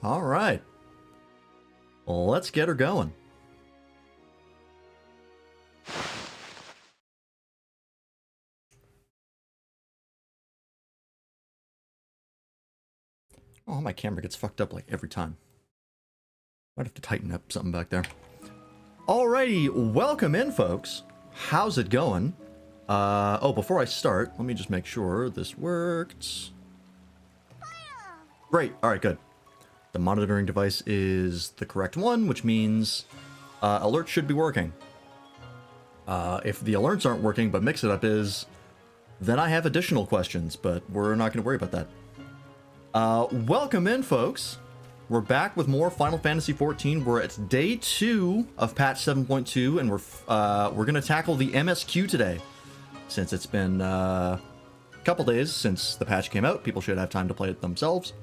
All right. Well, let's get her going. Oh, my camera gets fucked up like every time. Might have to tighten up something back there. Alrighty, welcome in, folks. How's it going? Oh, before I start, let me just make sure this works. Great, alright, good. The monitoring device is the correct one, which means alerts should be working. If the alerts aren't working, but Mix-It-Up is, then I have additional questions, but we're not going to worry about that. Welcome in, folks. We're back with more Final Fantasy XIV. We're at day 2 of patch 7.2, and we're going to tackle the MSQ today. Since it's been a couple days since the patch came out, people should have time to play it themselves.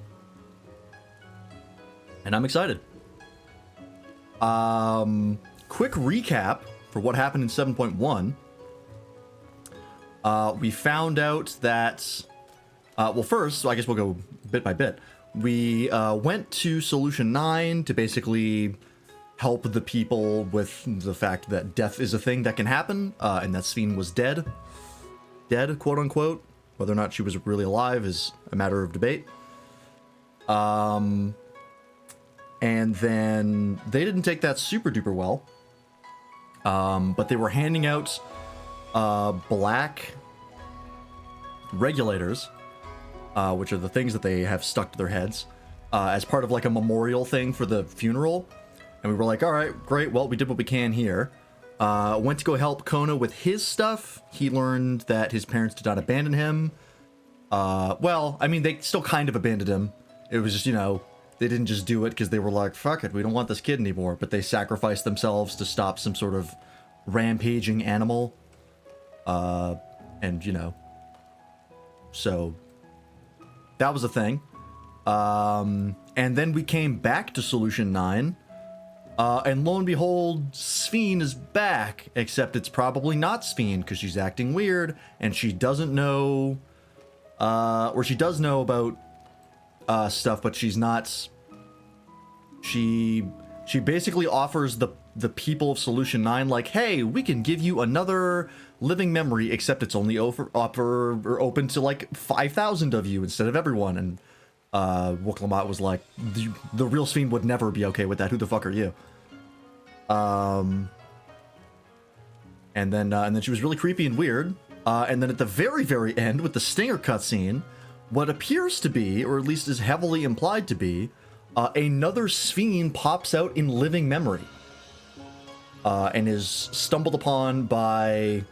And I'm excited. Quick recap for what happened in 7.1. We found out that... well, first, I guess we'll go bit by bit. We went to Solution 9 to basically help the people with the fact that death is a thing that can happen, and that Sphene was dead. Dead, quote-unquote. Whether or not she was really alive is a matter of debate. And then they didn't take that super-duper well. But they were handing out black regulators, which are the things that they have stuck to their heads, as part of like a memorial thing for the funeral. And we were like, all right, great. Well, we did what we can here. Went to go help Kona with his stuff. He learned that his parents did not abandon him. Well, I mean, they still kind of abandoned him. It was just, you know, they didn't just do it because they were like, fuck it, we don't want this kid anymore. But they sacrificed themselves to stop some sort of rampaging animal. And, you know, so that was a thing. And then we came back to Solution 9. And lo and behold, Sphene is back, except it's probably not Sphene because she's acting weird and she doesn't know, or she does know about stuff, but she's not. She basically offers the people of Solution 9 like, hey, we can give you another living memory, except it's only open to like 5,000 of you instead of everyone. And Wooklamot was like, the real Sphene would never be okay with that. Who the fuck are you? And then she was really creepy and weird. And then at the very, very end, with the stinger cutscene, what appears to be, or at least is heavily implied to be, another Sphene pops out in living memory. And is stumbled upon by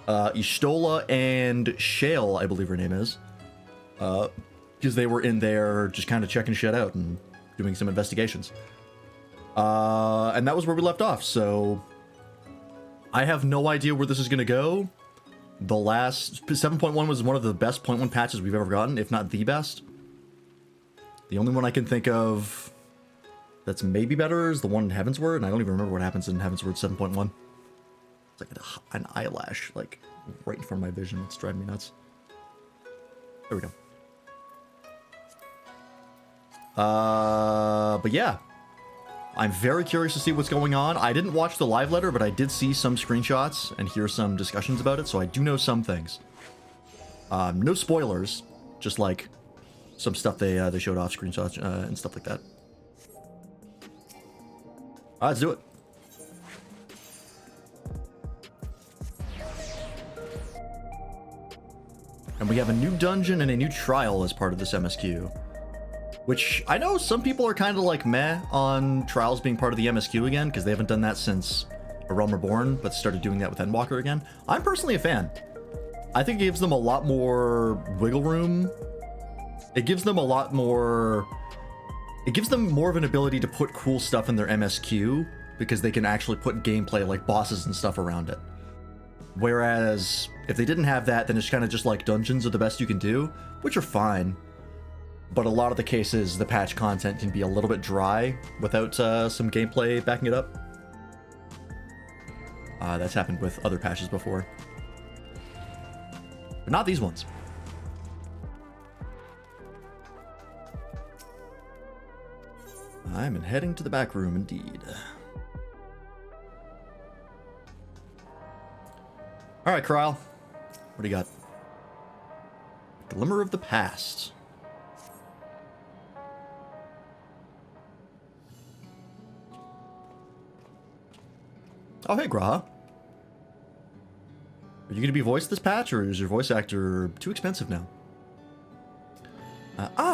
Ishtola and Shale, I believe her name is. Because they were in there just kind of checking shit out and doing some investigations. And that was where we left off, so I have no idea where this is going to go. The last 7.1 was one of the best 0.1 patches we've ever gotten, if not the best. The only one I can think of that's maybe better is the one in Heavensward, and I don't even remember what happens in Heavensward 7.1. It's like an eyelash, like, right in front of my vision. It's driving me nuts. There we go. But yeah. I'm very curious to see what's going on. I didn't watch the live letter, but I did see some screenshots and hear some discussions about it, so I do know some things. No spoilers, just like some stuff they showed off, screenshots and stuff like that. Let's do it. And we have a new dungeon and a new trial as part of this MSQ. Which, I know some people are kind of like meh on trials being part of the MSQ again, because they haven't done that since A Realm Reborn, but started doing that with Endwalker again. I'm personally a fan. I think it gives them a lot more wiggle room. It gives them a lot more... It gives them more of an ability to put cool stuff in their MSQ, because they can actually put gameplay like bosses and stuff around it. Whereas, if they didn't have that, then it's kind of just like dungeons are the best you can do, which are fine. But a lot of the cases, the patch content can be a little bit dry without some gameplay backing it up. That's happened with other patches before. But not these ones. I'm heading to the back room indeed. Alright, Krile. What do you got? Glimmer of the Past. Oh, hey, Graha. Are you going to be voiced this patch, or is your voice actor too expensive now?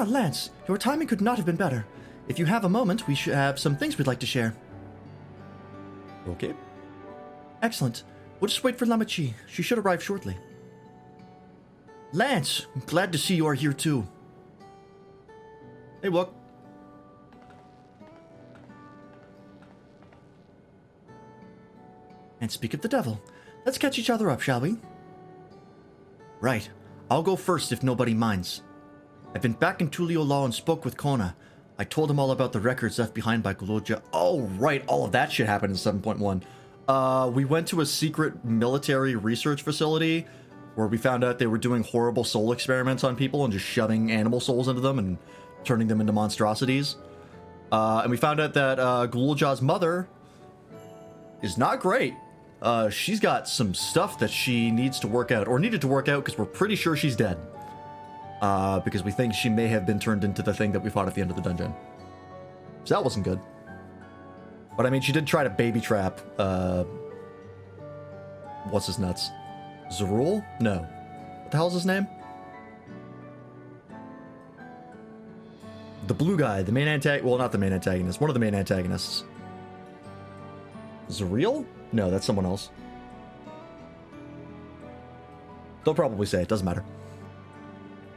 Lance, your timing could not have been better. If you have a moment, we should have some things we'd like to share. Okay. Excellent. We'll just wait for Lamachi. She should arrive shortly. Lance, I'm glad to see you are here too. Hey, Wook. And speak of the devil, let's catch each other up, shall we? Right. I'll go first if nobody minds. I've been back in Tuliolaw and spoke with Kona. I told him all about the records left behind by Guloja. Oh, right. All of that shit happened in 7.1. We went to a secret military research facility where we found out they were doing horrible soul experiments on people and just shoving animal souls into them and turning them into monstrosities. And we found out that Guloja's mother is not great. She's got some stuff that she needs to work out, or needed to work out, because we're pretty sure she's dead. Because we think she may have been turned into the thing that we fought at the end of the dungeon. So that wasn't good. But I mean, she did try to baby trap, what's his nuts? Zerul? No. What the hell's his name? The blue guy, the main antagonist. Well, not the main antagonist, one of the main antagonists. Zerial? No, that's someone else. They'll probably say it, doesn't matter.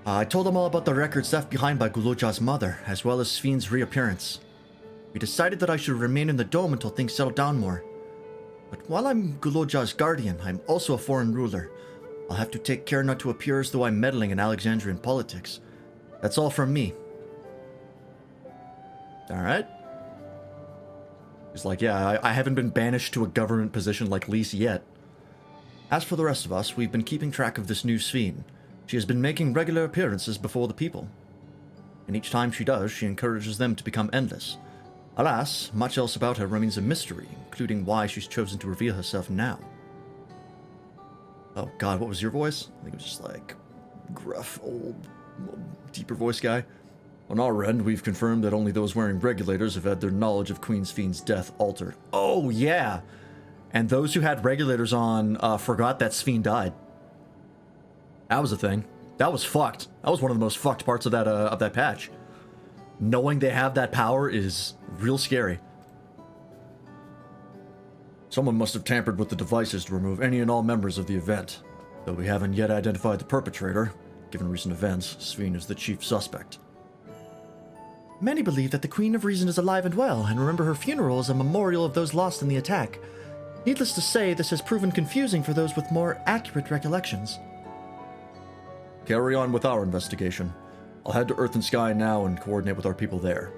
I told him all about the records left behind by Guloja's mother, as well as Sven's reappearance. We decided that I should remain in the dome until things settle down more. But while I'm Guloja's guardian, I'm also a foreign ruler. I'll have to take care not to appear as though I'm meddling in Alexandrian politics. That's all from me. Alright. He's like, yeah, I haven't been banished to a government position like Lise yet. As for the rest of us, we've been keeping track of this new Sven. She has been making regular appearances before the people. And each time she does, she encourages them to become endless. Alas, much else about her remains a mystery, including why she's chosen to reveal herself now. Oh god, what was your voice? I think it was just like gruff, old, deeper voice guy. On our end, we've confirmed that only those wearing regulators have had their knowledge of Queen Sven's death altered. Oh yeah! And those who had regulators on forgot that Sven died. That was a thing. That was fucked. That was one of the most fucked parts of that patch. Knowing they have that power is real scary. Someone must have tampered with the devices to remove any and all members of the event. Though we haven't yet identified the perpetrator, given recent events, Sven is the chief suspect. Many believe that the Queen of Reason is alive and well, and remember her funeral as a memorial of those lost in the attack. Needless to say, this has proven confusing for those with more accurate recollections. Carry on with our investigation. I'll head to Earth and Sky now and coordinate with our people there.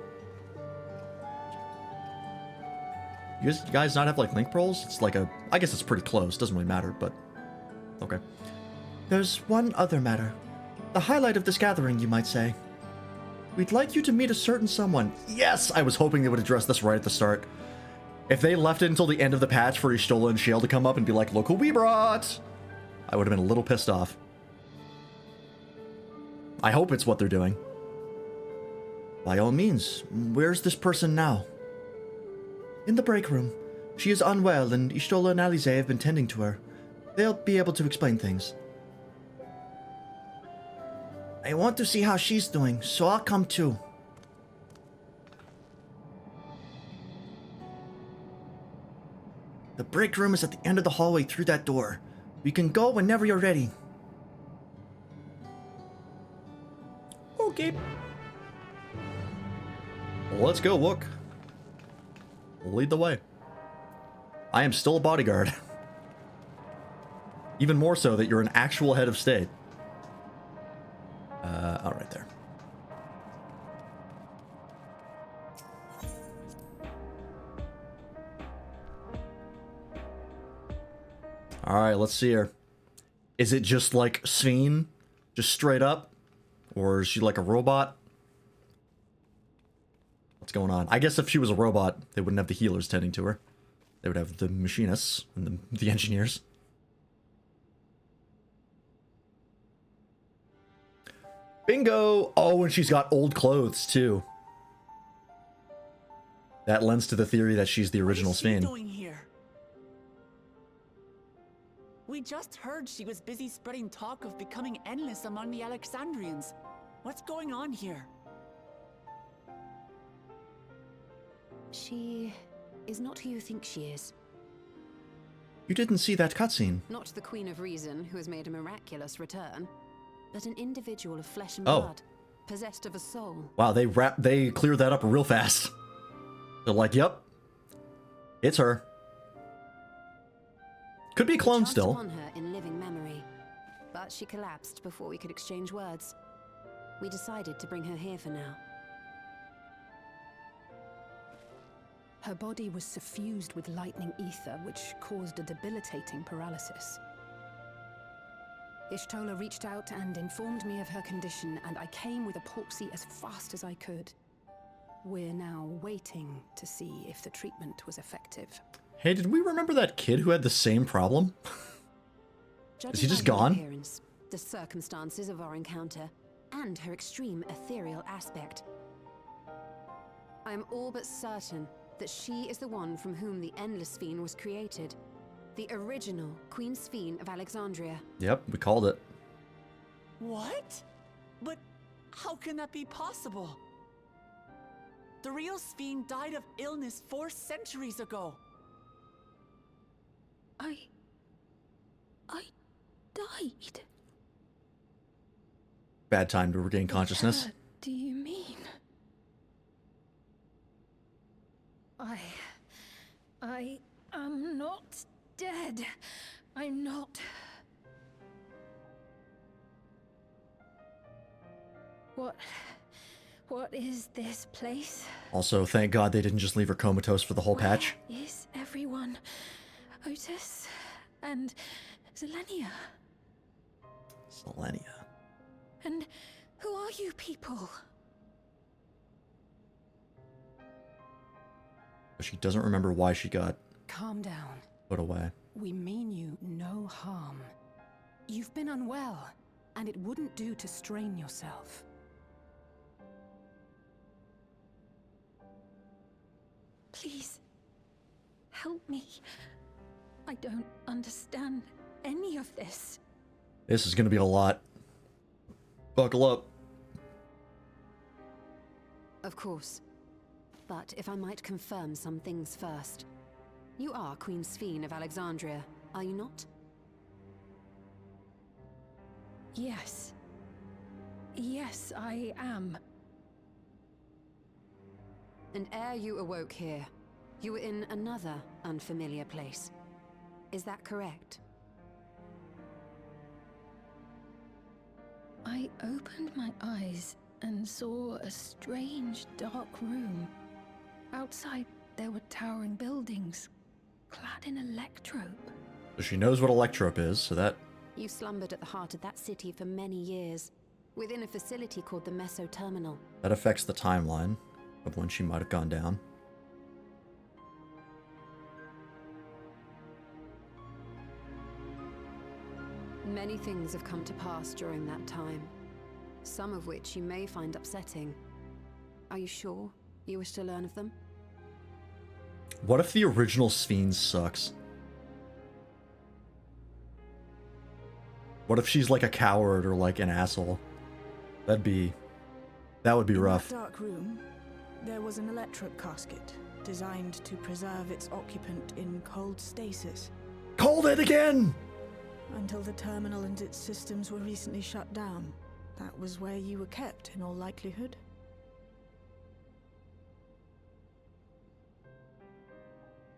You guys not have, like, link rolls? It's like a... I guess it's pretty close. Doesn't really matter, but... Okay. There's one other matter. The highlight of this gathering, you might say. We'd like you to meet a certain someone. Yes! I was hoping they would address this right at the start. If they left it until the end of the patch for Y'shtola and Shale to come up and be like, look who we brought! I would have been a little pissed off. I hope it's what they're doing. By all means, where's this person now? In the break room. She is unwell, and Y'shtola and Alize have been tending to her. They'll be able to explain things. I want to see how she's doing, so I'll come too. The break room is at the end of the hallway through that door. We can go whenever you're ready. Okay. Well, let's go, Wook. Lead the way. I am still a bodyguard. Even more so that you're an actual head of state. All right there. All right, let's see her. Is it just like Sven? Just straight up? Or is she like a robot? what's going on. I guess if she was a robot, they wouldn't have the healers tending to her. They would have the machinists and the engineers. Bingo! Oh, and she's got old clothes, too. That lends to the theory that she's the original Sphene. What is she doing here? We just heard she was busy spreading talk of becoming endless among the Alexandrians. What's going on here? She is not who you think she is. You didn't see that cutscene. Not the Queen of Reason, who has made a miraculous return, but an individual of flesh and Oh. blood, possessed of a soul. Wow, they cleared that up real fast. They're like, yep, it's her. Could be a clone Chanced still. upon her in living memory, but she collapsed before we could exchange words. We decided to bring her here for now. Her body was suffused with lightning ether, which caused a debilitating paralysis. Ishtola reached out and informed me of her condition, and I came with a Porksy as fast as I could. We're now waiting to see if the treatment was effective. Hey, did we remember that kid who had the same problem? Is he just Judging by her gone? appearance, the circumstances of our encounter, and her extreme ethereal aspect, I am all but certain that she is the one from whom the Endless Sphene was created. The original Queen Sphene of Alexandria. Yep, we called it. What? But how can that be possible? The real Sphene died of illness 4 centuries ago. I died. Bad time to regain consciousness. What do you mean? I am not dead. I'm not. What is this place? Also, thank God they didn't just leave her comatose for the whole patch. Where is everyone? Otis and Zelenia. Selenia. And who are you people? But she doesn't remember why she got Calm down. put away. We mean you no harm. You've been unwell, and it wouldn't do to strain yourself. Please, help me. I don't understand any of this. This is gonna be a lot. Buckle up. Of course. But if I might confirm some things first. You are Queen Sphene of Alexandria, are you not? Yes. Yes, I am. And ere you awoke here, you were in another unfamiliar place. Is that correct? I opened my eyes and saw a strange, dark room. Outside, there were towering buildings, clad in electrope. So she knows what Electrope is, so that... You slumbered at the heart of that city for many years, within a facility called the Meso Terminal. that affects the timeline of when she might have gone down. Many things have come to pass during that time, some of which you may find upsetting. Are you sure you wish to learn of them? What if the original Sphene sucks? What if she's like a coward or like an asshole? That would be rough. In that dark room, there was an electric casket designed to preserve its occupant in cold stasis Cold it again! until the terminal and its systems were recently shut down. That was where you were kept, in all likelihood.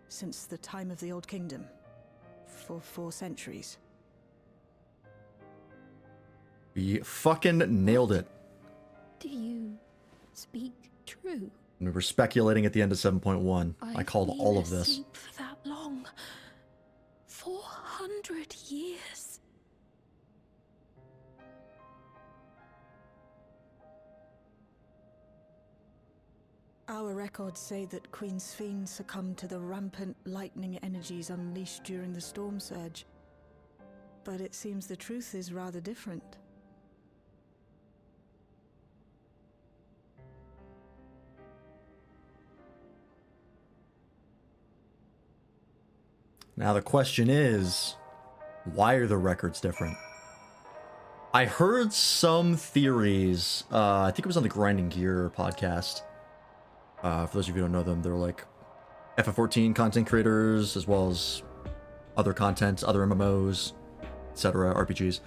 Since the time of the Old Kingdom, for 4 centuries. We fucking nailed it. Do you speak true? And we were speculating at the end of 7.1. I called I've all been of this. asleep for that long. 400 years. Our records say that Queen Sphene succumbed to the rampant lightning energies unleashed during the storm surge. But it seems the truth is rather different. Now the question is, why are the records different? I heard some theories, I think it was on the Grinding Gear podcast. For those of you who don't know them, they're like FF14 content creators, as well as other content, other MMOs, etc., RPGs.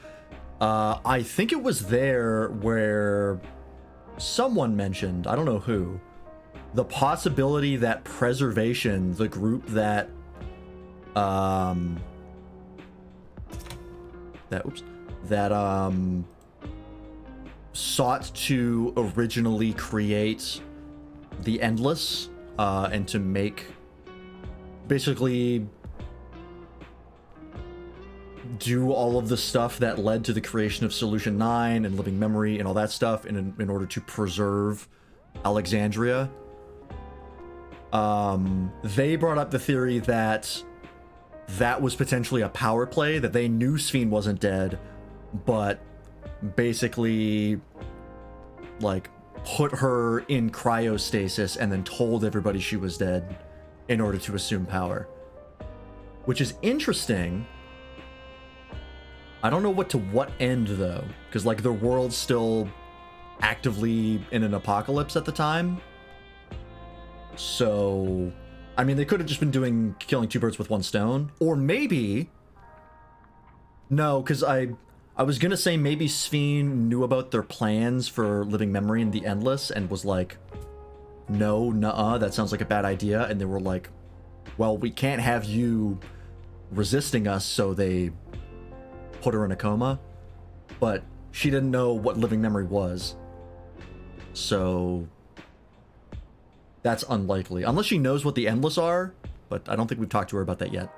I think it was there where someone mentioned, I don't know who, the possibility that Preservation, the group that sought to originally create the Endless, and to make, basically do all of the stuff that led to the creation of Solution 9 and Living Memory and all that stuff in order to preserve Alexandria. They brought up the theory that that was potentially a power play, that they knew Sphene wasn't dead, but basically, like, put her in cryostasis and then told everybody she was dead in order to assume power. Which is interesting. I don't know to what end, though, because, like, the world's still actively in an apocalypse at the time. So, I mean, they could have just been killing two birds with one stone. Or maybe... No, because I was gonna say maybe Sphene knew about their plans for Living Memory and the Endless and was like, no, nuh-uh, that sounds like a bad idea. And they were like, well, we can't have you resisting us, so they put her in a coma. But she didn't know what Living Memory was. So... that's unlikely. Unless she knows what the Endless are, but I don't think we've talked to her about that yet.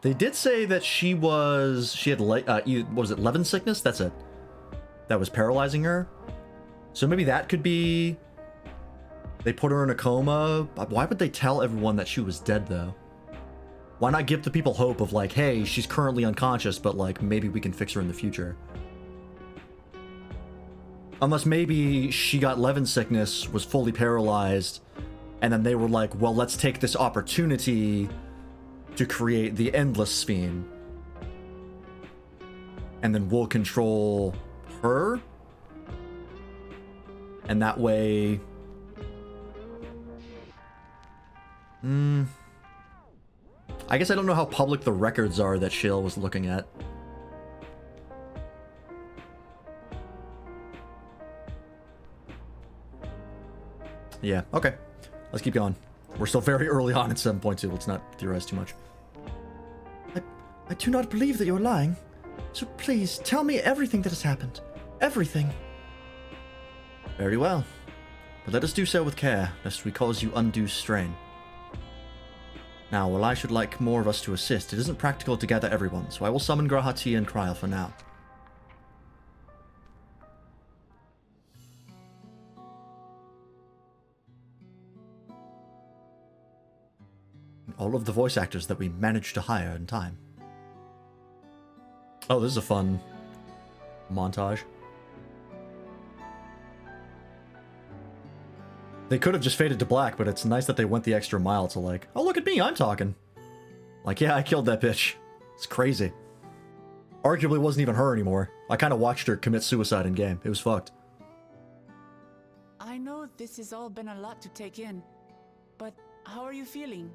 They did say that she had, what was it, Levin sickness? That's it. That was paralyzing her. So maybe that could be... they put her in a coma. Why would they tell everyone that she was dead, though? Why not give the people hope of, like, hey, she's currently unconscious, but, like, maybe we can fix her in the future. Unless maybe she got Levin sickness, was fully paralyzed, and then they were like, well, let's take this opportunity to create the Endless Sphene. And then we'll control her. And that way... I guess I don't know how public the records are that Shale was looking at. Yeah, okay. Let's keep going. We're still very early on at 7.2. Let's not theorize too much. I do not believe that you're lying. So please, tell me everything that has happened. Everything. Very well. But let us do so with care, lest we cause you undue strain. Now, while I should like more of us to assist, it isn't practical to gather everyone, so I will summon Grahati and Kryl for now. All of the voice actors that we managed to hire in time. Oh, this is a fun montage. They could have just faded to black, but it's nice that they went the extra mile to like, oh, look at me, I'm talking. Like, yeah, I killed that bitch. It's crazy. Arguably wasn't even her anymore. I kind of watched her commit suicide in game. It was fucked. I know this has all been a lot to take in, but how are you feeling?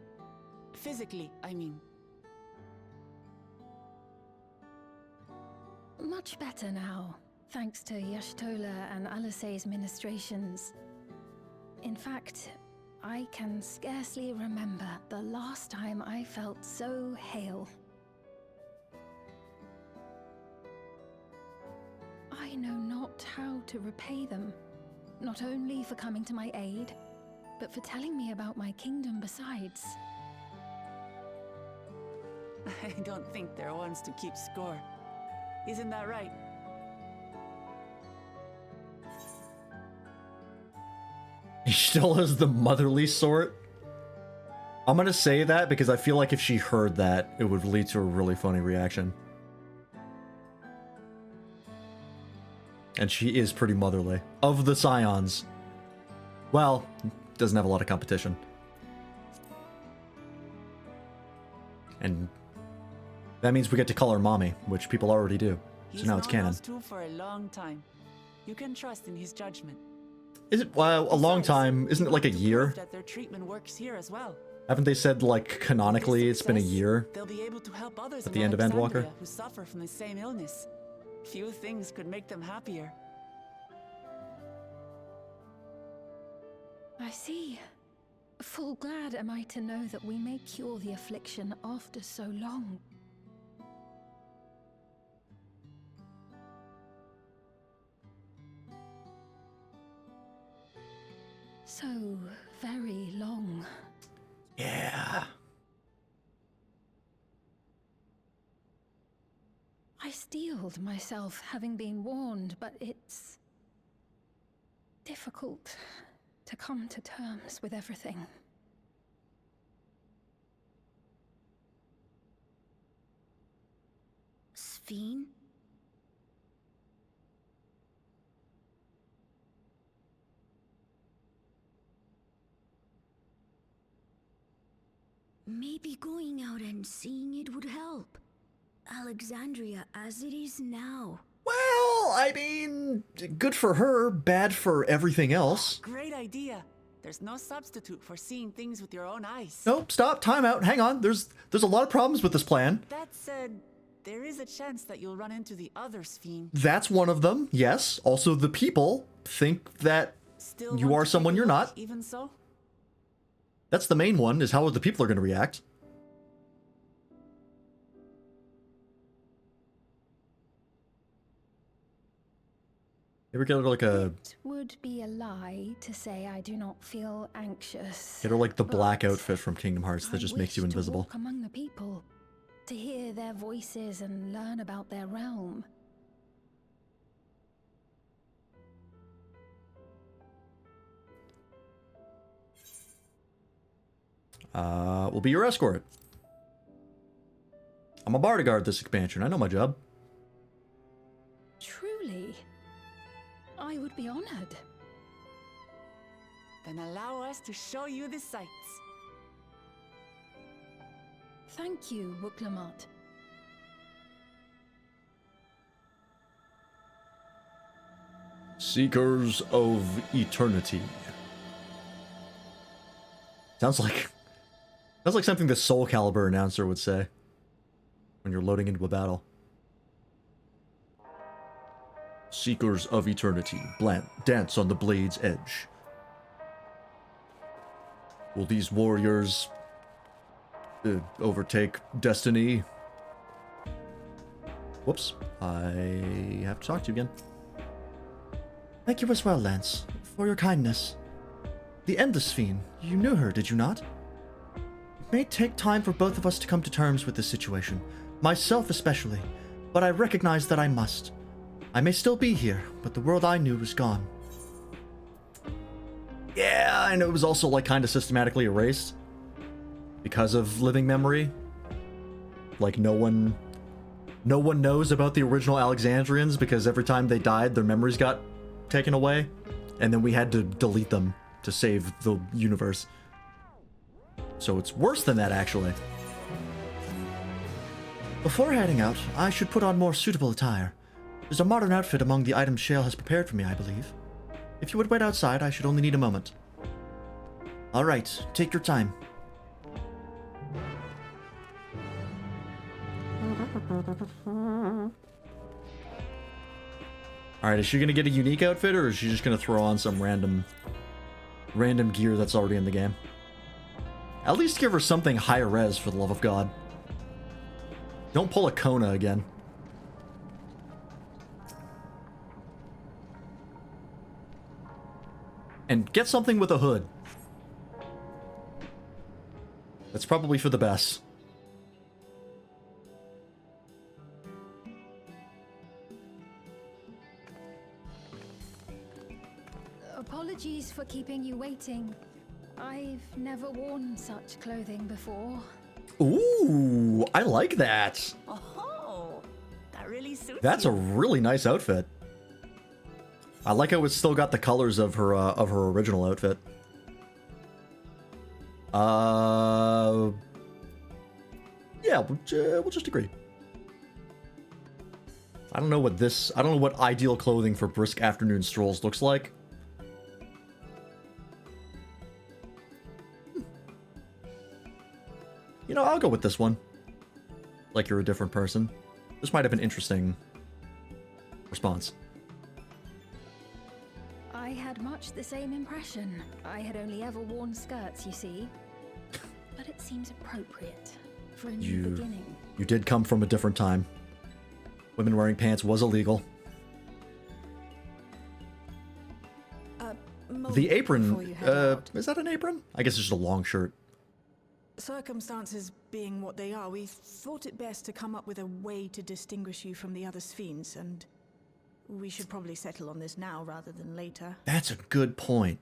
Physically, I mean. Much better now, thanks to Y'shtola and Alisei's ministrations. In fact, I can scarcely remember the last time I felt so hale. I know not how to repay them, not only for coming to my aid, but for telling me about my kingdom besides. I don't think they're ones to keep score. Isn't that right? He still has the motherly sort. I'm gonna say that because I feel like if she heard that, it would lead to a really funny reaction. And she is pretty motherly. Of the Scions. Well, doesn't have a lot of competition. And that means we get to call her mommy, which people already do. So now it's canon. He's known those two for a long time. You can trust in his judgment. Is it, well, a long time? Isn't it like a year? That their treatment works here as well. Haven't they said, like, canonically it's been a year? They'll be able to help others At the end of Endwalker? Alexandria who suffer from the same illness. Few things could make them happier. I see. Full glad am I to know that we may cure the affliction after so long. So very long. Yeah. I steeled myself, having been warned, but it's difficult to come to terms with everything. Sphene? Maybe going out and seeing it would help. Alexandria as it is now. Well, I mean, good for her, bad for everything else. Great idea. There's no substitute for seeing things with your own eyes. Nope, stop, time out, hang on. There's a lot of problems with this plan. That said, there is a chance that you'll run into the other Sphene. That's one of them, yes. Also, the people think that Still you want are to someone take a you're look, not. Even so? That's the main one, is how the people are going to react. Ever get her like a... It would be a lie to say I do not feel anxious. Get her like the black but outfit from Kingdom Hearts that I just makes you wish to invisible. walk among the people, to hear their voices and learn about their realm. We'll be your escort. I'm a bar to guard this expansion. I know my job. Truly, I would be honored. Then allow us to show you the sights. Thank you, Wuklamot. Seekers of Eternity. Sounds like something the Soul Calibur announcer would say when you're loading into a battle. Seekers of Eternity, dance on the blade's edge. Will these warriors overtake destiny? Whoops, I have to talk to you again. Thank you as well, Lance, for your kindness. The Endless Fiend, you knew her, did you not? It may take time for both of us to come to terms with this situation, myself especially, but I recognize that I must. I may still be here, but the world I knew is gone. Yeah, and it was also like kind of systematically erased because of living memory. Like no one knows about the original Alexandrians because every time they died, their memories got taken away, and then we had to delete them to save the universe. So it's worse than that, actually. Before heading out, I should put on more suitable attire. There's a modern outfit among the items Shale has prepared for me, I believe. If you would wait outside, I should only need a moment. All right, take your time. Alright, is she gonna get a unique outfit, or is she just gonna throw on some random gear that's already in the game? At least give her something higher res, for the love of God. Don't pull a Kona again. And get something with a hood. That's probably for the best. Apologies for keeping you waiting. I've never worn such clothing before. Ooh, I like that. Oh, that really suits That's you. a really nice outfit. I like how it's still got the colors of her original outfit. Yeah, we'll just agree. I don't know what ideal clothing for brisk afternoon strolls looks like. You know, I'll go with this one. Like you're a different person. This might have an interesting response. I had much the same impression. I had only ever worn skirts, you see. But it seems appropriate for a new beginning. You did come from a different time. Women wearing pants was illegal. The apron, is that an apron? I guess it's just a long shirt. Circumstances being what they are, we thought it best to come up with a way to distinguish you from the other Sphenes, and we should probably settle on this now rather than later. That's a good point.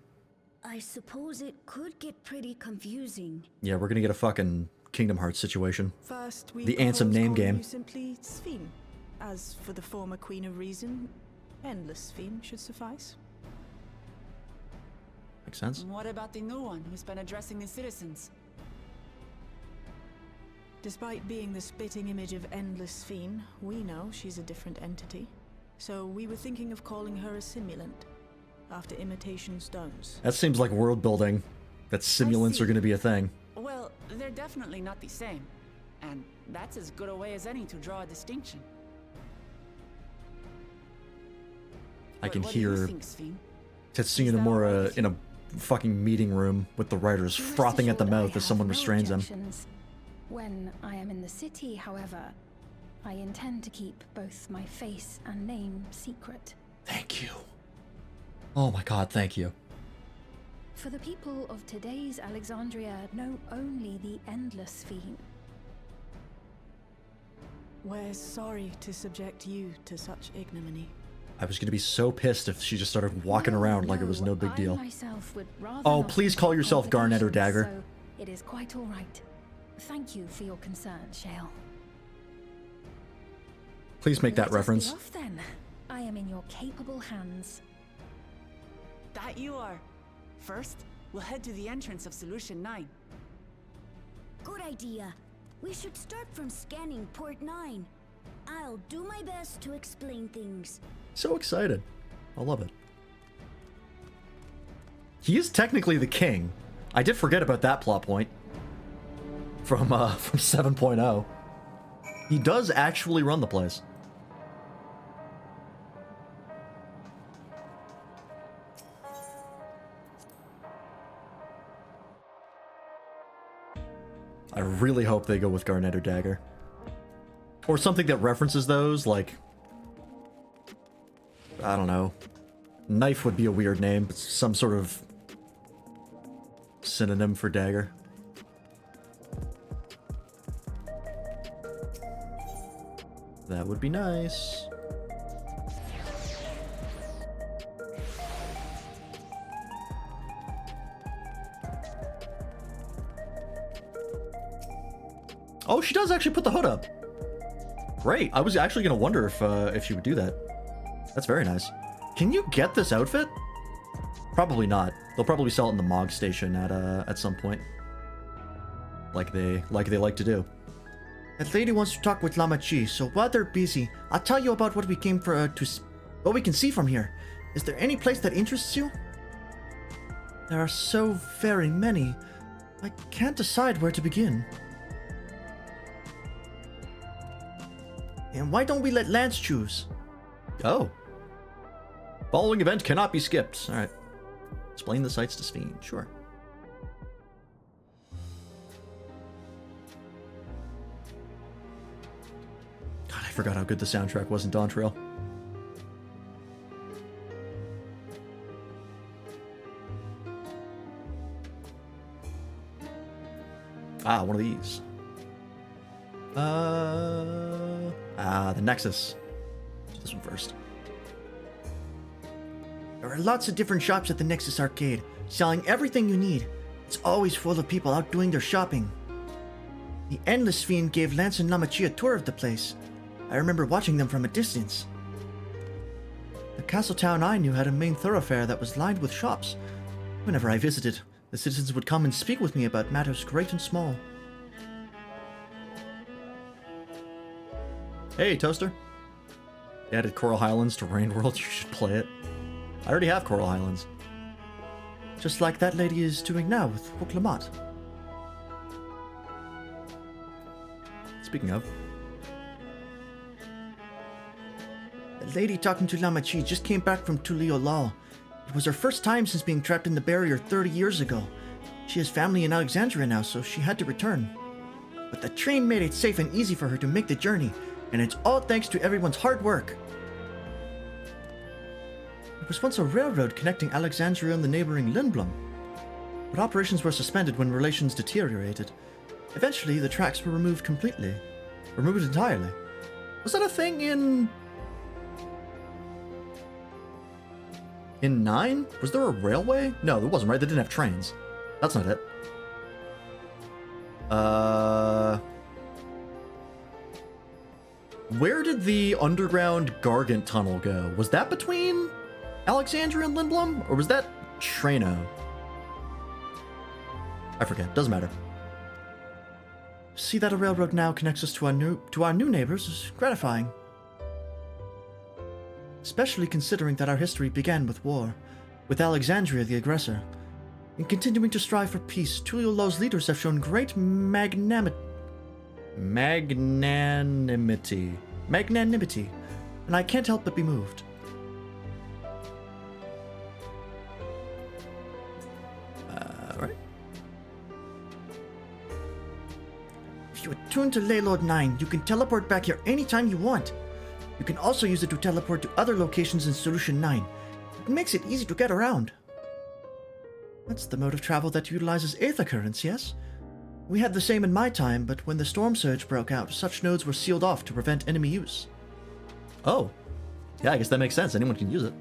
I suppose it could get pretty confusing. Yeah, we're gonna get a fucking Kingdom Hearts situation. First, we The Ansem propose name calling game. you simply Sphene. As for the former Queen of Reason, Endless Sphene should suffice. Makes sense. What about the new one who's been addressing the citizens? Despite being the spitting image of Endless Sphene, we know she's a different entity. So we were thinking of calling her a simulant, after imitation stones. That seems like world building. That simulants are gonna be a thing. Well, they're definitely not the same. And that's as good a way as any to draw a distinction. I can What do you hear think, Sphene? Tetsuya Is that Nomura alright? in a fucking meeting room with the writers Rest frothing at the assured I mouth as have someone no restrains him. objections. When I am in the city, however, I intend to keep both my face and name secret. Thank you. Oh my god, thank you. For the people of today's Alexandria know only the Endless Sphene. We're sorry to subject you to such ignominy. I was gonna be so pissed if she just started walking around like it was no big I deal. myself would rather Oh, not please make call yourself Garnet or complications, Dagger. So it is quite all right. Thank you for your concern, Shale. Please make that Let us be reference. off then. I am in your capable hands. That you are. First, we'll head to the entrance of Solution 9. Good idea. We should start from scanning Port 9. I'll do my best to explain things. So excited. I love it. He is technically the king. I did forget about that plot point from 7.0. He does actually run the place. I really hope they go with Garnet or Dagger. Or something that references those, like... I don't know. Knife would be a weird name, but some sort of synonym for dagger. That would be nice. Oh, she does actually put the hood up. Great. I was actually gonna wonder if she would do that. That's very nice. Can you get this outfit? Probably not. They'll probably sell it in the Mog station at some point. Like they like to do. That lady wants to talk with Lama Chi, so while they're busy, I'll tell you about what we came for what we can see from here. Is there any place that interests you? There are so very many. I can't decide where to begin. And why don't we let Lance choose? Oh. Following event cannot be skipped. Alright. Explain the sights to Sphene. Sure. God, I forgot how good the soundtrack was in Dawntrail. Ah, one of these. The Nexus. Do this one first. There are lots of different shops at the Nexus Arcade, selling everything you need. It's always full of people out doing their shopping. The Endless Fiend gave Lance and Namachi a tour of the place. I remember watching them from a distance. The castle town I knew had a main thoroughfare that was lined with shops. Whenever I visited, the citizens would come and speak with me about matters great and small. Hey, Toaster. They added Coral Highlands to Rain World. You should play it. I already have Coral Highlands. Just like that lady is doing now with Hook Speaking of, The lady talking to Namachi just came back from Tulio Law. It was her first time since being trapped in the barrier 30 years ago. She has family in Alexandria now, so she had to return. But the train made it safe and easy for her to make the journey, and it's all thanks to everyone's hard work. It was once a railroad connecting Alexandria and the neighboring Lindblom, but operations were suspended when relations deteriorated. Eventually, the tracks were removed entirely. was that a thing in 9? Was there a railway? No, there wasn't, right? They didn't have trains. That's not it. Where did the underground Gargant tunnel go? Was that between Alexandria and Lindblom? Or was that Trano? I forget. Doesn't matter. See that a railroad now connects us to our new neighbors is gratifying. Especially considering that our history began with war, with Alexandria the aggressor. In continuing to strive for peace, Tulio Law's leaders have shown great magnanimity, and I can't help but be moved. Right? If you attune to Laylord 9, you can teleport back here anytime you want. You can also use it to teleport to other locations in Solution 9. It makes it easy to get around. That's the mode of travel that utilizes Aether currents, yes? We had the same in my time, but when the storm surge broke out, such nodes were sealed off to prevent enemy use. Oh. Yeah, I guess that makes sense. Anyone can use it.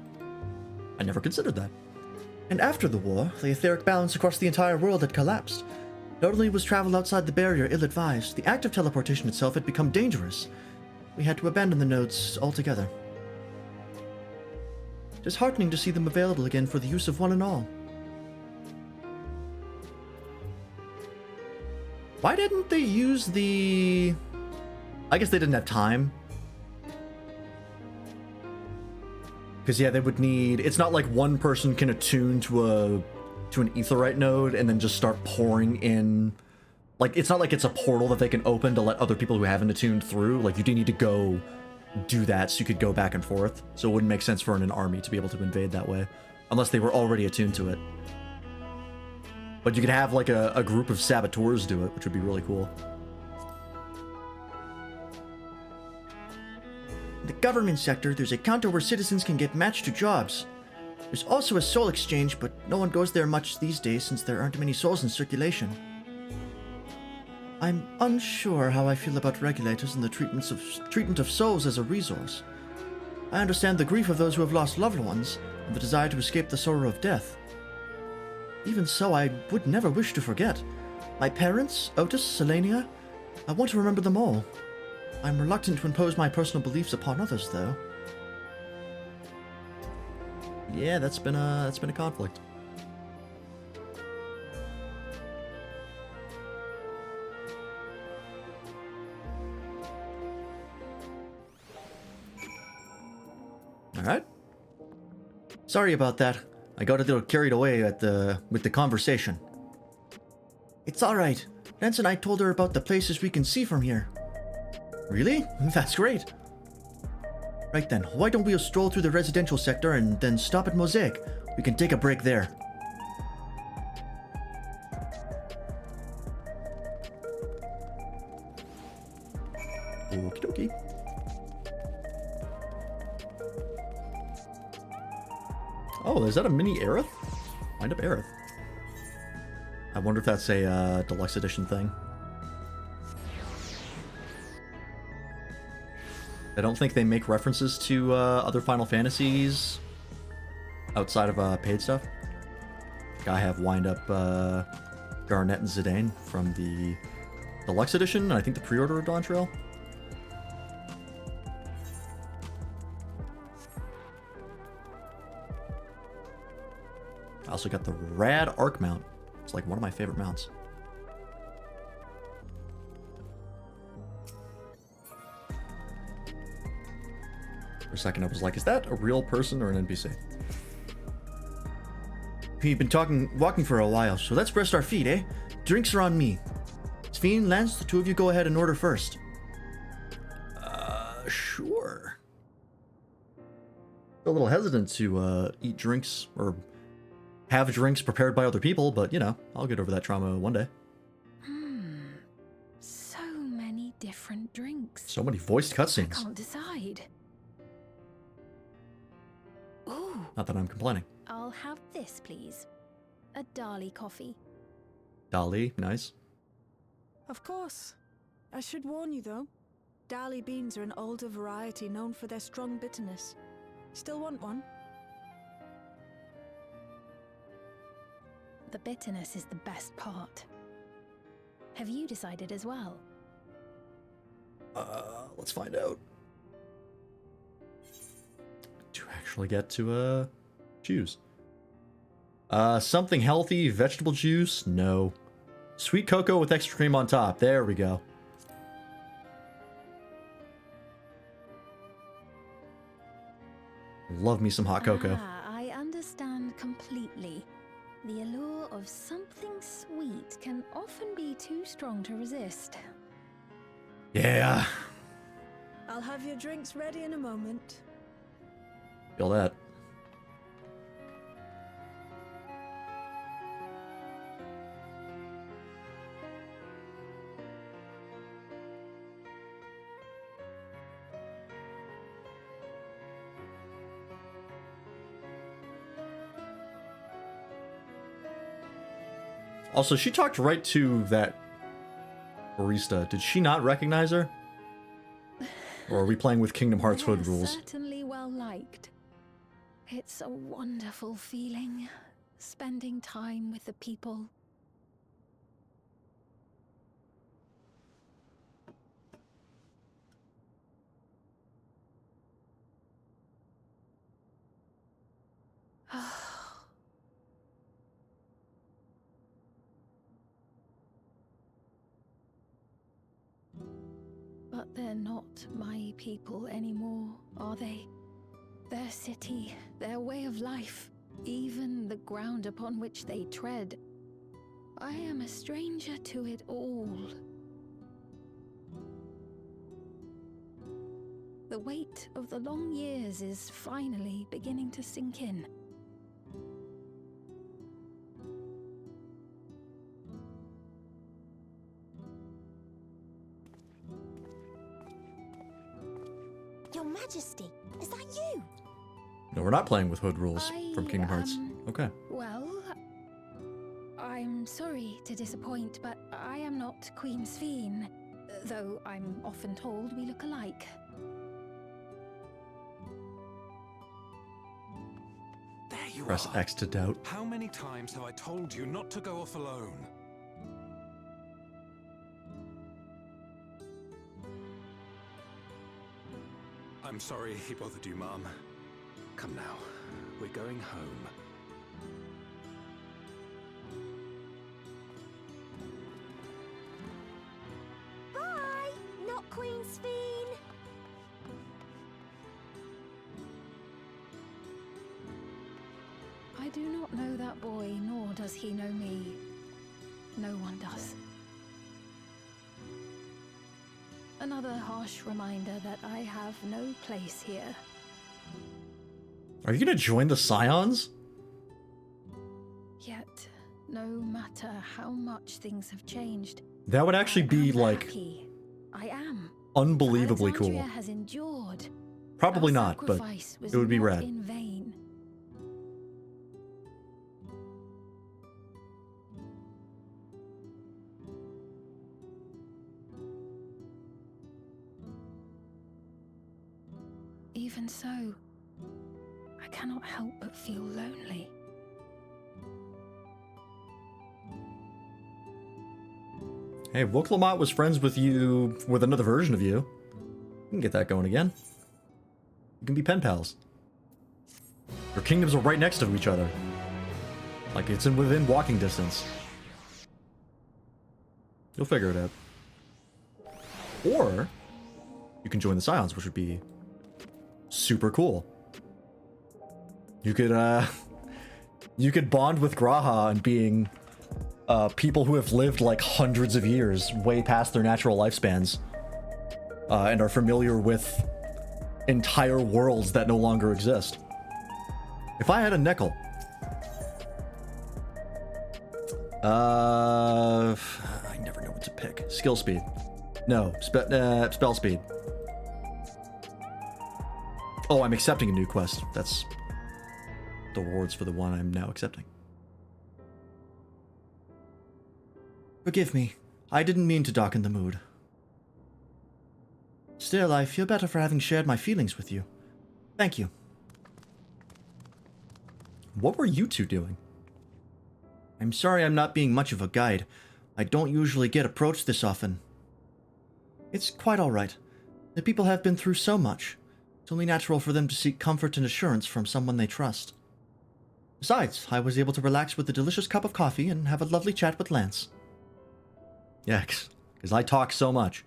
I never considered that. And after the war, the etheric balance across the entire world had collapsed. Not only was travel outside the barrier ill-advised, the act of teleportation itself had become dangerous. We had to abandon the nodes altogether. It is heartening to see them available again for the use of one and all. Why didn't they use the... I guess they didn't have time. Because, yeah, they would need... It's not like one person can attune to an aetherite node and then just start pouring in... Like, it's not like it's a portal that they can open to let other people who haven't attuned through. Like, you do need to go do that so you could go back and forth. So it wouldn't make sense for an army to be able to invade that way. Unless they were already attuned to it. But you could have, like, a group of saboteurs do it, which would be really cool. In the government sector, there's a counter where citizens can get matched to jobs. There's also a soul exchange, but no one goes there much these days since there aren't many souls in circulation. I'm unsure how I feel about regulators and the treatment of souls as a resource. I understand the grief of those who have lost loved ones, and the desire to escape the sorrow of death. Even so, I would never wish to forget. My parents, Otis, Selenia, I want to remember them all. I'm reluctant to impose my personal beliefs upon others, though. Yeah, that's been a conflict. Alright. Sorry about that. I got a little carried away with the conversation. It's alright. Lance and I told her about the places we can see from here. Really? That's great. Right then, why don't we stroll through the residential sector and then stop at Mosaic? We can take a break there. Okie dokie. Oh, is that a mini Aerith? Wind up Aerith. I wonder if that's a deluxe edition thing. I don't think they make references to other Final Fantasies outside of paid stuff. I have wind up Garnet and Zidane from the Deluxe Edition, and I think the pre-order of Dawntrail. I also got the rad arc mount. It's like one of my favorite mounts. For a second I was like, is that a real person or an NPC? We've been walking for a while, so let's rest our feet, eh? Drinks are on me. Sphene, Lance, the two of you go ahead and order first. Sure. A little hesitant to eat drinks or have drinks prepared by other people, but you know, I'll get over that trauma one day. So many different drinks. So many voiced I cutscenes. can't decide. Ooh, Not that I'm complaining. I'll have this, please. A Dali coffee. Dali, nice. Of course. I should warn you, though. Dali beans are an older variety known for their strong bitterness. Still want one? The bitterness is the best part. Have you decided as well? Let's find out. Do I actually get to choose? Something healthy, vegetable juice? No. Sweet cocoa with extra cream on top. There we go. Love me some hot cocoa. I understand completely. The allure of something sweet can often be too strong to resist. Yeah. I'll have your drinks ready in a moment. Feel that. Also, she talked right to that barista. Did she not recognize her? Or are we playing with Kingdom Hearts hood They're rules? certainly well liked. It's a wonderful feeling, spending time with the people. But they're not my people anymore, are they? Their city, their way of life, even the ground upon which they tread. I am a stranger to it all. The weight of the long years is finally beginning to sink in. Your Majesty, is that you? No, we're not playing with hood rules from Kingdom Hearts. Okay. Well, I'm sorry to disappoint, but I am not Queen Sphene, though I'm often told we look alike. There you Press are. X to doubt. How many times have I told you not to go off alone? I'm sorry he bothered you, Mom. Come now, we're going home. Bye, not Queen Sphene. I do not know that boy, nor does he know me. No one does. Another harsh reminder that I have no place here. Are you gonna join the Scions? Yet, no matter how much things have changed, That would actually I be am like happy. I am. unbelievably cool. Alexandria has endured. Probably Our not, but sacrifice was it would be not rad. in vain. Even so, I cannot help but feel lonely. Hey, Woklamot was friends with you with another version of you. You can get that going again. You can be pen pals. Your kingdoms are right next to each other. Like, it's within walking distance. You'll figure it out. Or, you can join the Scions, which would be super cool. You could, you could bond with Graha and being people who have lived like hundreds of years, way past their natural lifespans, and are familiar with entire worlds that no longer exist. If I had a nickel, I never know what to pick. Skill speed. No, spell speed. Oh, I'm accepting a new quest. That's the rewards for the one I'm now accepting. Forgive me. I didn't mean to darken the mood. Still, I feel better for having shared my feelings with you. Thank you. What were you two doing? I'm sorry I'm not being much of a guide. I don't usually get approached this often. It's quite alright. The people have been through so much. It's only natural for them to seek comfort and assurance from someone they trust. Besides, I was able to relax with a delicious cup of coffee and have a lovely chat with Lance. Yeah, because I talk so much.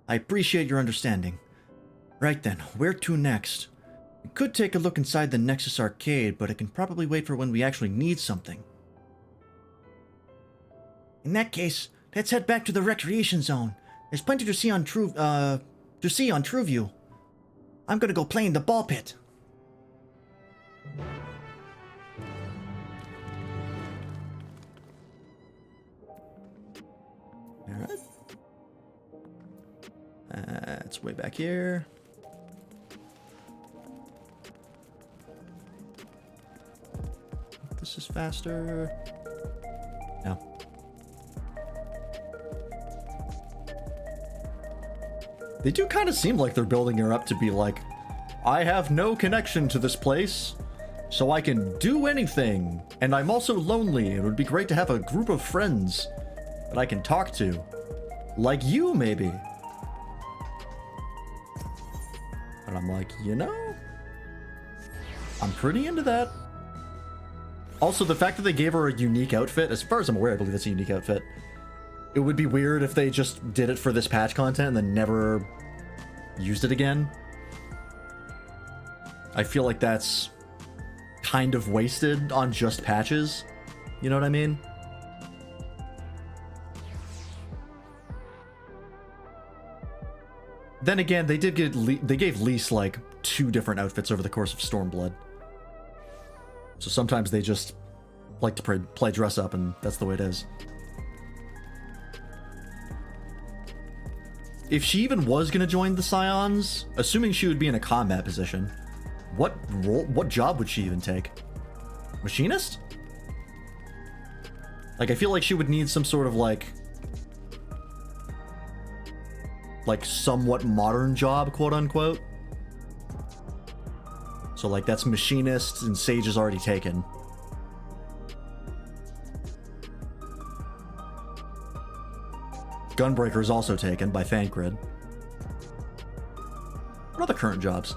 I appreciate your understanding. Right then, where to next? We could take a look inside the Nexus Arcade, but it can probably wait for when we actually need something. In that case, let's head back to the recreation zone. There's plenty to see on TrueView. I'm gonna go play in the ball pit. Alright. It's way back here. This is faster. No. They do kind of seem like they're building her up to be like, I have no connection to this place, so I can do anything. And I'm also lonely. It would be great to have a group of friends that I can talk to. Like you, maybe. And I'm like, you know, I'm pretty into that. Also, the fact that they gave her a unique outfit, as far as I'm aware, I believe that's a unique outfit. It would be weird if they just did it for this patch content and then never used it again. I feel like that's kind of wasted on just patches. You know what I mean? Then again, they gave Lise like 2 different outfits over the course of Stormblood. So sometimes they just like to play dress up, and that's the way it is. If she even was going to join the Scions, assuming she would be in a combat position, what job would she even take? Machinist? Like, I feel like she would need some sort of like somewhat modern job, quote unquote. So like that's machinist, and Sage is already taken. Gunbreaker is also taken by Thancred. What other current jobs?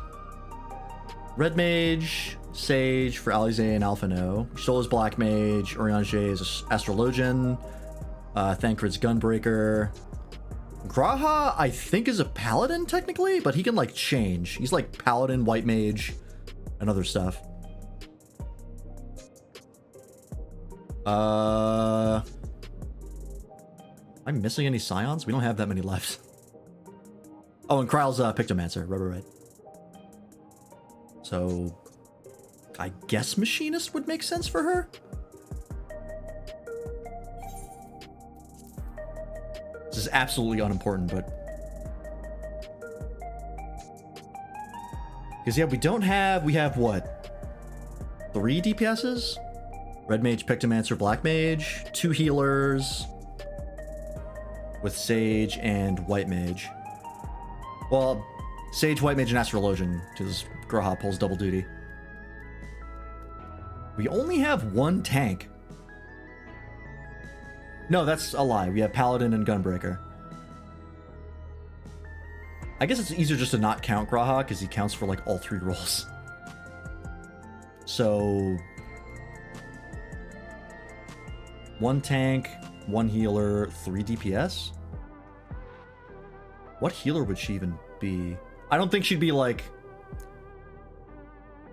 Red Mage, Sage for Alize and Alphino. Shola's Black Mage, Urianger is Astrologian. Thancred's Gunbreaker. Graha, I think, is a Paladin technically, but he can like change. He's like Paladin, White Mage, and other stuff. I'm missing any Scions? We don't have that many left. Oh, and Kryle's Pictomancer. Right. So, I guess Machinist would make sense for her? This is absolutely unimportant, but... Because, yeah, we have what? 3 DPSs? Red Mage, Pictomancer, Black Mage, 2 healers... with Sage and White Mage. Well, Sage, White Mage, and Astrologian, because Graha pulls double duty. We only have one tank. No, that's a lie. We have Paladin and Gunbreaker. I guess it's easier just to not count Graha, because he counts for, like, all 3 rolls. So... 1 tank, 1 healer, 3 DPS? What healer would she even be? I don't think she'd be, like...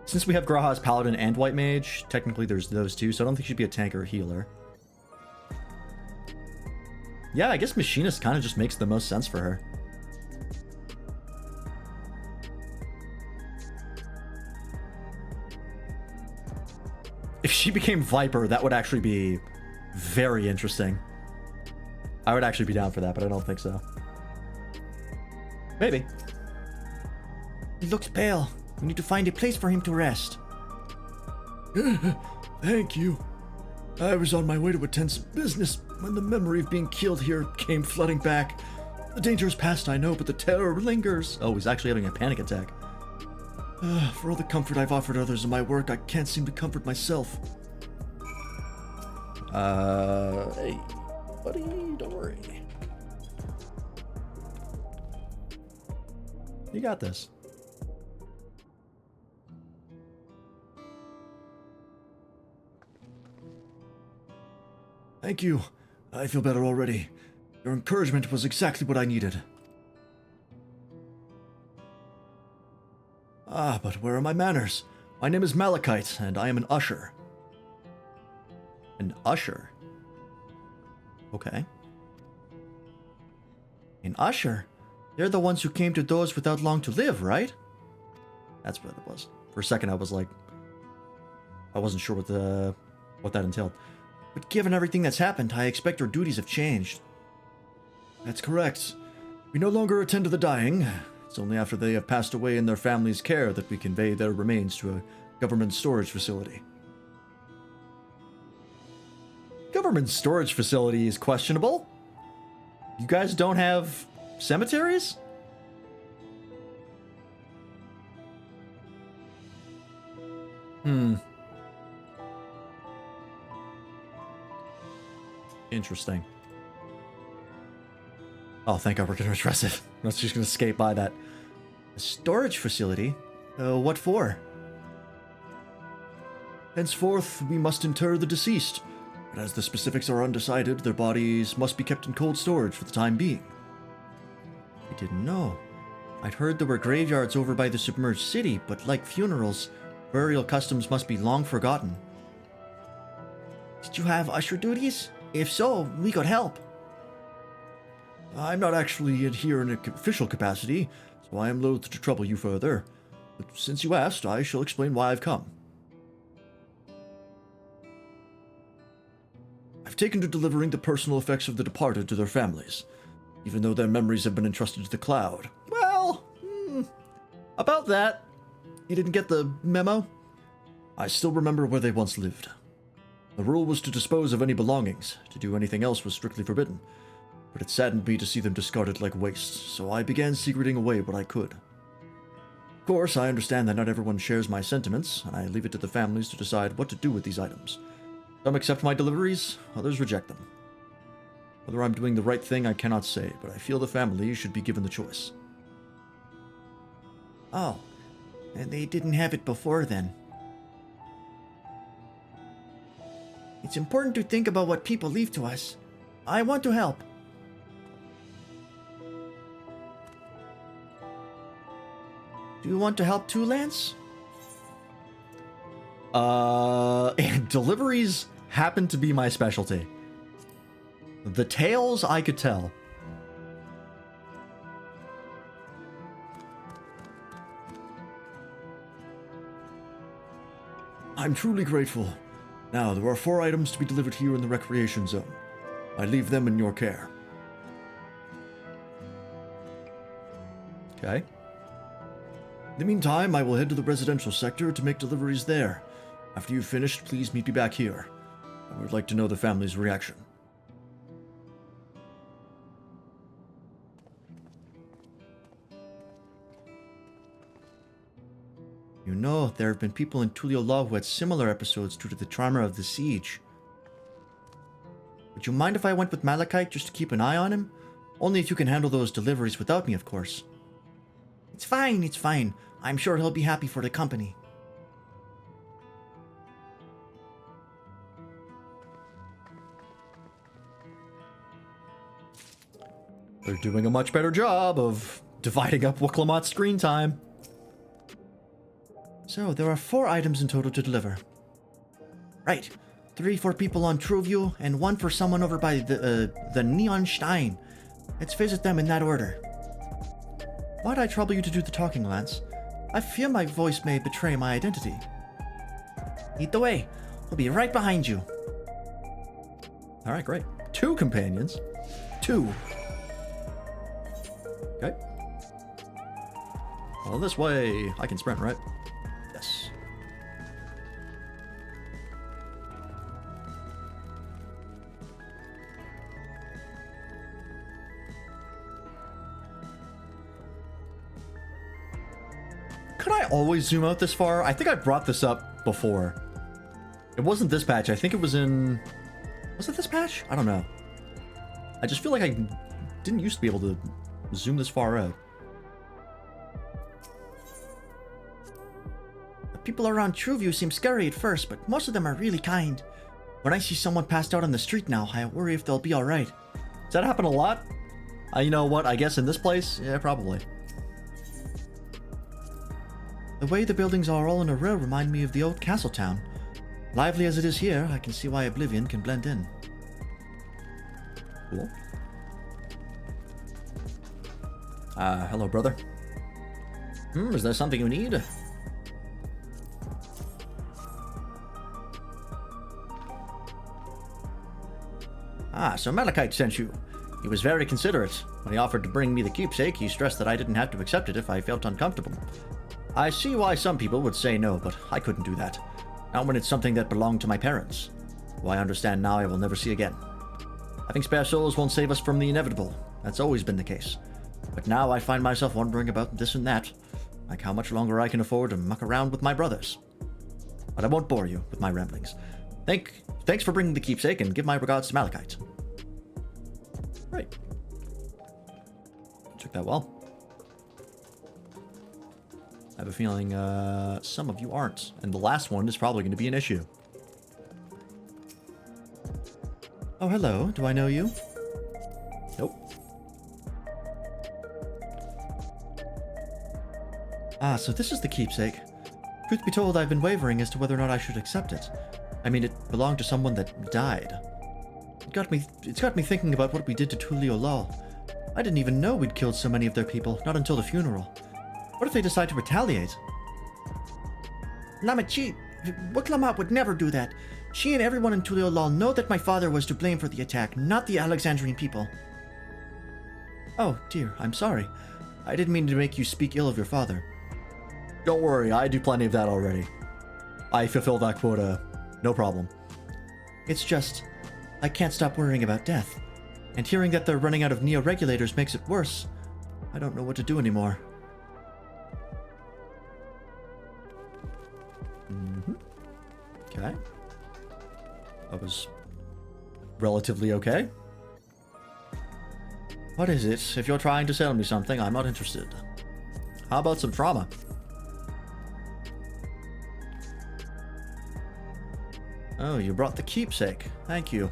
Since we have Graha's Paladin and White Mage, technically there's those 2, so I don't think she'd be a tank or a healer. Yeah, I guess Machinist kind of just makes the most sense for her. If she became Viper, that would actually be very interesting. I would actually be down for that, but I don't think so. Maybe. He looks pale. We need to find a place for him to rest. Thank you. I was on my way to attend some business when the memory of being killed here came flooding back. The danger is past, I know, but the terror lingers. Oh, he's actually having a panic attack. For all the comfort I've offered others in my work, I can't seem to comfort myself. Hey, buddy, don't worry. You got this. Thank you. I feel better already. Your encouragement was exactly what I needed. Ah, but where are my manners? My name is Malachite, and I am an usher. An usher? Okay. An usher? They're the ones who came to those without long to live, right? That's what it was. For a second, I was like... I wasn't sure what that entailed. But given everything that's happened, I expect our duties have changed. That's correct. We no longer attend to the dying. It's only after they have passed away in their family's care that we convey their remains to a government storage facility. Government storage facility is questionable. You guys don't have cemeteries? Interesting. Oh, thank God we're going to address it. I was just going to skate by that. A storage facility? What for? Henceforth, we must inter the deceased, but as the specifics are undecided, their bodies must be kept in cold storage for the time being. I didn't know. I'd heard there were graveyards over by the submerged city, but like funerals, burial customs must be long forgotten. Did you have usher duties? If so, we could help. I'm not actually here in an official capacity, so I am loath to trouble you further. But since you asked, I shall explain why I've come. I've taken to delivering the personal effects of the departed to their families, even though their memories have been entrusted to the cloud. Well, about that. You didn't get the memo? I still remember where they once lived. The rule was to dispose of any belongings. To do anything else was strictly forbidden. But it saddened me to see them discarded like waste, so I began secreting away what I could. Of course, I understand that not everyone shares my sentiments, and I leave it to the families to decide what to do with these items. Some accept my deliveries, others reject them. Whether I'm doing the right thing, I cannot say, but I feel the family should be given the choice. Oh, and they didn't have it before then. It's important to think about what people leave to us. I want to help. Do you want to help too, Lance? And deliveries happen to be my specialty. The tales I could tell. I'm truly grateful. Now, there are 4 items to be delivered here in the recreation zone. I leave them in your care. Okay. In the meantime, I will head to the residential sector to make deliveries there. After you've finished, please meet me back here. I would like to know the family's reaction. You know, there have been people in Tulio Law who had similar episodes due to the trauma of the siege. Would you mind if I went with Malachite just to keep an eye on him? Only if you can handle those deliveries without me, of course. It's fine, it's fine. I'm sure he'll be happy for the company. They're doing a much better job of dividing up Wiklamat's screen time. So, there are 4 items in total to deliver. Right. 3 for people on Truvio, and 1 for someone over by the Neon Stein. Let's visit them in that order. Why'd I trouble you to do the talking, Lance? I fear my voice may betray my identity. Lead the way. We'll be right behind you. Alright, great. 2 companions. 2. Okay. Well, this way I can sprint, right? Yes. Could I always zoom out this far? I think I brought this up before. It wasn't this patch. I think it was in... Was it this patch? I don't know. I just feel like I didn't used to be able to zoom this far out. The people around Truvio seem scary at first, but most of them are really kind. When I see someone passed out on the street now, I worry if they'll be alright. Does that happen a lot? You know what? I guess in this place? Yeah, probably. The way the buildings are all in a row remind me of the old castle town. Lively as it is here, I can see why Oblivion can blend in. Cool. Hello, brother. Is there something you need? So Malachite sent you. He was very considerate. When he offered to bring me the keepsake, he stressed that I didn't have to accept it if I felt uncomfortable. I see why some people would say no, but I couldn't do that. Not when it's something that belonged to my parents, who I understand now I will never see again. Having spare souls won't save us from the inevitable. That's always been the case. But now I find myself wondering about this and that, like how much longer I can afford to muck around with my brothers. But I won't bore you with my ramblings. Thanks for bringing the keepsake, and give my regards to Malachite. Right. Took that well. I have a feeling some of you aren't, and the last one is probably going to be an issue. Oh, hello. Do I know you? Nope. So this is the keepsake. Truth be told, I've been wavering as to whether or not I should accept it. I mean, it belonged to someone that died. It's got me thinking about what we did to Tulio Law. I didn't even know we'd killed so many of their people, not until the funeral. What if they decide to retaliate? Lamachi, Wiklamat would never do that. She and everyone in Tulio Law know that my father was to blame for the attack, not the Alexandrian people. Oh, dear, I'm sorry. I didn't mean to make you speak ill of your father. Don't worry, I do plenty of that already. I fulfill that quota, no problem. It's just, I can't stop worrying about death. And hearing that they're running out of neo-regulators makes it worse. I don't know what to do anymore. Okay. That was relatively okay. What is it? If you're trying to sell me something, I'm not interested. How about some trauma? Oh, you brought the keepsake. Thank you.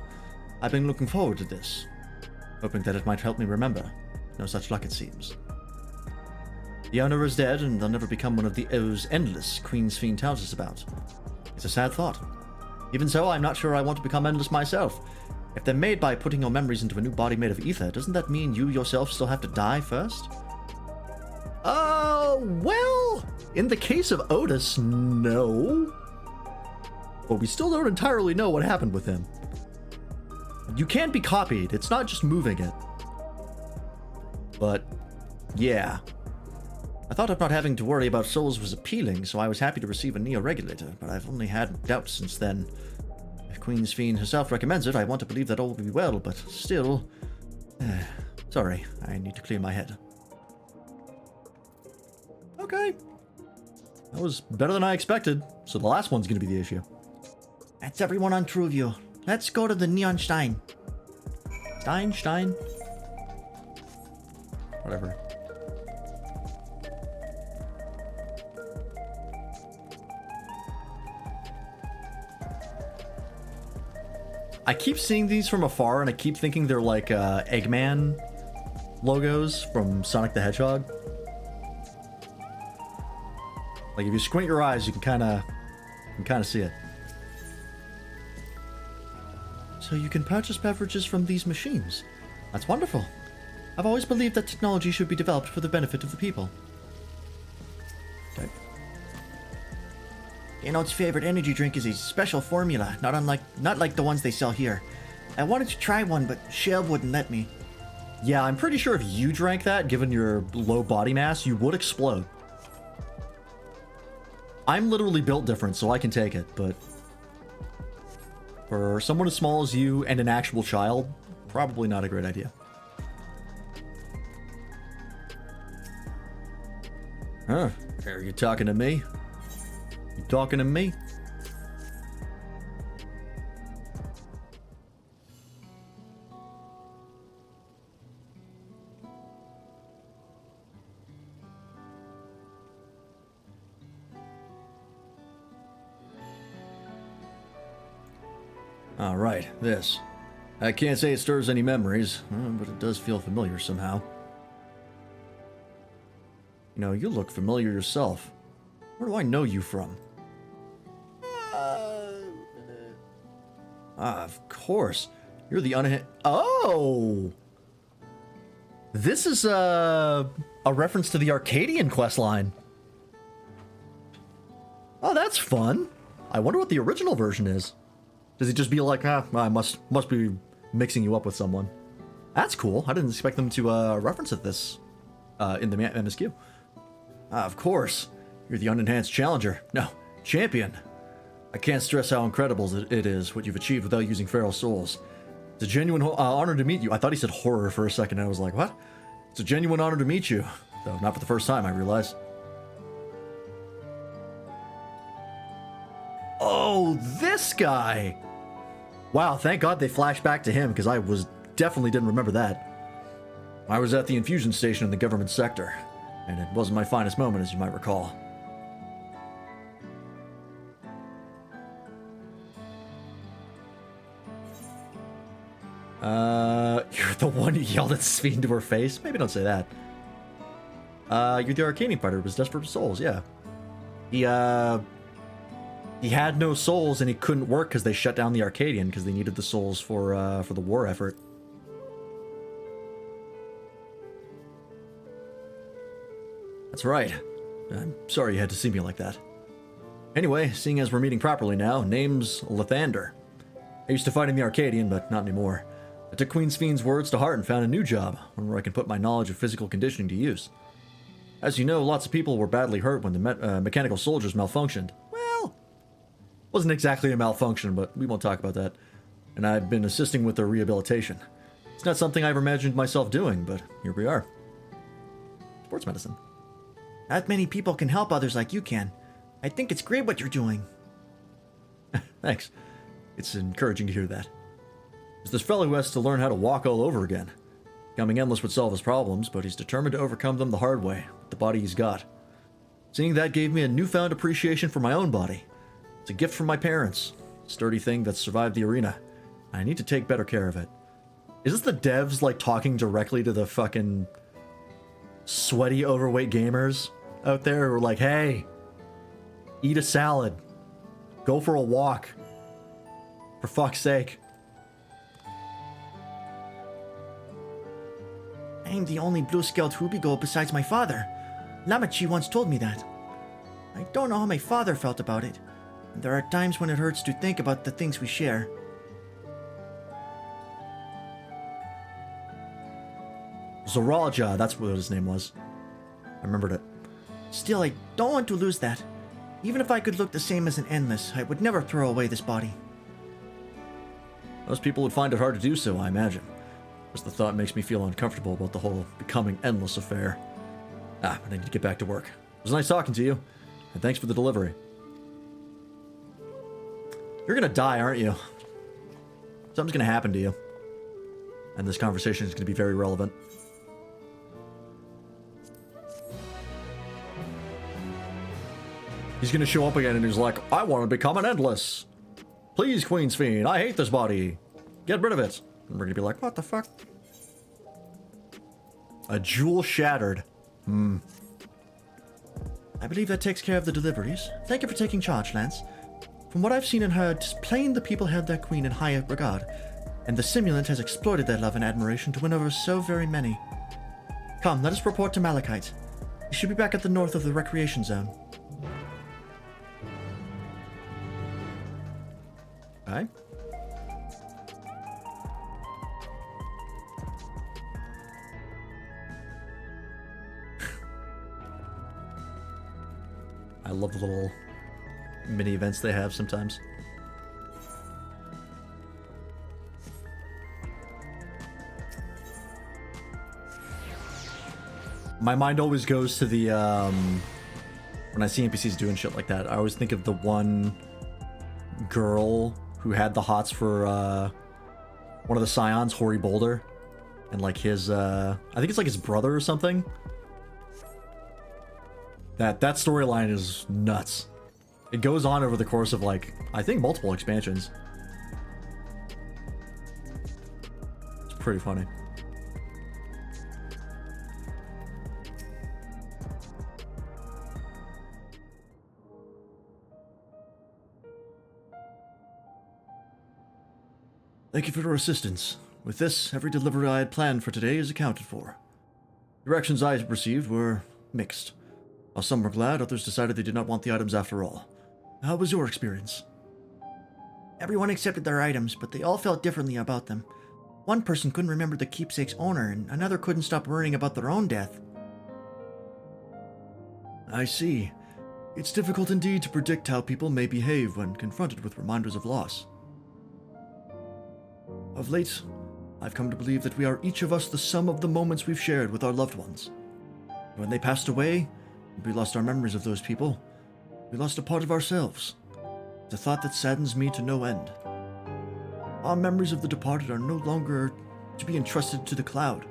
I've been looking forward to this. Hoping that it might help me remember. No such luck, it seems. The owner is dead, and they'll never become one of those endless Queen's Fiend tells us about. It's a sad thought. Even so, I'm not sure I want to become endless myself. If they're made by putting your memories into a new body made of ether, doesn't that mean you yourself still have to die first? Well, in the case of Otis, no. But we still don't entirely know what happened with him. You can be copied, it's not just moving it. But, yeah. I thought of not having to worry about souls was appealing, so I was happy to receive a neo-regulator, but I've only had doubts since then. If Queen's Fiend herself recommends it, I want to believe that all will be well, but still... sorry, I need to clear my head. Okay. That was better than I expected, so the last one's gonna be the issue. That's everyone on Truview. Let's go to the Neon Stein. Stein? Whatever. I keep seeing these from afar and I keep thinking they're like Eggman logos from Sonic the Hedgehog. Like if you squint your eyes, you can kind of see it. So you can purchase beverages from these machines. That's wonderful. I've always believed that technology should be developed for the benefit of the people. Okay. Enoch's favorite energy drink is a special formula, not like the ones they sell here. I wanted to try one, but Shell wouldn't let me. Yeah, I'm pretty sure if you drank that, given your low body mass, you would explode. I'm literally built different, so I can take it, but for someone as small as you and an actual child, probably not a great idea. Huh? Are you talking to me? You talking to me? Alright, this. I can't say it stirs any memories, but it does feel familiar somehow. You know, you look familiar yourself. Where do I know you from? Of course. You're the Oh! This is a reference to the Arcadian questline. Oh, that's fun. I wonder what the original version is. Does he just be like, I must be mixing you up with someone? That's cool. I didn't expect them to reference it this in the MSQ. Of course. You're the unenhanced challenger. No, champion. I can't stress how incredible it is what you've achieved without using feral souls. It's a genuine honor to meet you. I thought he said horror for a second, and I was like, what? It's a genuine honor to meet you. Though not for the first time, I realize. Oh, this guy! Wow, thank God they flashed back to him, because I definitely didn't remember that. I was at the infusion station in the government sector, and it wasn't my finest moment, as you might recall. You're the one who yelled at Sphene to her face? Maybe don't say that. You're the Arcadian fighter who was desperate for souls, yeah. He had no souls and he couldn't work because they shut down the Arcadian because they needed the souls for the war effort. That's right. I'm sorry you had to see me like that. Anyway, seeing as we're meeting properly now, name's Lathander. I used to fight in the Arcadian, but not anymore. I took Queen Sphene's words to heart and found a new job, one where I can put my knowledge of physical conditioning to use. As you know, lots of people were badly hurt when the mechanical soldiers malfunctioned. Well, wasn't exactly a malfunction, but we won't talk about that. And I've been assisting with their rehabilitation. It's not something I ever imagined myself doing, but here we are. Sports medicine. Not many people can help others like you can. I think it's great what you're doing. Thanks. It's encouraging to hear that. There's this fellow who has to learn how to walk all over again. Becoming endless would solve his problems, but he's determined to overcome them the hard way, with the body he's got. Seeing that gave me a newfound appreciation for my own body. It's a gift from my parents. A sturdy thing that's survived the arena. I need to take better care of it. Is this the devs, like, talking directly to the fucking sweaty, overweight gamers out there who are like, hey, eat a salad. Go for a walk. For fuck's sake. I'm the only blue-scaled Hubigo besides my father. Lamachi once told me that. I don't know how my father felt about it. And there are times when it hurts to think about the things we share. Zoraja, that's what his name was. I remembered it. Still, I don't want to lose that. Even if I could look the same as an Endless, I would never throw away this body. Most people would find it hard to do so, I imagine. Just the thought makes me feel uncomfortable about the whole becoming Endless affair. I need to get back to work. It was nice talking to you. And thanks for the delivery. You're gonna die, aren't you? Something's gonna happen to you. And this conversation is gonna be very relevant. He's gonna show up again and he's like, I want to become an endless. Please, Queen's Fiend, I hate this body. Get rid of it. And we're gonna be like, what the fuck? A jewel shattered. I believe that takes care of the deliveries. Thank you for taking charge, Lance. From what I've seen and heard, 'tis plain the people held their queen in high regard, and the simulant has exploited their love and admiration to win over so very many. Come, let us report to Malachite. He should be back at the north of the recreation zone. Okay. I love the little mini events they have sometimes. My mind always goes to the, when I see NPCs doing shit like that, I always think of the one girl who had the hots for, one of the Scions, Hoary Boulder, and like his, I think it's like his brother or something. That storyline is nuts. It goes on over the course of like, I think multiple expansions. It's pretty funny. Thank you for your assistance. With this, every delivery I had planned for today is accounted for. Directions I received were mixed. While some were glad, others decided they did not want the items after all. How was your experience? Everyone accepted their items, but they all felt differently about them. One person couldn't remember the keepsake's owner, and another couldn't stop worrying about their own death. I see. It's difficult indeed to predict how people may behave when confronted with reminders of loss. Of late, I've come to believe that we are each of us the sum of the moments we've shared with our loved ones. When they passed away, we lost our memories of those people. We lost a part of ourselves. It's a thought that saddens me to no end. Our memories of the departed are no longer to be entrusted to the cloud.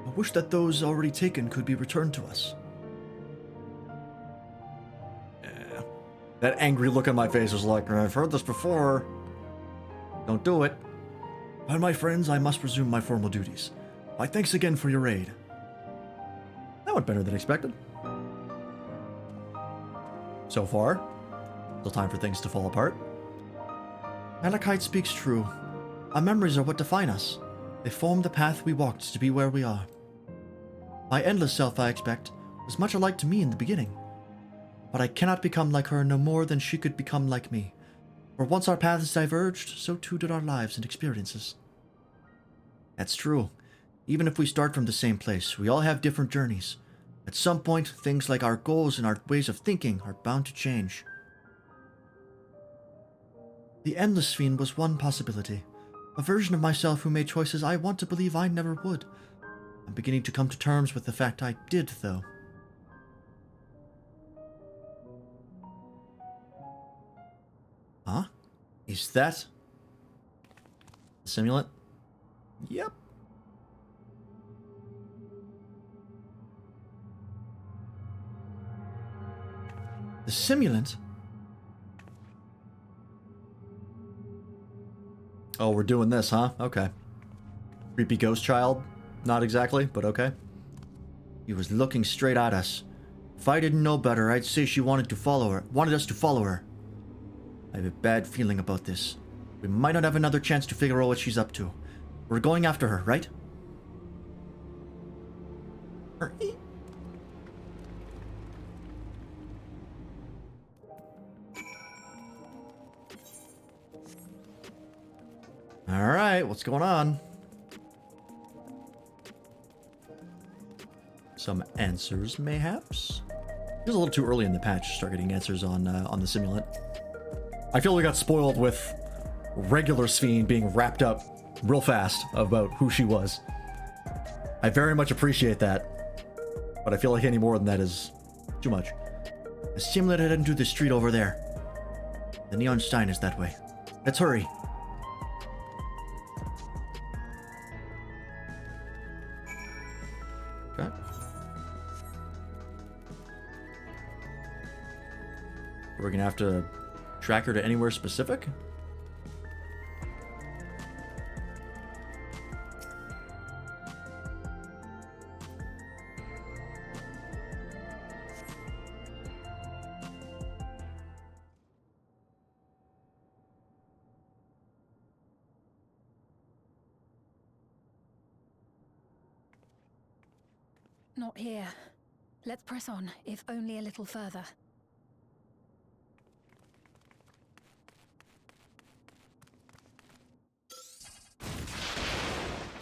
I wish that those already taken could be returned to us. That angry look on my face was like, I've heard this before. Don't do it. Well, my friends, I must resume my formal duties. My thanks again for your aid. That went better than expected. So far, still time for things to fall apart. Malachite speaks true. Our memories are what define us. They form the path we walked to be where we are. My endless self, I expect, was much alike to me in the beginning. But I cannot become like her no more than she could become like me. For once our paths diverged, so too did our lives and experiences. That's true. Even if we start from the same place, we all have different journeys. At some point, things like our goals and our ways of thinking are bound to change. The Endless Fiend was one possibility. A version of myself who made choices I want to believe I never would. I'm beginning to come to terms with the fact I did, though. Huh? Is that the simulant? Yep. The simulant? Oh, we're doing this, huh? Okay. Creepy ghost child? Not exactly, but okay. He was looking straight at us. If I didn't know better, I'd say she wanted us to follow her. I have a bad feeling about this. We might not have another chance to figure out what she's up to. We're going after her, right? Alright, what's going on? Some answers, mayhaps? It was a little too early in the patch to start getting answers on the simulant. I feel we got spoiled with regular Sphene being wrapped up real fast about who she was. I very much appreciate that, but I feel like any more than that is too much. A similar head into the street over there. The neon sign is that way. Let's hurry. Okay. We're gonna have to track her to anywhere specific? Not here. Let's press on, if only a little further.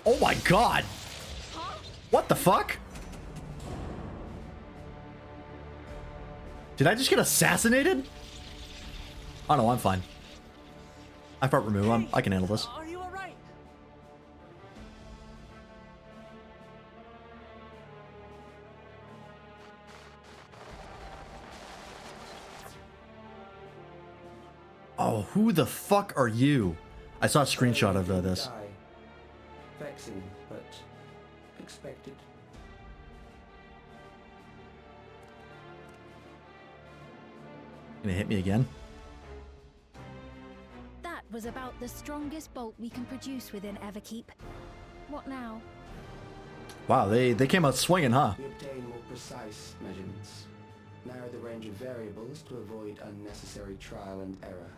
Oh my god! What the fuck? Did I just get assassinated? Oh no, I'm fine. I part remove. I can handle this. Are you alright? Oh, who the fuck are you? I saw a screenshot of this. Vexing, but expected. Gonna hit me again? That was about the strongest bolt we can produce within Everkeep. What now? Wow, they came out swinging, huh? We obtain more precise measurements. Narrow the range of variables to avoid unnecessary trial and error.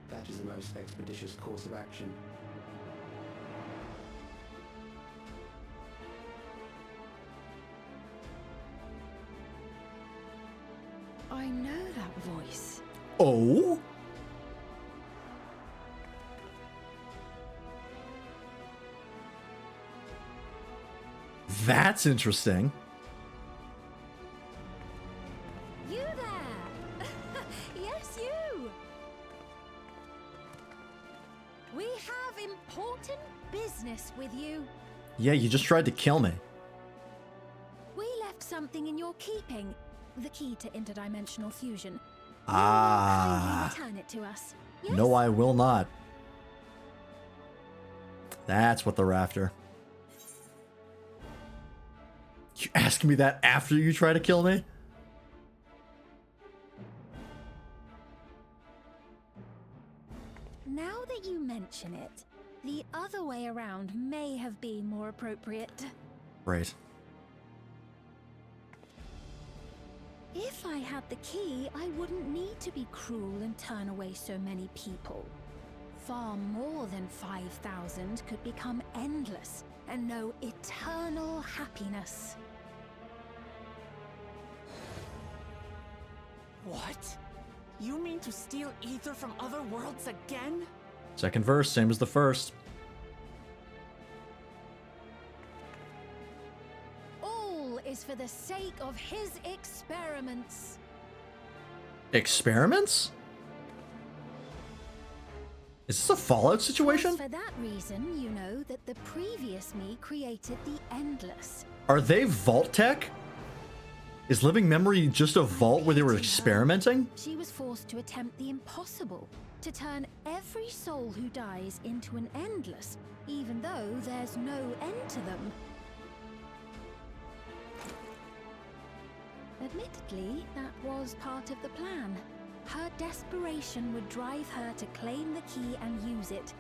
That is the most expeditious course of action. I know that voice. Oh? That's interesting. You there! Yes, you! We have important business with you. Yeah, you just tried to kill me. We left something in your keeping. The key to interdimensional fusion. Ah. Kindly return it to us. Yes? No, I will not. That's what they're after. You ask me that after you try to kill me? Now that you mention it, the other way around may have been more appropriate. Right. If I had the key, I wouldn't need to be cruel and turn away so many people. Far more than 5,000 could become endless and know eternal happiness. What? You mean to steal ether from other worlds again? Second verse, same as the first. All is for the sake of his experiments. Experiments? Is this a Fallout situation? For that reason, you know that the previous me created the Endless. Are they Vault Tech? Is Living Memory just a vault where they were experimenting? She was forced to attempt the impossible, to turn every soul who dies into an Endless, even though there's no end to them. Admittedly, that was part of the plan. Her desperation would drive her to claim the key and use it.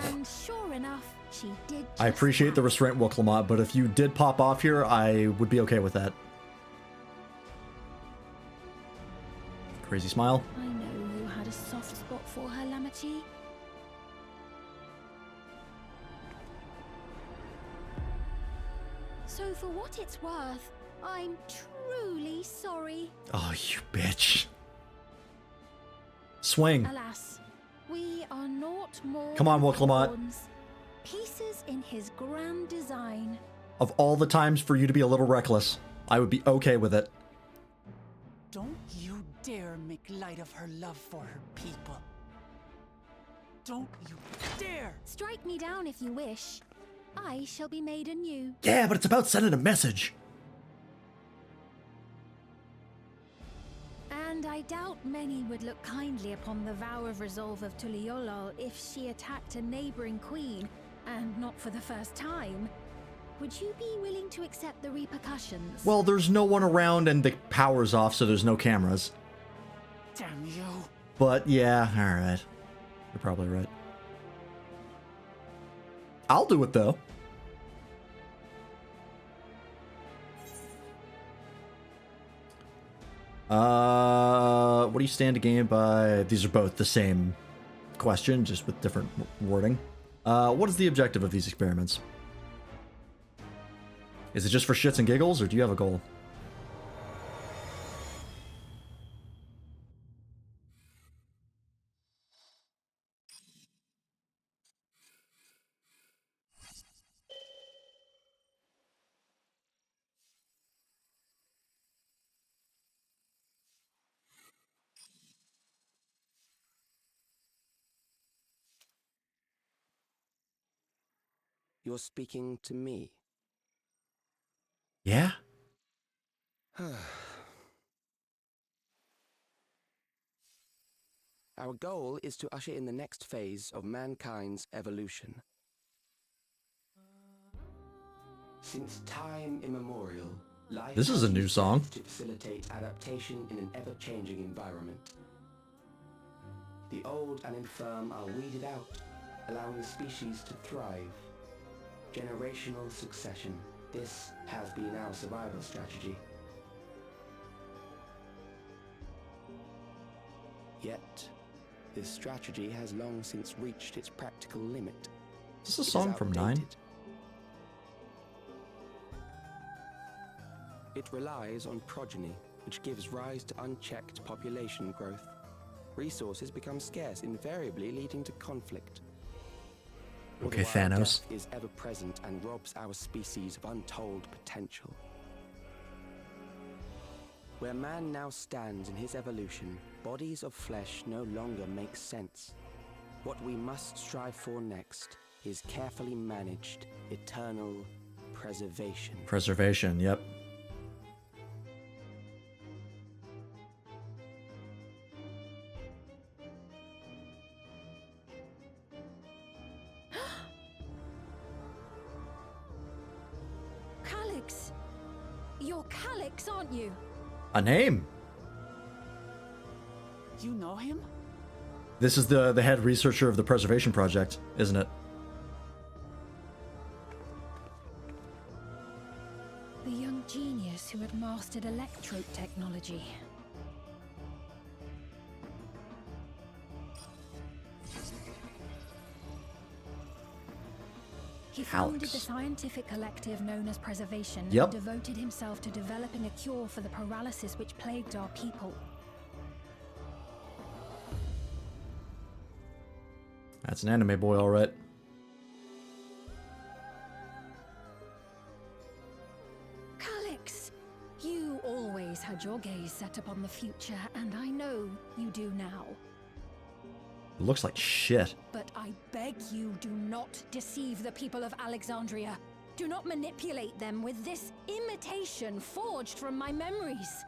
And sure enough, she did just I appreciate the that. restraint, Wilclamont, but if you did pop off here, I would be okay with that. Crazy smile. I know you had a soft spot for her, Lamachi. So for what it's worth, I'm truly sorry. Oh, you bitch. Swing. Alas, we are not more Come on, than Wilclamont. pawns, pieces in his grand design. Of all the times for you to be a little reckless, I would be okay with it. Don't you dare make light of her love for her people. Don't you dare! Strike me down if you wish. I shall be made anew. Yeah, but it's about sending a message. And And I doubt many would look kindly upon the vow of resolve of Tuliolol if she attacked a neighboring queen, and not for the first time. Would you be willing to accept the repercussions? Well, there's no one around and the power's off, so there's no cameras. Damn you. But yeah, alright. You're probably right. I'll do it though. What do you stand to gain by... These are both the same question, just with different wording. What is the objective of these experiments? Is it just for shits and giggles, or do you have a goal? You're speaking to me. Yeah? Our goal is to usher in the next phase of mankind's evolution. Since time immemorial, life This is a new song. to facilitate adaptation in an ever-changing environment. The old and infirm are weeded out, allowing the species to thrive. Generational succession. This has been our survival strategy. Yet, this strategy has long since reached its practical limit. Is this a song from 9? It relies on progeny, which gives rise to unchecked population growth. Resources become scarce, invariably leading to conflict. Okay, Otherwise, Thanos. death is ever present and robs our species of untold potential. Where man now stands in his evolution, bodies of flesh no longer make sense. What we must strive for next is carefully managed, eternal preservation. Preservation, yep. Calyx! You're Calyx, aren't you? A name! You know him? This is the head researcher of the Preservation Project, isn't it? The young genius who had mastered electrode technology. He founded the scientific collective known as Preservation Yep. and devoted himself to developing a cure for the paralysis which plagued our people. That's an anime boy, alright. Calyx, you always had your gaze set upon the future, and I know you do now. It looks like shit. But I beg you, do not deceive the people of Alexandria. Do not manipulate them with this imitation forged from my memories.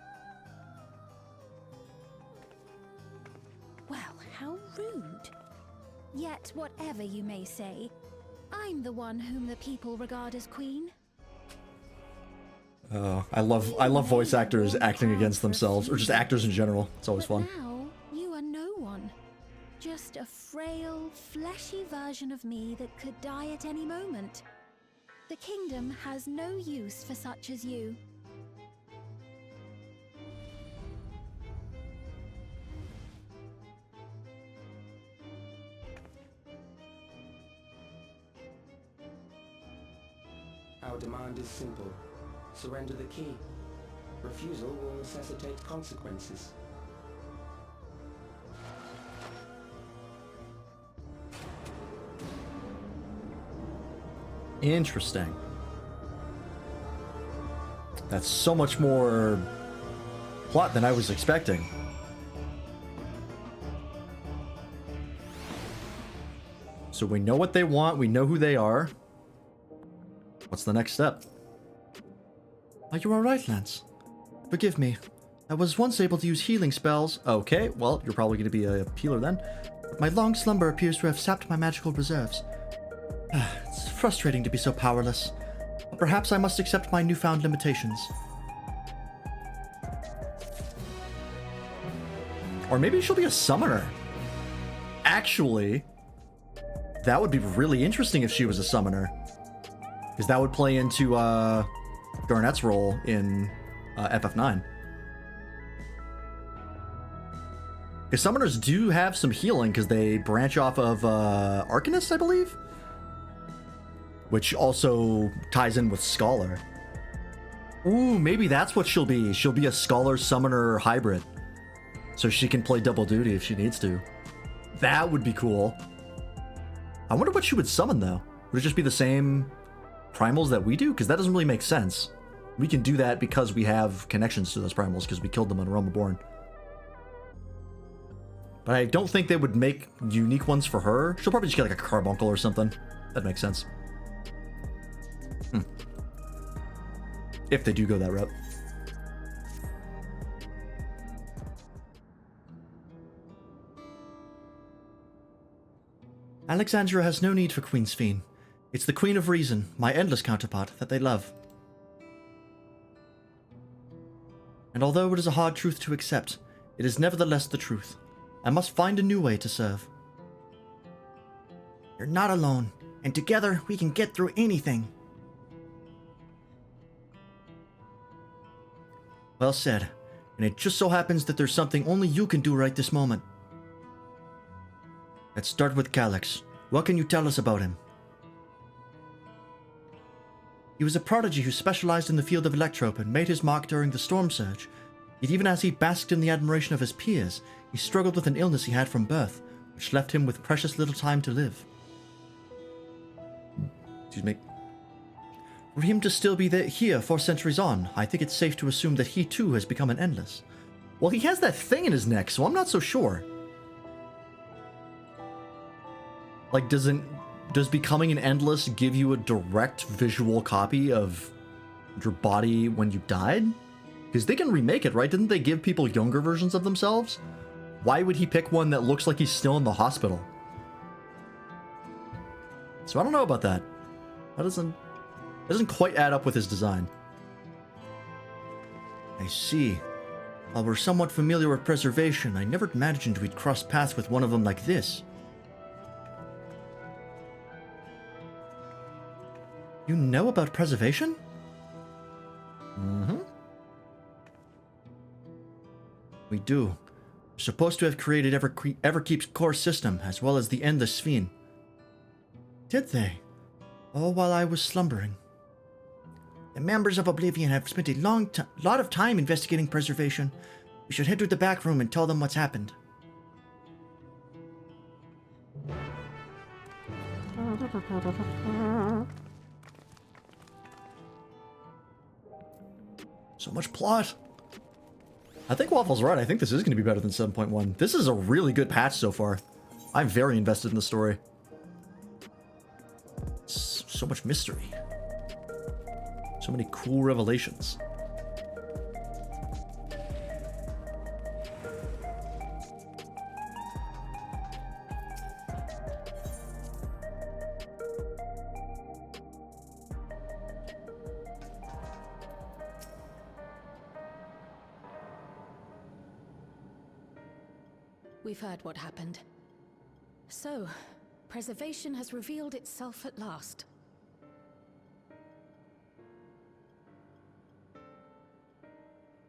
Well, how rude. Yet, whatever you may say, I'm the one whom the people regard as queen. Oh, I love voice actors acting against themselves, or just actors in general. It's always fun. Now, you are no one. Just a frail, fleshy version of me that could die at any moment. The kingdom has no use for such as you. Our demand is simple. Surrender the key. Refusal will necessitate consequences. Interesting. That's so much more plot than I was expecting. So we know what they want, we know who they are. What's the next step? Are you alright, Lance? Forgive me. I was once able to use healing spells. Okay, well, you're probably going to be a healer then. But my long slumber appears to have sapped my magical reserves. It's frustrating to be so powerless. But perhaps I must accept my newfound limitations. Or maybe she'll be a summoner. Actually, that would be really interesting if she was a summoner. Because that would play into Garnet's role in FF9. Because summoners do have some healing because they branch off of Arcanist, I believe? Which also ties in with Scholar. Ooh, maybe that's what she'll be. She'll be a Scholar Summoner hybrid. So she can play double duty if she needs to. That would be cool. I wonder what she would summon, though. Would it just be the same primals that we do? Because that doesn't really make sense. We can do that because we have connections to those primals because we killed them on Realm Reborn. But I don't think they would make unique ones for her. She'll probably just get like a carbuncle or something. That makes sense. If they do go that route. Alexandria has no need for Queen Sphene. It's the Queen of Reason, my endless counterpart, that they love. And although it is a hard truth to accept, it is nevertheless the truth. I must find a new way to serve. You're not alone, and together we can get through anything. Well said, and it just so happens that there's something only you can do right this moment. Let's start with Calyx. What can you tell us about him? He was a prodigy who specialized in the field of electrope and made his mark during the Storm Surge. Yet even as he basked in the admiration of his peers, he struggled with an illness he had from birth, which left him with precious little time to live. Excuse me. For him to still be here 4 centuries on, I think it's safe to assume that he too has become an Endless. Well, he has that thing in his neck, so I'm not so sure. Like, does becoming an Endless give you a direct visual copy of your body when you died? Because they can remake it, right? Didn't they give people younger versions of themselves? Why would he pick one that looks like he's still in the hospital? So I don't know about that. That doesn't quite add up with his design. I see. While we're somewhat familiar with preservation, I never imagined we'd cross paths with one of them like this. You know about preservation? Mm-hmm. We do. We're supposed to have created Everkeep's core system, as well as the Endless Sphene. Did they? All while I was slumbering. The members of Oblivion have spent a lot of time investigating preservation. We should head to the back room and tell them what's happened. So much plot. I think Waffle's right. I think this is going to be better than 7.1. This is a really good patch so far. I'm very invested in the story. So much mystery. So many cool revelations. We've heard what happened. So, preservation has revealed itself at last.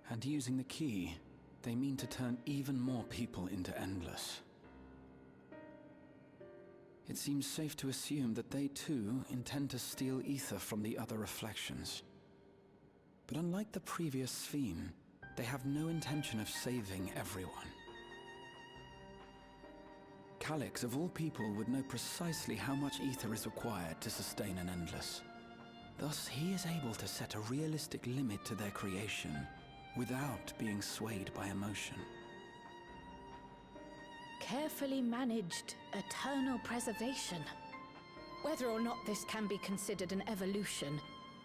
And using the key, they mean to turn even more people into Endless. It seems safe to assume that they too intend to steal ether from the other reflections. But unlike the previous Sphene, they have no intention of saving everyone. Calyx, of all people, would know precisely how much ether is required to sustain an Endless. Thus, he is able to set a realistic limit to their creation, without being swayed by emotion. Carefully managed, eternal preservation. Whether or not this can be considered an evolution,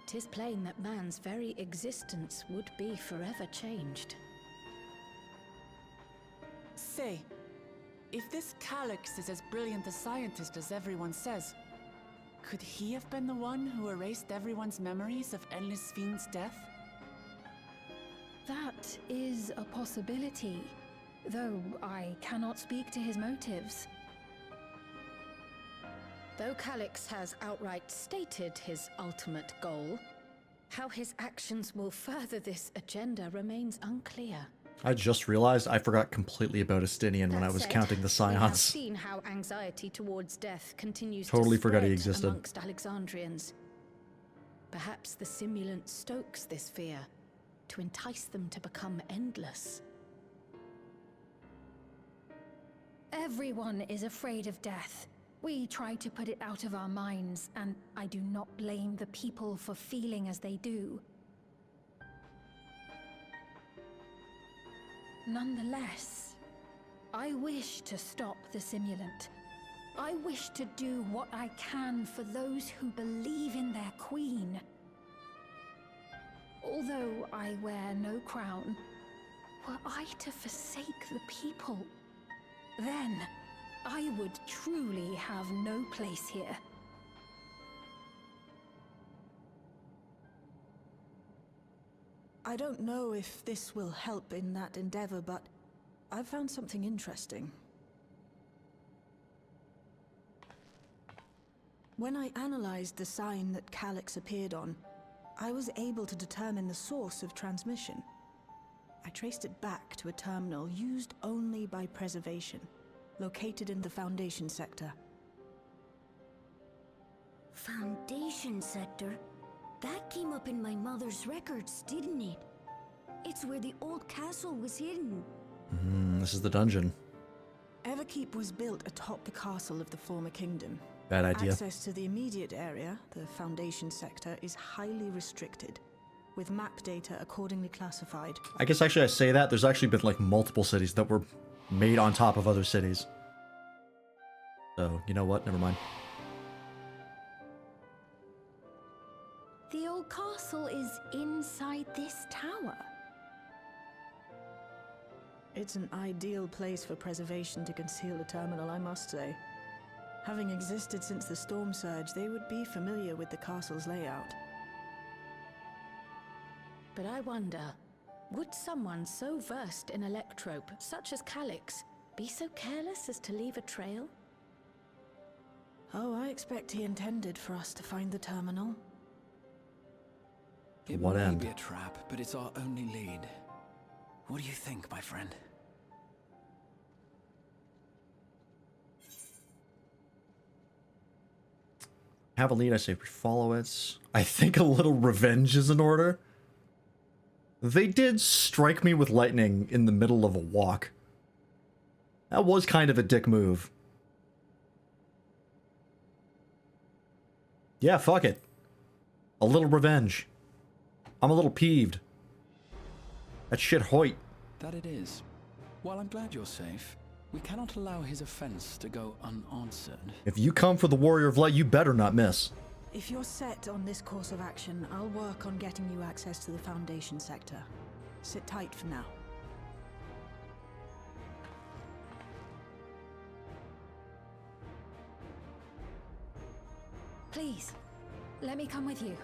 'tis plain that man's very existence would be forever changed. say, if this Calyx is as brilliant a scientist as everyone says, could he have been the one who erased everyone's memories of Endless Fiend's death? That is a possibility, though I cannot speak to his motives. Though Calyx has outright stated his ultimate goal, how his actions will further this agenda remains unclear. I just realized I forgot completely about Estinian when I was counting the We have scions. seen how anxiety towards death continues Totally to forgot he spread existed. amongst Alexandrians. Perhaps the simulant stokes this fear to entice them to become endless. Everyone is afraid of death. We try to put it out of our minds, and I do not blame the people for feeling as they do. Nonetheless, I wish to stop the simulant. I wish to do what I can for those who believe in their queen. Although I wear no crown, were I to forsake the people, then I would truly have no place here. I don't know if this will help in that endeavor, but I've found something interesting. When I analyzed the sign that Calyx appeared on, I was able to determine the source of transmission. I traced it back to a terminal used only by preservation, located in the Foundation sector. Foundation sector? That came up in my mother's records, didn't it? It's where the old castle was hidden. This is the dungeon. Everkeep was built atop the castle of the former kingdom. Bad idea. Access to the immediate area, the Foundation sector, is highly restricted, with map data accordingly classified. I guess actually I say that, there's actually been like multiple cities that were made on top of other cities. So, you know what? Never mind. The old castle is inside this tower. It's an ideal place for preservation to conceal a terminal, I must say. Having existed since the storm surge, they would be familiar with the castle's layout. But I wonder, would someone so versed in electrope, such as Calyx, be so careless as to leave a trail? Oh, I expect he intended for us to find the terminal. It what may end? be a trap, but it's our only lead. What do you think, my friend? Have a lead, I say we follow it. I think a little revenge is in order. They did strike me with lightning in the middle of a walk. That was kind of a dick move. Yeah, fuck it. A little revenge. I'm a little peeved. That shit hoit. That it is. While I'm glad you're safe, we cannot allow his offense to go unanswered. If you come for the Warrior of Light, you better not miss. If you're set on this course of action, I'll work on getting you access to the Foundation sector. Sit tight for now. Please, let me come with you.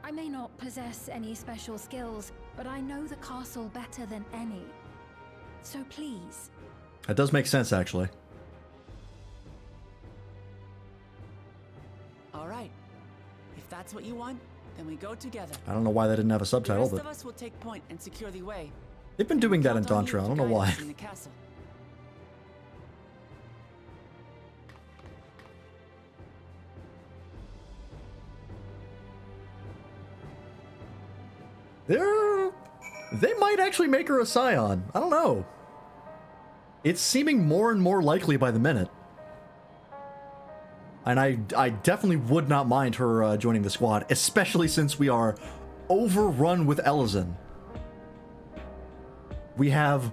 I may not possess any special skills, but I know the castle better than any. So please. That does make sense, actually. All right. If that's what you want, then we go together. I don't know why they didn't have a The subtitle, rest but of us will take point and secure the way. they've been doing that in Count on you Dawntrail. I don't to know guide why. us in the castle. They might actually make her a scion. I don't know. It's seeming more and more likely by the minute. And I definitely would not mind her joining the squad, especially since we are overrun with Elysin. We have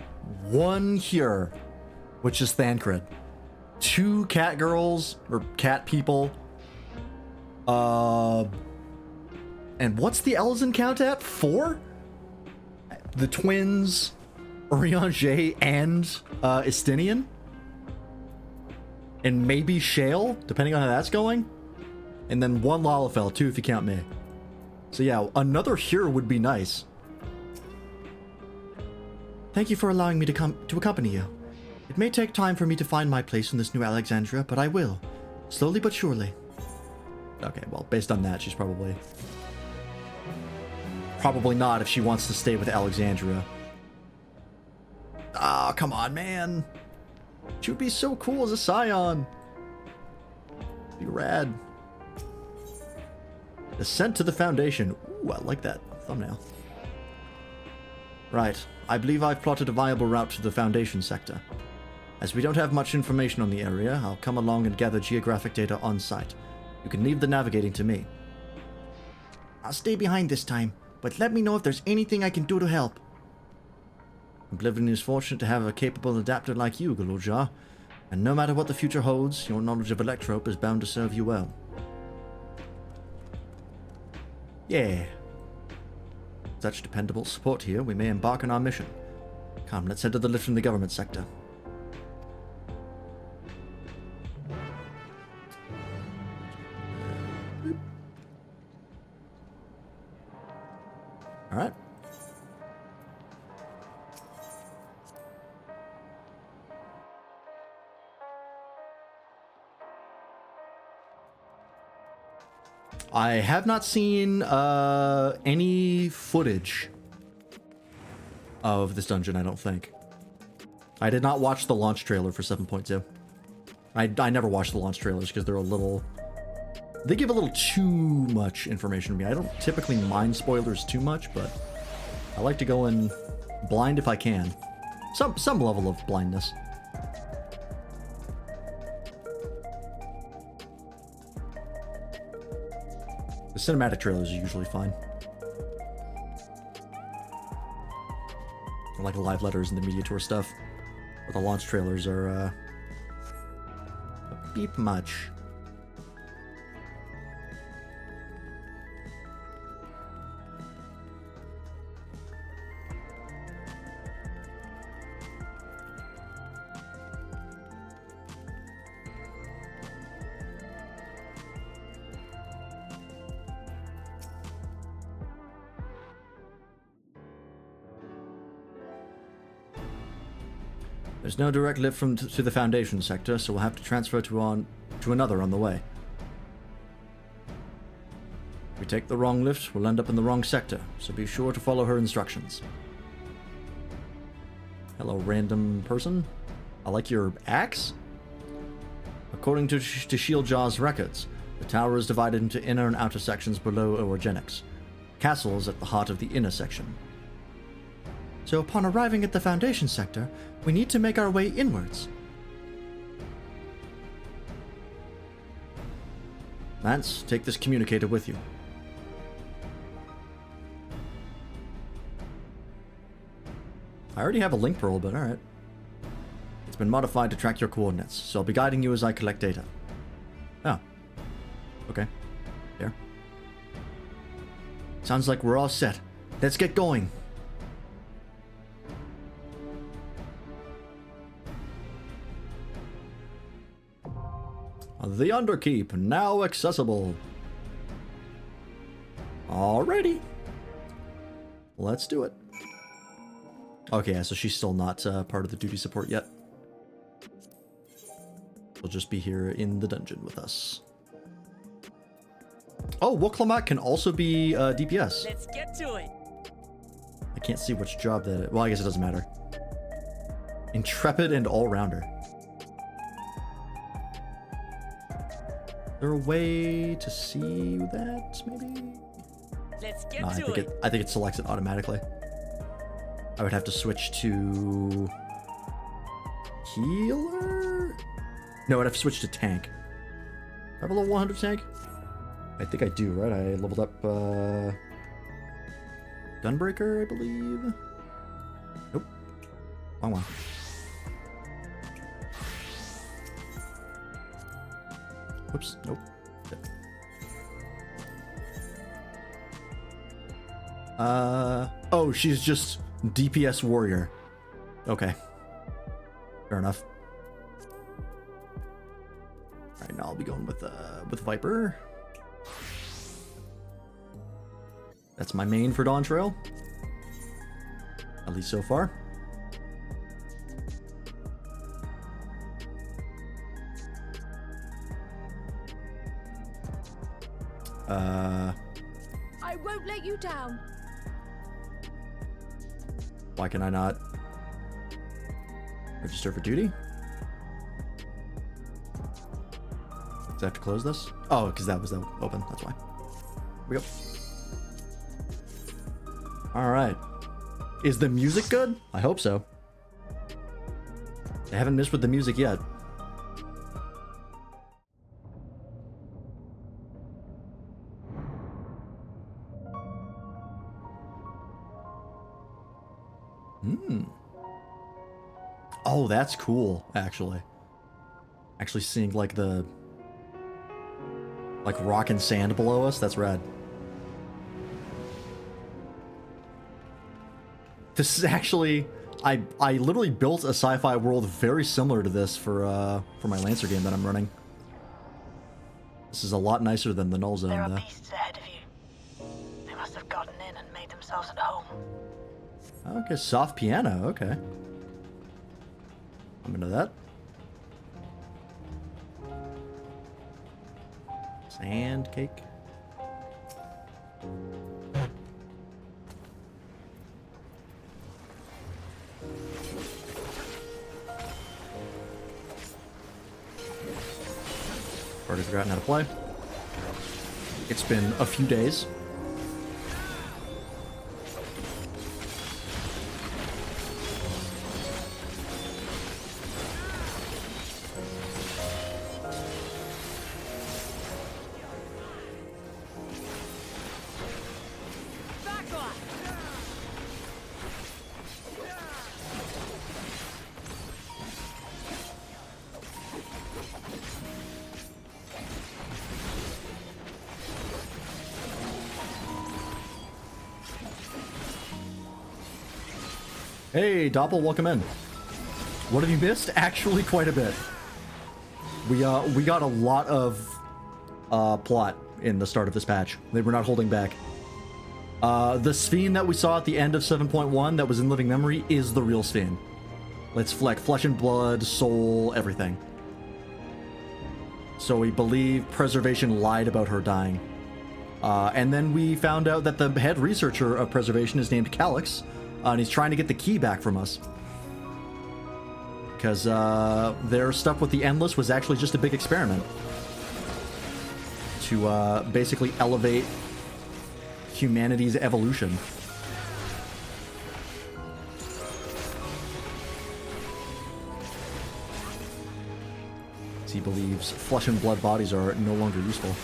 one here, which is Thancred. 2 cat girls, or cat people. And what's the Elysin count at? 4? The twins, Urianger and Estinian? And maybe Shale, depending on how that's going. And then one Lalafell, too, if you count me. So yeah, another here would be nice. Thank you for allowing me to accompany you. It may take time for me to find my place in this new Alexandria, but I will. Slowly but surely. Okay, well, based on that, she's probably not if she wants to stay with Alexandria. Ah, come on, man. She would be so cool as a Scion. Be rad. Ascent to the Foundation. Ooh, I like that thumbnail. Right. I believe I've plotted a viable route to the Foundation sector. As we don't have much information on the area, I'll come along and gather geographic data on site. You can leave the navigating to me. I'll stay behind this time, but let me know if there's anything I can do to help. Oblivion is fortunate to have a capable adapter like you, Galoja, and no matter what the future holds, your knowledge of Electrope is bound to serve you well. Yeah. Such dependable support here, we may embark on our mission. Come, let's head to the lift in the government sector. Alright. I have not seen any footage of this dungeon, I don't think. I did not watch the launch trailer for 7.2. I never watch the launch trailers because they're a little... They give a little too much information to me. I don't typically mind spoilers too much, but I like to go in blind if I can. Some level of blindness. The cinematic trailers are usually fine. Or like live letters and the media tour stuff. But the launch trailers are a beep much. There's no direct lift to the Foundation sector, so we'll have to transfer to another on the way. If we take the wrong lift, we'll end up in the wrong sector, so be sure to follow her instructions. Hello, random person. I like your axe. According to Shieldjaw's records, the tower is divided into inner and outer sections below Orogenics. Castle is at the heart of the inner section. So upon arriving at the Foundation sector, we need to make our way inwards. Lance, take this communicator with you. I already have a link pearl, but alright. It's been modified to track your coordinates, so I'll be guiding you as I collect data. Oh. Okay. There. Sounds like we're all set. Let's get going. The Underkeep, now accessible. Alrighty. Let's do it. Okay, so she's still not part of the duty support yet. She'll just be here in the dungeon with us. Oh, Woklamat can also be DPS. Let's get to it. I can't see which job that is. Well, I guess it doesn't matter. Intrepid and all-rounder. Is there a way to see that, maybe? Let's get No, I think it selects it automatically. I would have to switch to... healer? No, I'd have to switch to tank. Do I have a level 100 tank? I think I do, right? I leveled up, Gunbreaker, I believe? Nope. Wrong one. Whoops, nope. Oh, she's just DPS warrior. Okay. Fair enough. Alright, now I'll be going with Viper. That's my main for Dawntrail. At least so far. I won't let you down. Why can I not register for duty? Does I have to close this? Oh, because that was open. That's why. Here we go. All right. Is the music good? I hope so. I haven't missed with the music yet. Oh, that's cool, actually. Actually seeing like the rock and sand below us, that's rad. This is actually I literally built a sci-fi world very similar to this for my Lancer game that I'm running. This is a lot nicer than the Null Zone There are though. beasts ahead of you. They must have gotten in and made themselves at home. Okay, soft piano, okay. I'm into that. Sand cake. Already forgotten how to play. It's been a few days. Hey, Doppel, welcome in. What have you missed? Actually, quite a bit. We got a lot of plot in the start of this patch. They were not holding back. The Sphene that we saw at the end of 7.1 that was in living memory is the real Sphene. It's flesh and blood, soul, everything. So we believe Preservation lied about her dying. And then we found out that the head researcher of Preservation is named Calyx. And he's trying to get the key back from us. Because their stuff with the Endless was actually just a big experiment. To basically elevate humanity's evolution. As he believes flesh and blood bodies are no longer useful.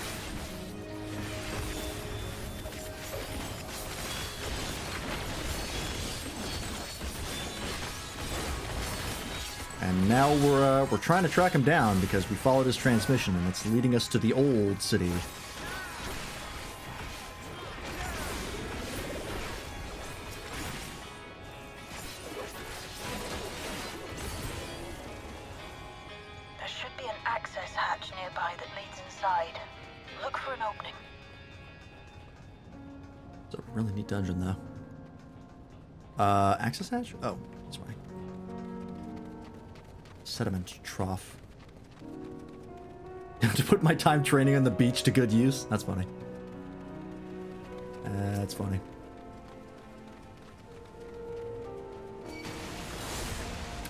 And now we're trying to track him down because we followed his transmission and it's leading us to the old city. There should be an access hatch nearby that leads inside. Look for an opening. It's a really neat dungeon though. Access hatch? Oh, that's fine. Sediment trough. To put my time training on the beach to good use? That's funny. That's funny.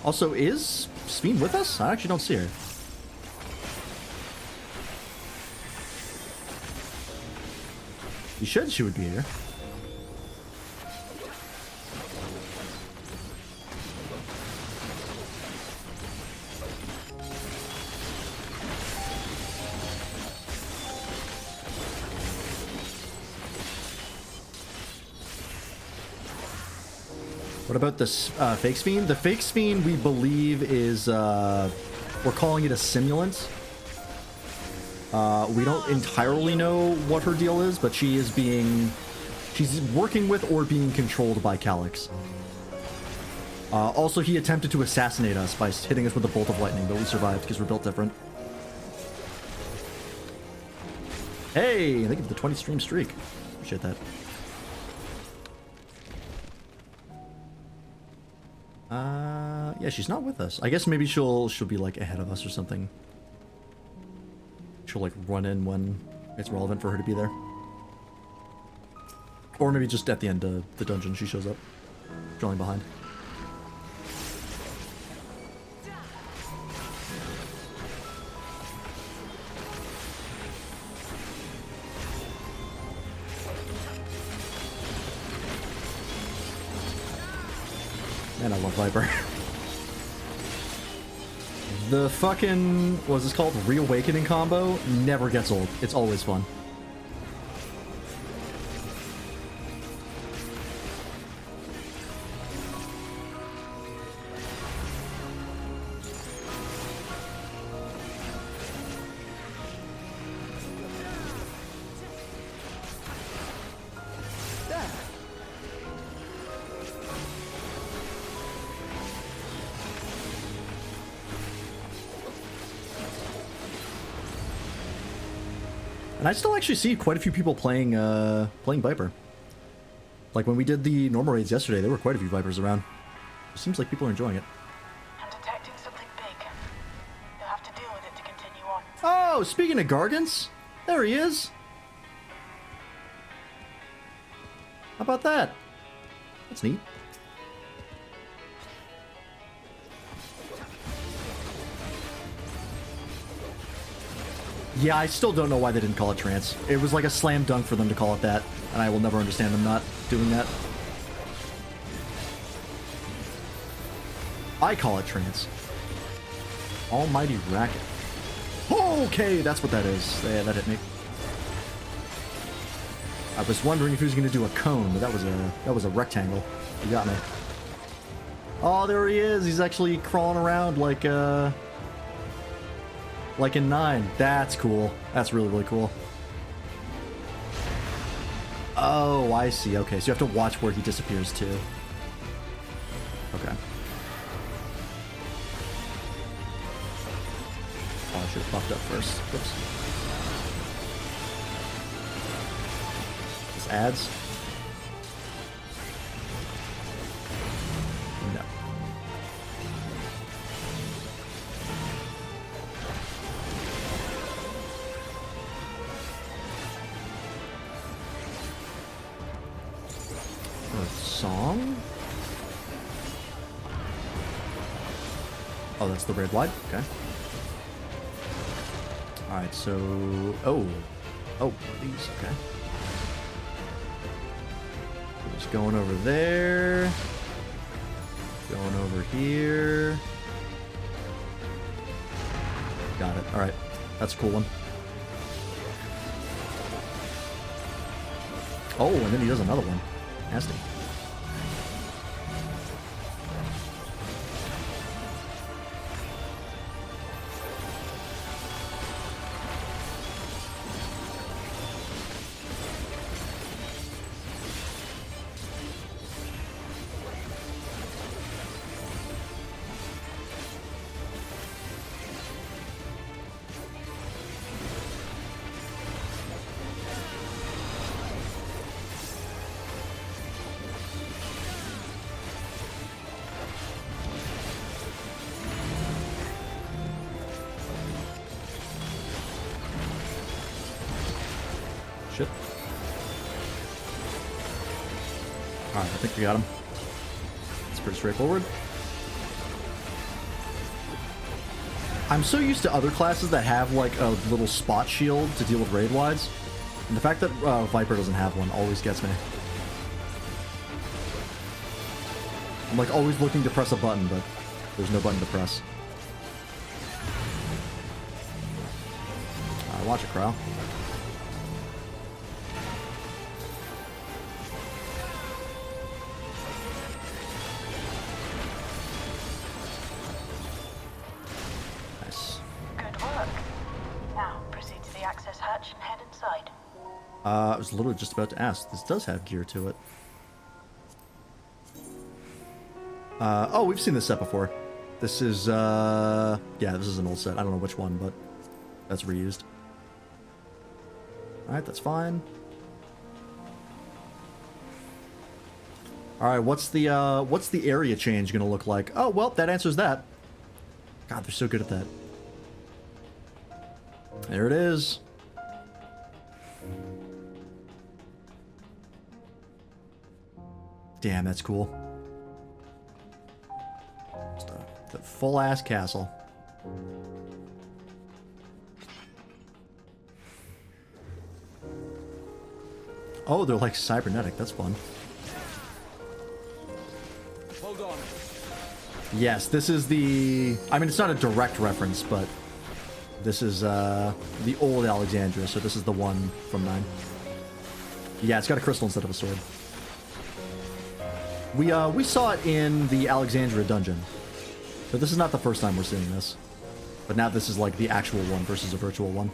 Also, is Sphene with us? I actually don't see her. She would be here. What about this fake Sphene? The fake Sphene we believe is, we're calling it a simulant. We don't entirely know what her deal is, but she's working with or being controlled by Calyx. Also, he attempted to assassinate us by hitting us with a bolt of lightning, but we survived because we're built different. Hey, thank you for the 20 stream streak. Appreciate that. Yeah, she's not with us. I guess maybe she'll be like ahead of us or something. She'll like run in when it's relevant for her to be there. Or maybe just at the end of the dungeon she shows up, drawing behind. Man, I love Viper. The fucking, what's this called? Reawakening combo never gets old. It's always fun. And I still actually see quite a few people playing playing Viper. Like when we did the normal raids yesterday, there were quite a few Vipers around. It seems like people are enjoying it. I'm detecting something big. You'll have to deal with it to continue on. Oh, speaking of Gargants, there he is. How about that? That's neat. Yeah, I still don't know why they didn't call it trance. It was like a slam dunk for them to call it that, and I will never understand them not doing that. I call it trance. Almighty Racket. Okay, that's what that is. Yeah, that hit me. I was wondering if he was going to do a cone, but that was a rectangle. You got me. Oh, there he is. He's actually crawling around like in 9. That's cool. That's really, really cool. Oh, I see. Okay, so you have to watch where he disappears too. Okay. Oh, I should have popped up first. Whoops. This adds. No. Song? Oh, that's the red wide? Okay. Alright, so... Oh, these, okay. So just going over there. Going over here. Got it. Alright. That's a cool one. Oh, and then he does another one. Nasty. Shit. Alright, I think we got him. It's pretty straightforward. I'm so used to other classes that have like a little spot shield to deal with raid wides. And the fact that Viper doesn't have one always gets me. I'm like always looking to press a button, but there's no button to press. Watch it, Crow. I was literally just about to ask. This does have gear to it. Oh, we've seen this set before. This is, yeah, this is an old set. I don't know which one, but that's reused. Alright, that's fine. Alright, what's the area change gonna look like? Oh, well, that answers that. God, they're so good at that. There it is. Damn, that's cool. Just the full-ass castle. Oh, they're like cybernetic. That's fun. Hold on. Yes, this is the... I mean, it's not a direct reference, but this is the old Alexandria, so this is the one from 9. Yeah, it's got a crystal instead of a sword. We saw it in the Alexandria dungeon, but this is not the first time we're seeing this. But now this is like the actual one versus a virtual one.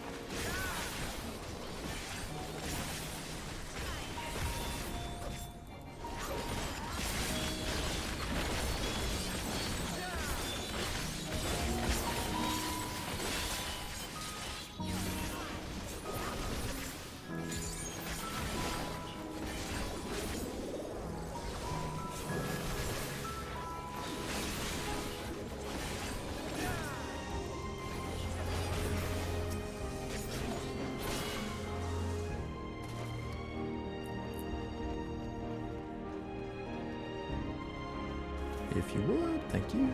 If you would, thank you.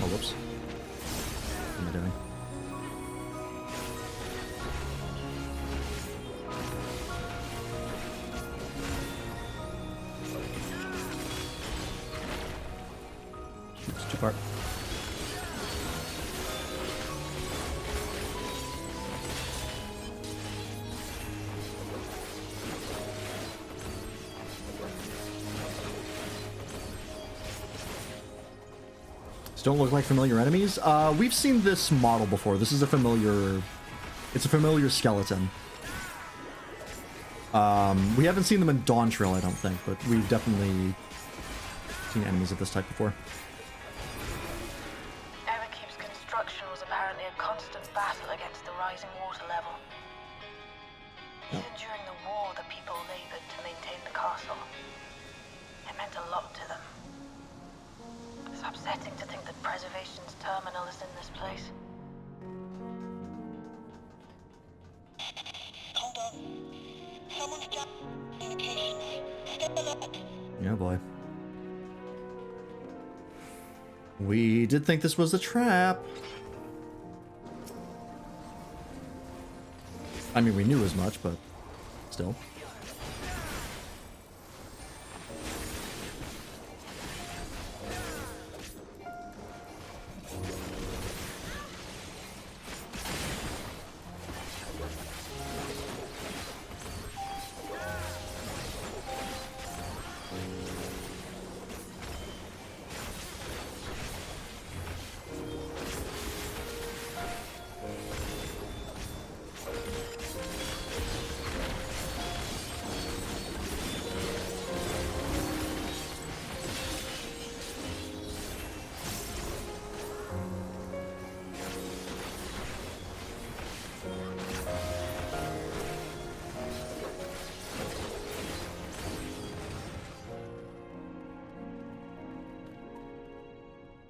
Oh, whoops. What am I doing? Oops, too far. Don't look like familiar enemies. We've seen this model before. This is a familiar... It's a familiar skeleton. We haven't seen them in Dawntrail, I don't think, but we've definitely seen enemies of this type before. Everkeep's construction was apparently a constant battle against the rising water level. Even during the war, the people labored to maintain the castle. It meant a lot to them. It's upsetting to think that Preservation's terminal is in this place. Hold on. Someone's down communications. Stay alert. Yeah, boy. We did think this was a trap. I mean, we knew as much, but still.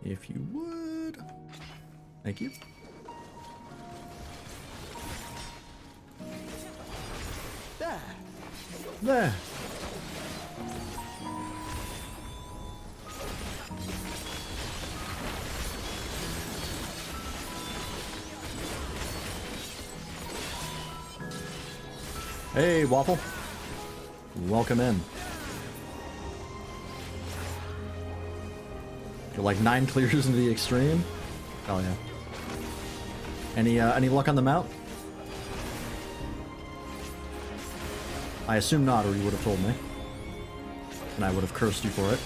If you would. Thank you. There. There. Hey, Waffle. Welcome in. You're like 9 clears into the extreme. Oh yeah. Any luck on the mount? I assume not, or you would have told me. And I would have cursed you for it.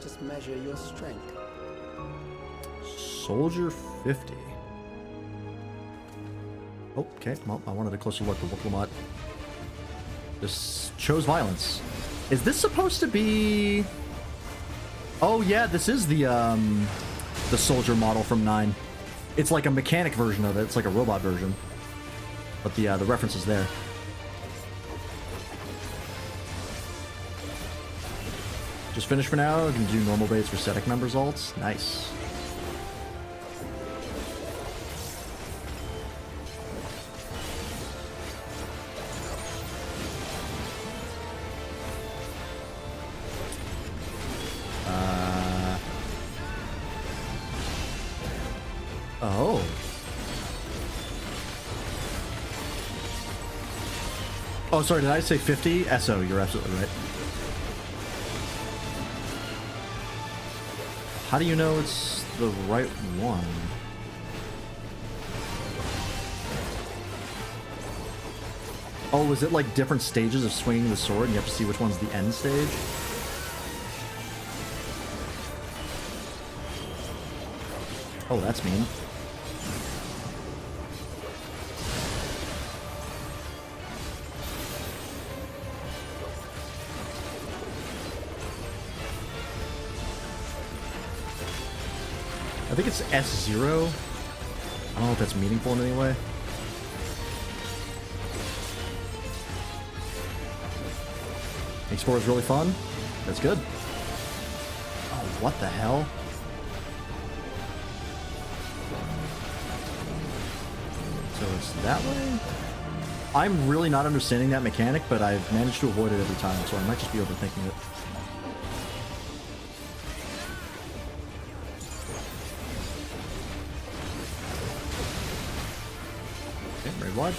let us measure your strength. Soldier 50. Okay, well, I wanted a closer look. The Wookiee This chose violence. Is this supposed to be... Oh yeah, this is the soldier model from 9. It's like a mechanic version of it. It's like a robot version. But the reference is there. Just finished for now. You can do normal baits for static member results. Nice. Oh. Oh, sorry, did I say 50? SO, you're absolutely right. How do you know it's the right one? Oh, is it like different stages of swinging the sword and you have to see which one's the end stage? Oh, that's mean. I think it's S0. I don't know if that's meaningful in any way. Explore is really fun. That's good. Oh, what the hell? So it's that way? I'm really not understanding that mechanic, but I've managed to avoid it every time, so I might just be overthinking it. What?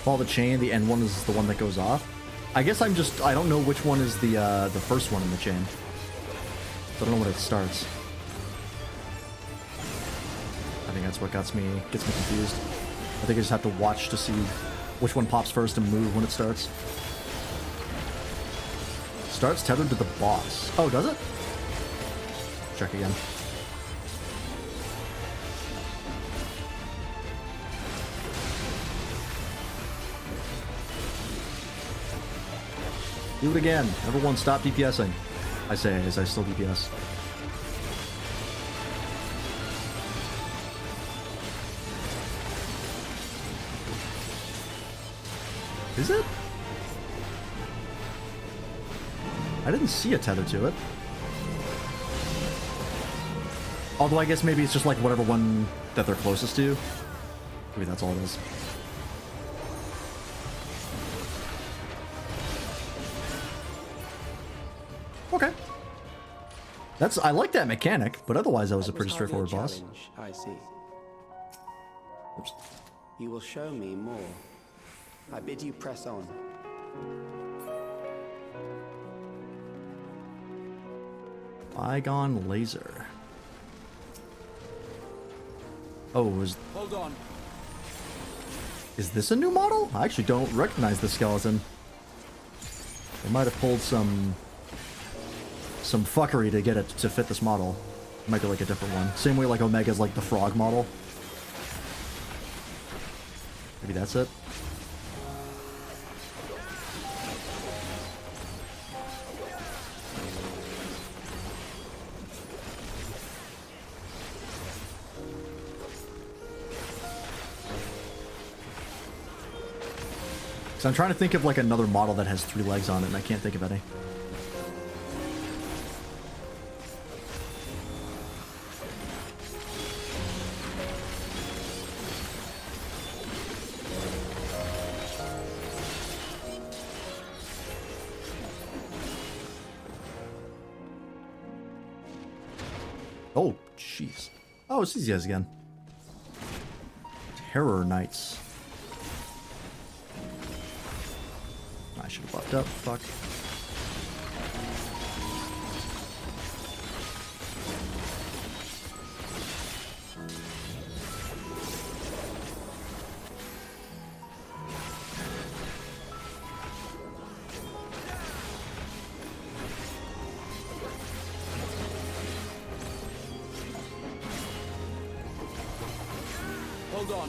Follow the chain, the end one is the one that goes off. I guess I don't know which one is the first one in the chain. So I don't know when it starts. I think that's what gets me confused. I think I just have to watch to see which one pops first and move when it starts. Starts tethered to the boss. Oh, does it? Check again. Do it again. Everyone stop DPSing. I say as I still DPS. Is it? I didn't see a tether to it. Although I guess maybe it's just like whatever one that they're closest to. Maybe that's all it is. Okay. I like that mechanic, but otherwise that was a pretty straightforward boss. I see. Oops. You will show me more. I bid you press on. Bygone laser. Oh, Hold on. Is this a new model? I actually don't recognize this skeleton. They might have pulled some fuckery to get it to fit this model. It might be like a different one. Same way like Omega's like the frog model. Maybe that's it. So I'm trying to think of like another model that has 3 legs on it, and I can't think of any. Oh, jeez. Oh, it's these guys again. Terror Knights. I should have buffed up. Fuck. Hold on.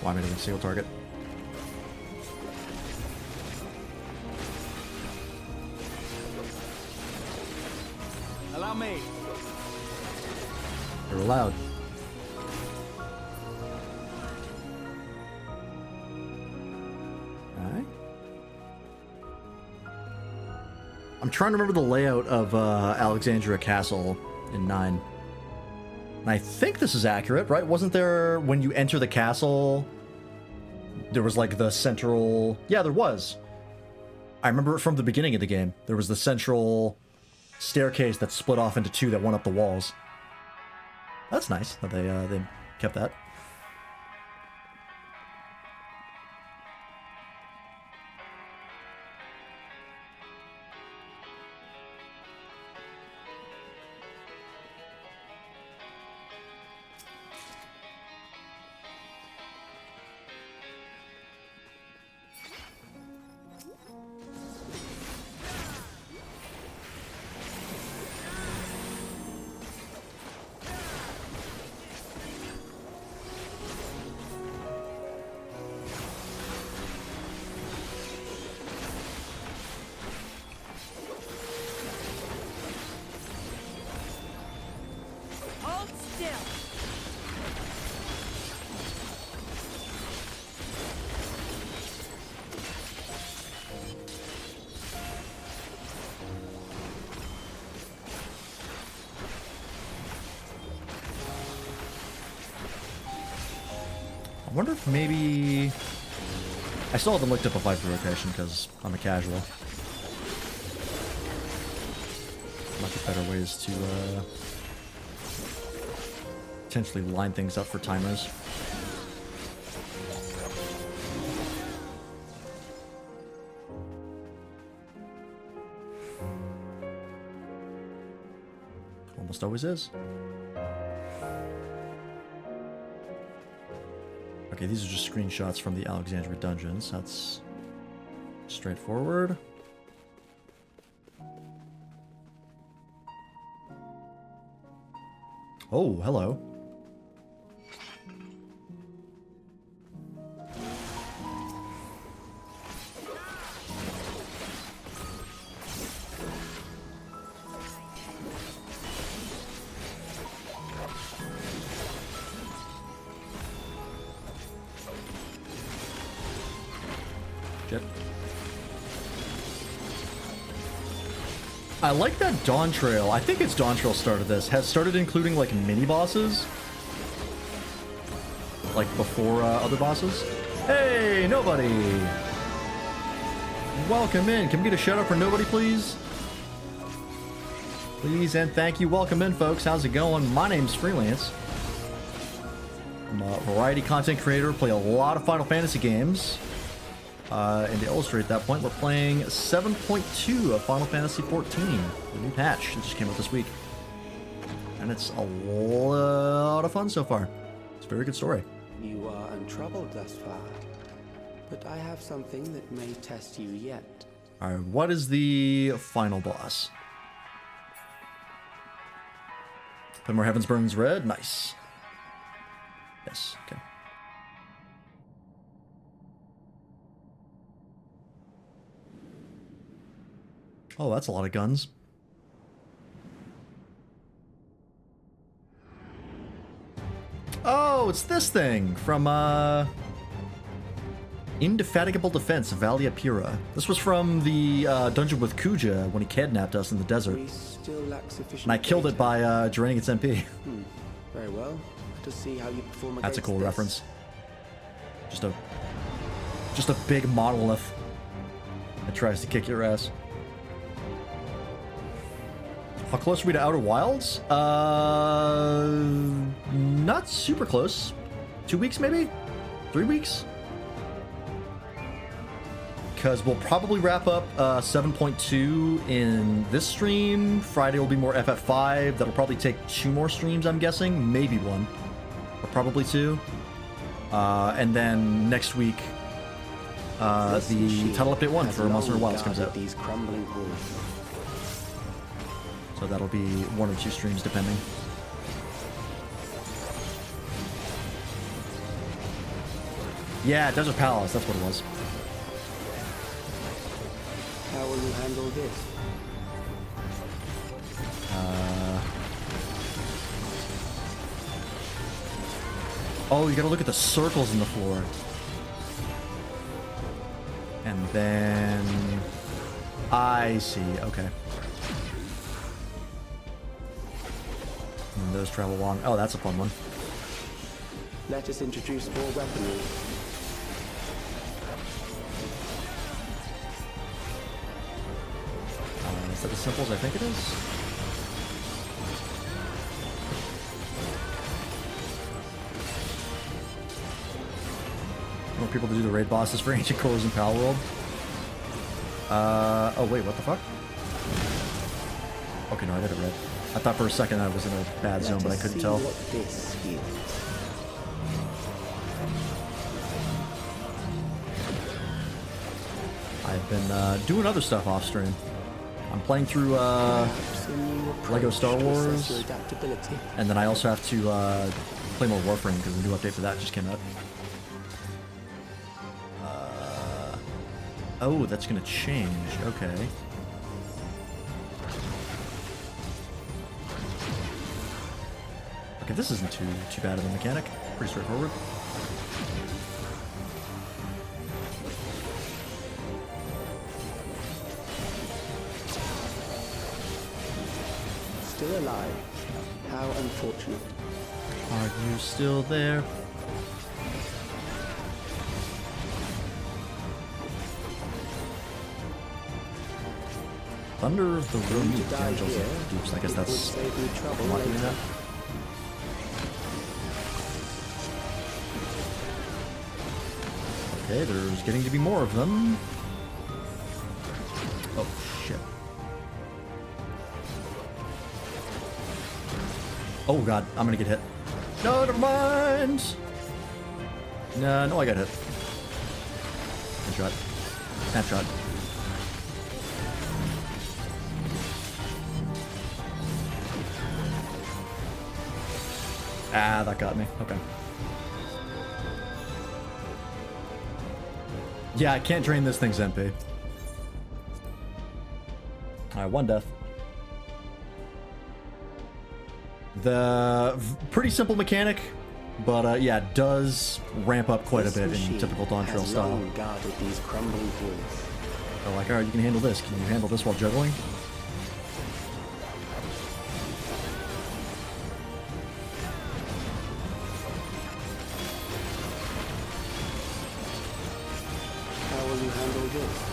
Why am I doing single target? Allow me. You're allowed. Alright. I'm trying to remember the layout of Alexandria Castle in 9. And I think this is accurate, right? Wasn't there, when you enter the castle, there was like the central... Yeah, there was. I remember it from the beginning of the game. There was the central staircase that split off into 2 that went up the walls. That's nice that they kept that. Hold still. I wonder if maybe... I still haven't looked up a Viper rotation because I'm a casual. Might be better ways to potentially line things up for timers. Almost always is. Okay, these are just screenshots from the Alexandria dungeons. That's straightforward. Oh, hello. Jet. I like that Dawntrail. I think it's Dawntrail started this. Has started including like mini bosses, like before other bosses. Hey, nobody. Welcome in. Can we get a shout out for nobody, please? Please and thank you. Welcome in, folks. How's it going? My name's Freelance. I'm a variety content creator. Play a lot of Final Fantasy games. And to illustrate that point, we're playing 7.2 of Final Fantasy XIV, the new patch that just came out this week. And it's a lot of fun so far. It's a very good story. You are untroubled thus far, but I have something that may test you yet. Alright, what is the final boss? Play more Heavens Burns Red? Nice. Yes, okay. Oh, that's a lot of guns. Oh, it's this thing from, Indefatigable Defense, Valia Pura. This was from the dungeon with Kuja when he kidnapped us in the desert. And I killed it by draining its MP. Very well. To see how you perform. That's a cool reference. Just a big monolith that tries to kick your ass. How close are we to Outer Wilds? Not super close. 2 weeks, maybe? 3 weeks? Because we'll probably wrap up 7.2 in this stream. Friday will be more FF5. That'll probably take 2 more streams, I'm guessing. Maybe 1. Or probably 2. And then next week, the title update 1 for Monster Hunter Wilds comes out. These crumbling walls. So that'll be 1 or 2 streams depending. Yeah, Desert Palace, that's what it was. How will you handle this? Oh, you gotta look at the circles in the floor. And then... I see, okay. And those travel along. Oh, that's a fun one. Let us introduce more weaponry. Is that as simple as I think it is? More people to do the raid bosses for Ancient Cores in Pal World. Oh wait, what the fuck? Okay, no, I did it right. I thought for a second I was in a bad zone, but I couldn't tell. I've been doing other stuff off stream. I'm playing through Lego Star Wars, and then I also have to play more Warframe because the new update for that just came out. Oh, that's gonna change. Okay. Okay, this isn't too bad of a mechanic. Pretty straightforward. Still alive. How unfortunate. Are you still there? Thunder of the Room Angels of Dupes. I guess that's unlocking that. Okay, there's getting to be more of them. Oh, shit. Oh god, I'm gonna get hit. No, never mind! No, I got hit. Snapshot. Snapshot. Ah, that got me. Okay. Yeah, I can't drain this thing's MP. Alright, 1 death. Pretty simple mechanic, but yeah, it does ramp up quite a bit in typical Dawntrail style. These crumbling walls. So like, alright, you can handle this. Can you handle this while juggling? How will you handle this?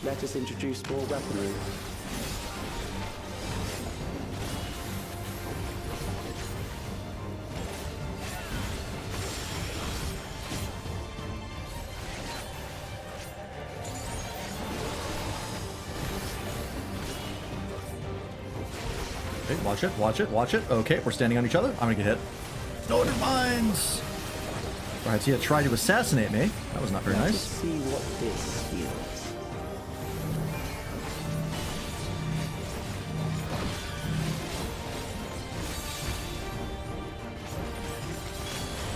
Let us introduce more weaponry. Okay, watch it, watch it, watch it. Okay, we're standing on each other. I'm gonna get hit. No, never mind. Alright, so he had tried to assassinate me. That was not very nice. Let's see what this feels.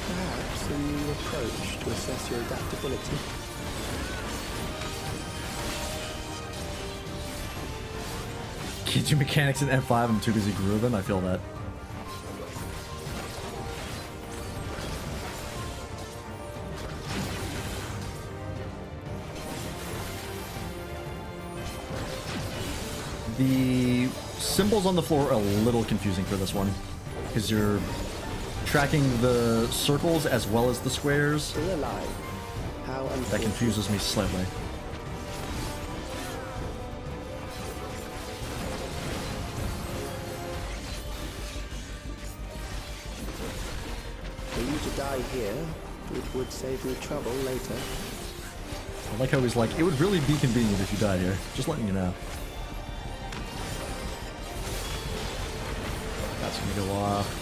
Perhaps a new approach to assess your adaptability. Can't do mechanics in M5, I'm too busy grooving, I feel that. The symbols on the floor are a little confusing for this one, because you're tracking the circles as well as the squares. Still alive. How that confuses me slightly. For you to die here, it would save me trouble later. I like how he's like, it would really be convenient if you died here. Just letting you know. That's gonna go off.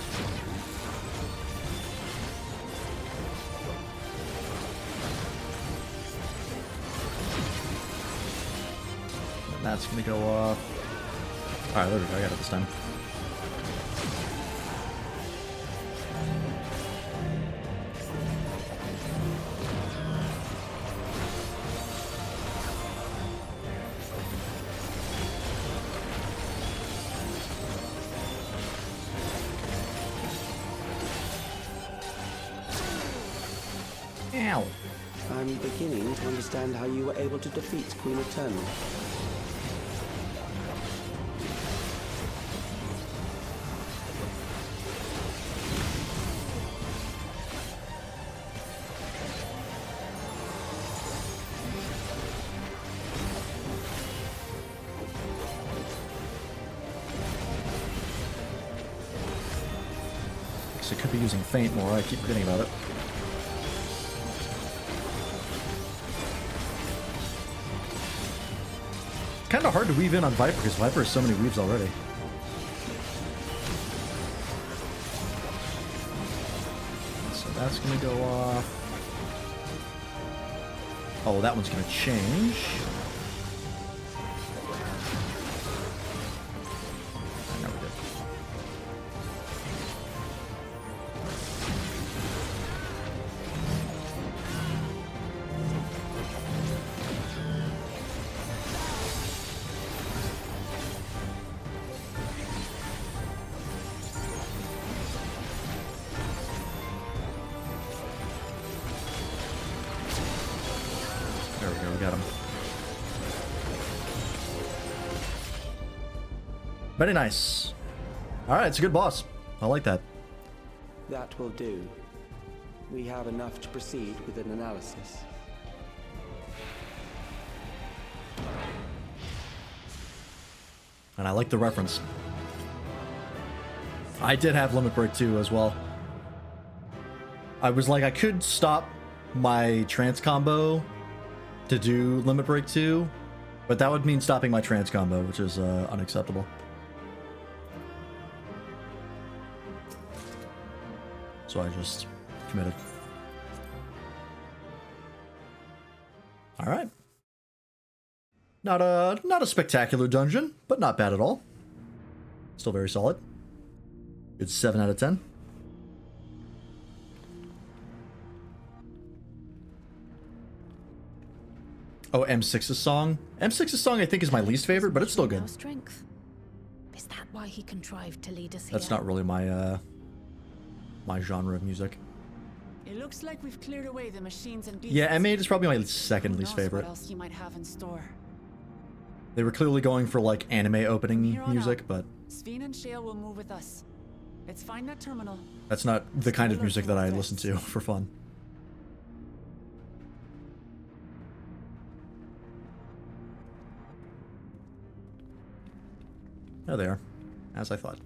That's gonna go off. Alright, there we go, I got it this time. Ow! I'm beginning to understand how you were able to defeat Queen Eternal. I could be using Feint more, I keep forgetting about it. Kind of hard to weave in on Viper because Viper has so many weaves already. So that's gonna go off. Oh, that one's gonna change. Now we're good. There we go, we got him. Very nice. Alright, it's a good boss. I like that. That will do. We have enough to proceed with an analysis. And I like the reference. I did have Limit Break 2 as well. I was like, I could stop my trance combo to do Limit Break 2, but that would mean stopping my trance combo, which is unacceptable. So I just committed. All right. Not a spectacular dungeon, but not bad at all. Still very solid. It's 7 out of 10. Oh, M6's song. M6's song I think is my least favorite, but it's still good. Strength. Is that why he contrived to lead us here? That's not really my my genre of music. It looks like we've cleared away the machines and beasts. Yeah, M8 is probably my second Who least knows favorite. What else you might have in store? They were clearly going for like anime opening Here on music, out, but Sphene and Shale will move with us. Let's find that terminal. that's not the kind of music that I listen to for fun. Oh, there. As I thought.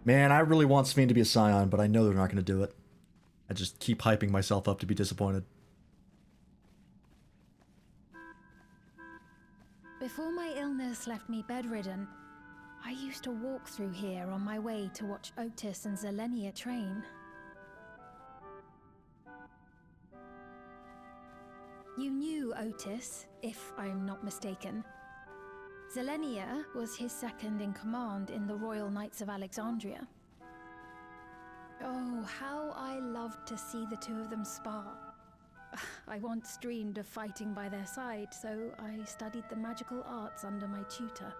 Man, I really want Sphene to be a Scion, but I know they're not going to do it. I just keep hyping myself up to be disappointed. Before my illness left me bedridden, I used to walk through here on my way to watch Otis and Zelenia train. You knew Otis, if I'm not mistaken. Zelenia was his second in command in the Royal Knights of Alexandria. Oh, how I loved to see the two of them spar. I once dreamed of fighting by their side, so I studied the magical arts under my tutor.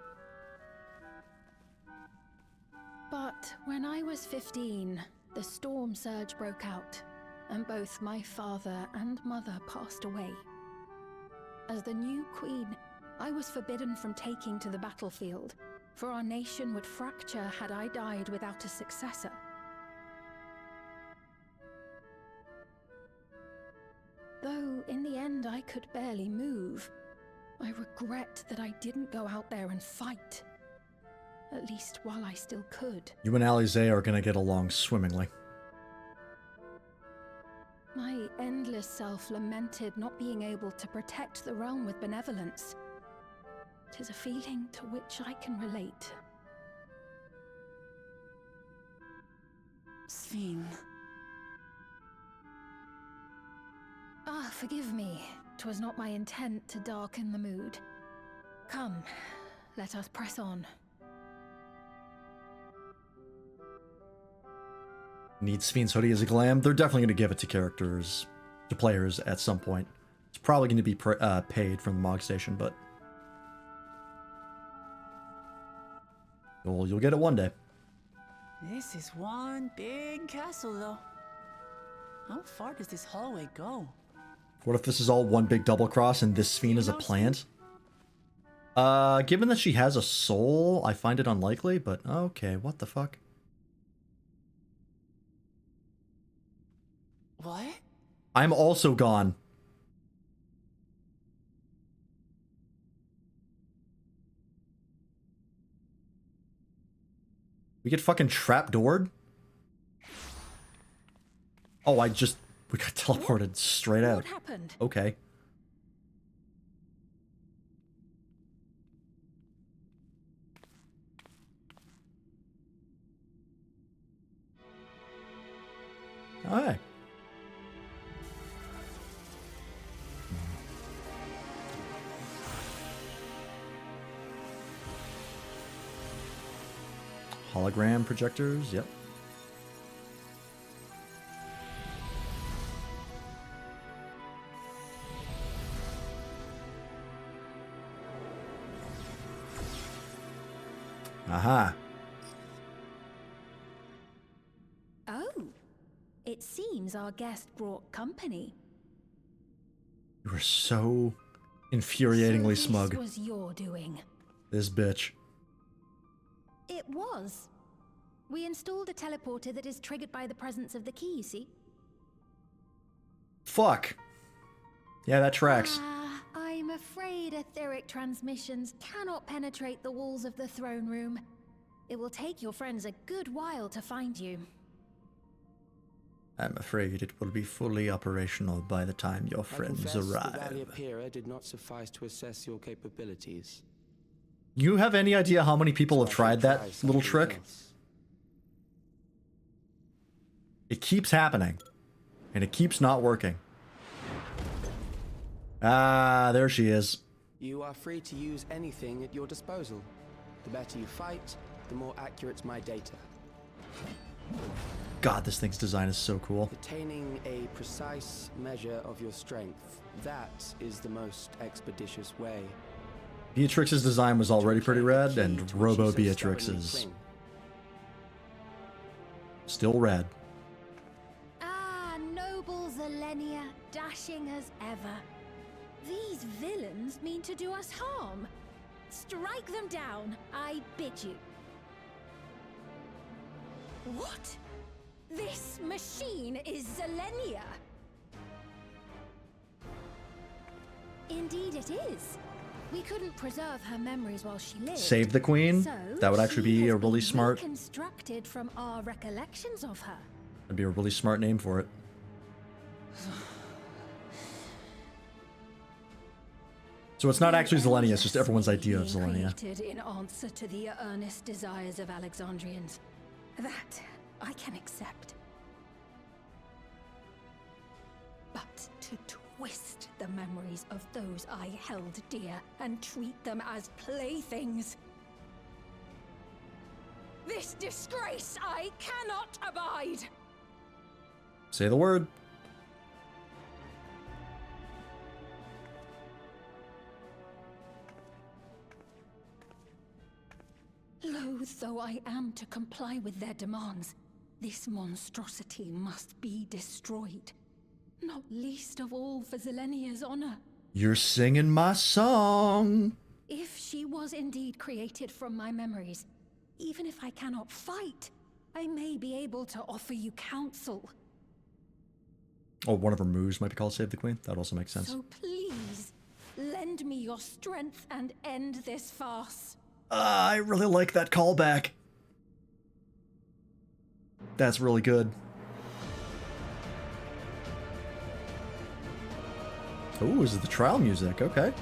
But when I was 15, the storm surge broke out, and both my father and mother passed away. As the new queen, I was forbidden from taking to the battlefield, for our nation would fracture had I died without a successor. Though in the end I could barely move, I regret that I didn't go out there and fight. at least while I still could. You and Alize are gonna get along swimmingly. My endless self lamented not being able to protect the realm with benevolence. 'Tis a feeling to which I can relate. Sphene. Ah, forgive me. 'Twas not my intent to darken the mood. Come, let us press on. Need Sphene's hoodie as a glam? They're definitely going to give it to characters, to players at some point. It's probably going to be paid from the Mog Station, but you'll get it one day. This is one big castle, though. How far does this hallway go? What if this is all one big double cross and this Sphene is a plant? Given that she has a soul, I find it unlikely, but okay, what the fuck? What? I'm also gone. We get fucking trapdoored? Oh, we got teleported straight out. What happened? Okay. Alright. Hologram projectors, yep. Aha. Oh, it seems our guest brought company. You were so infuriatingly So smug. this was your doing. This bitch. It was. We installed a teleporter that is triggered by the presence of the key, you see? Fuck. Yeah, that tracks. I'm afraid etheric transmissions cannot penetrate the walls of the throne room. It will take your friends a good while to find you. I'm afraid it will be fully operational by the time your friends arrive. The Valley Apira did not suffice to assess your capabilities. You have any idea how many people have tried that little trick? It keeps happening. And it keeps not working. Ah, there she is. You are free to use anything at your disposal. The better you fight, the more accurate my data. God, this thing's design is so cool. Attaining a precise measure of your strength, that is the most expeditious way. Beatrix's design was already pretty rad, and Robo Beatrix is still rad. Ah, noble Zelenia, dashing as ever. These villains mean to do us harm. Strike them down, I bid you. What? This machine is Zelenia. Indeed it is. We couldn't preserve her memories while she lived. Save the Queen? So That would actually be a really smart... reconstructed from our recollections of her. That'd be a really smart name for it. So it's not actually Zelenia, it's just everyone's idea of Zelenia. Created in answer to the earnest desires of Alexandrians. That I can accept. But to twist the memories of those I held dear and treat them as playthings. This disgrace I cannot abide! Say the word. Loath though I am to comply with their demands, this monstrosity must be destroyed. Not least of all for Zelenia's honor. You're singing my song. If she was indeed created from my memories, even if I cannot fight, I may be able to offer you counsel. Oh, one of her moves might be called Save the Queen. That also makes sense. So please, lend me your strength and end this farce. I really like that callback. That's really good. Oh, is it the trial music? Okay.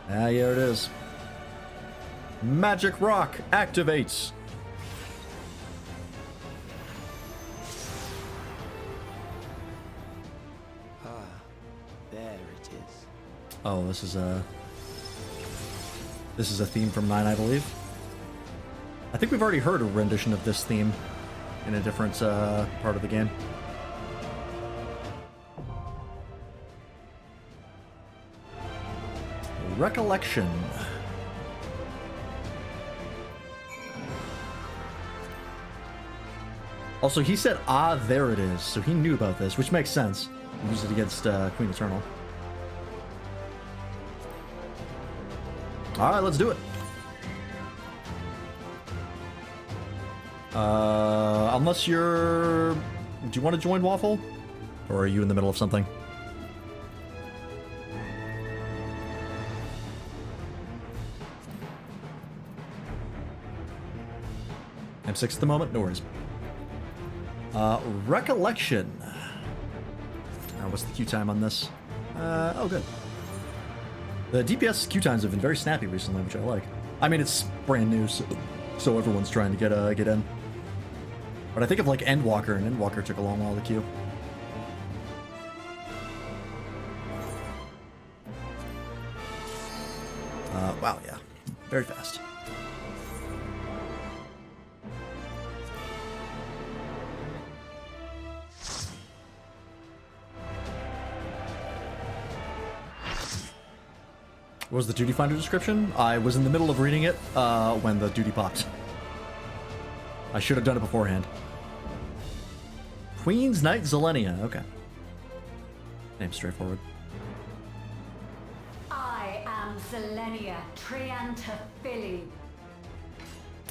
Ah, here it is. Magic Rock activates. There it is. Oh, this is a theme from 9, I believe. I think we've already heard a rendition of this theme in a different part of the game. Recollection. Also, he said, "Ah, there it is," so he knew about this, which makes sense. He used it against Queen Eternal. All right, let's do it. Unless you're... Do you want to join Waffle? Or are you in the middle of something? M6 at the moment? No worries. Recollection. What's the queue time on this? Oh, good. The DPS queue times have been very snappy recently, which I like. I mean, it's brand new, so everyone's trying to get in. But I think of like Endwalker, and Endwalker took a long while to queue. Wow, yeah. Very fast. What was the duty finder description? I was in the middle of reading it when the duty popped. I should have done it beforehand. Queen's Knight Zelenia. Okay. Name's straightforward. I am Zelenia Triantaphili.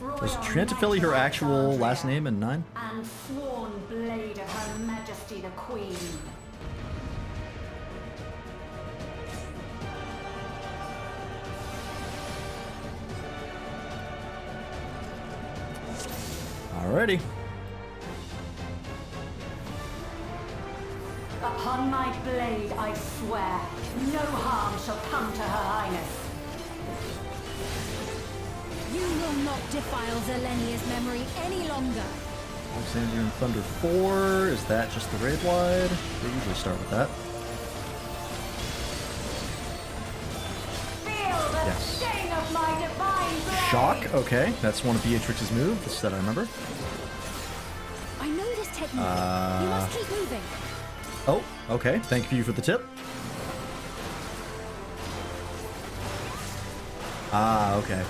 Was Triantaphili her actual last name in 9? And sworn blade of Her Majesty the Queen. Alrighty. Upon my blade, I swear, no harm shall come to Her Highness. You will not defile Zelenia's memory any longer. Alexandrian Thunder 4. Is that just the raid wide? They usually start with that. Feel the sting of my divine blade. Shock. Okay, that's one of Beatrix's moves that I remember. I know this technique. You must keep moving. Oh, okay. Thank you for the tip. Ah, okay.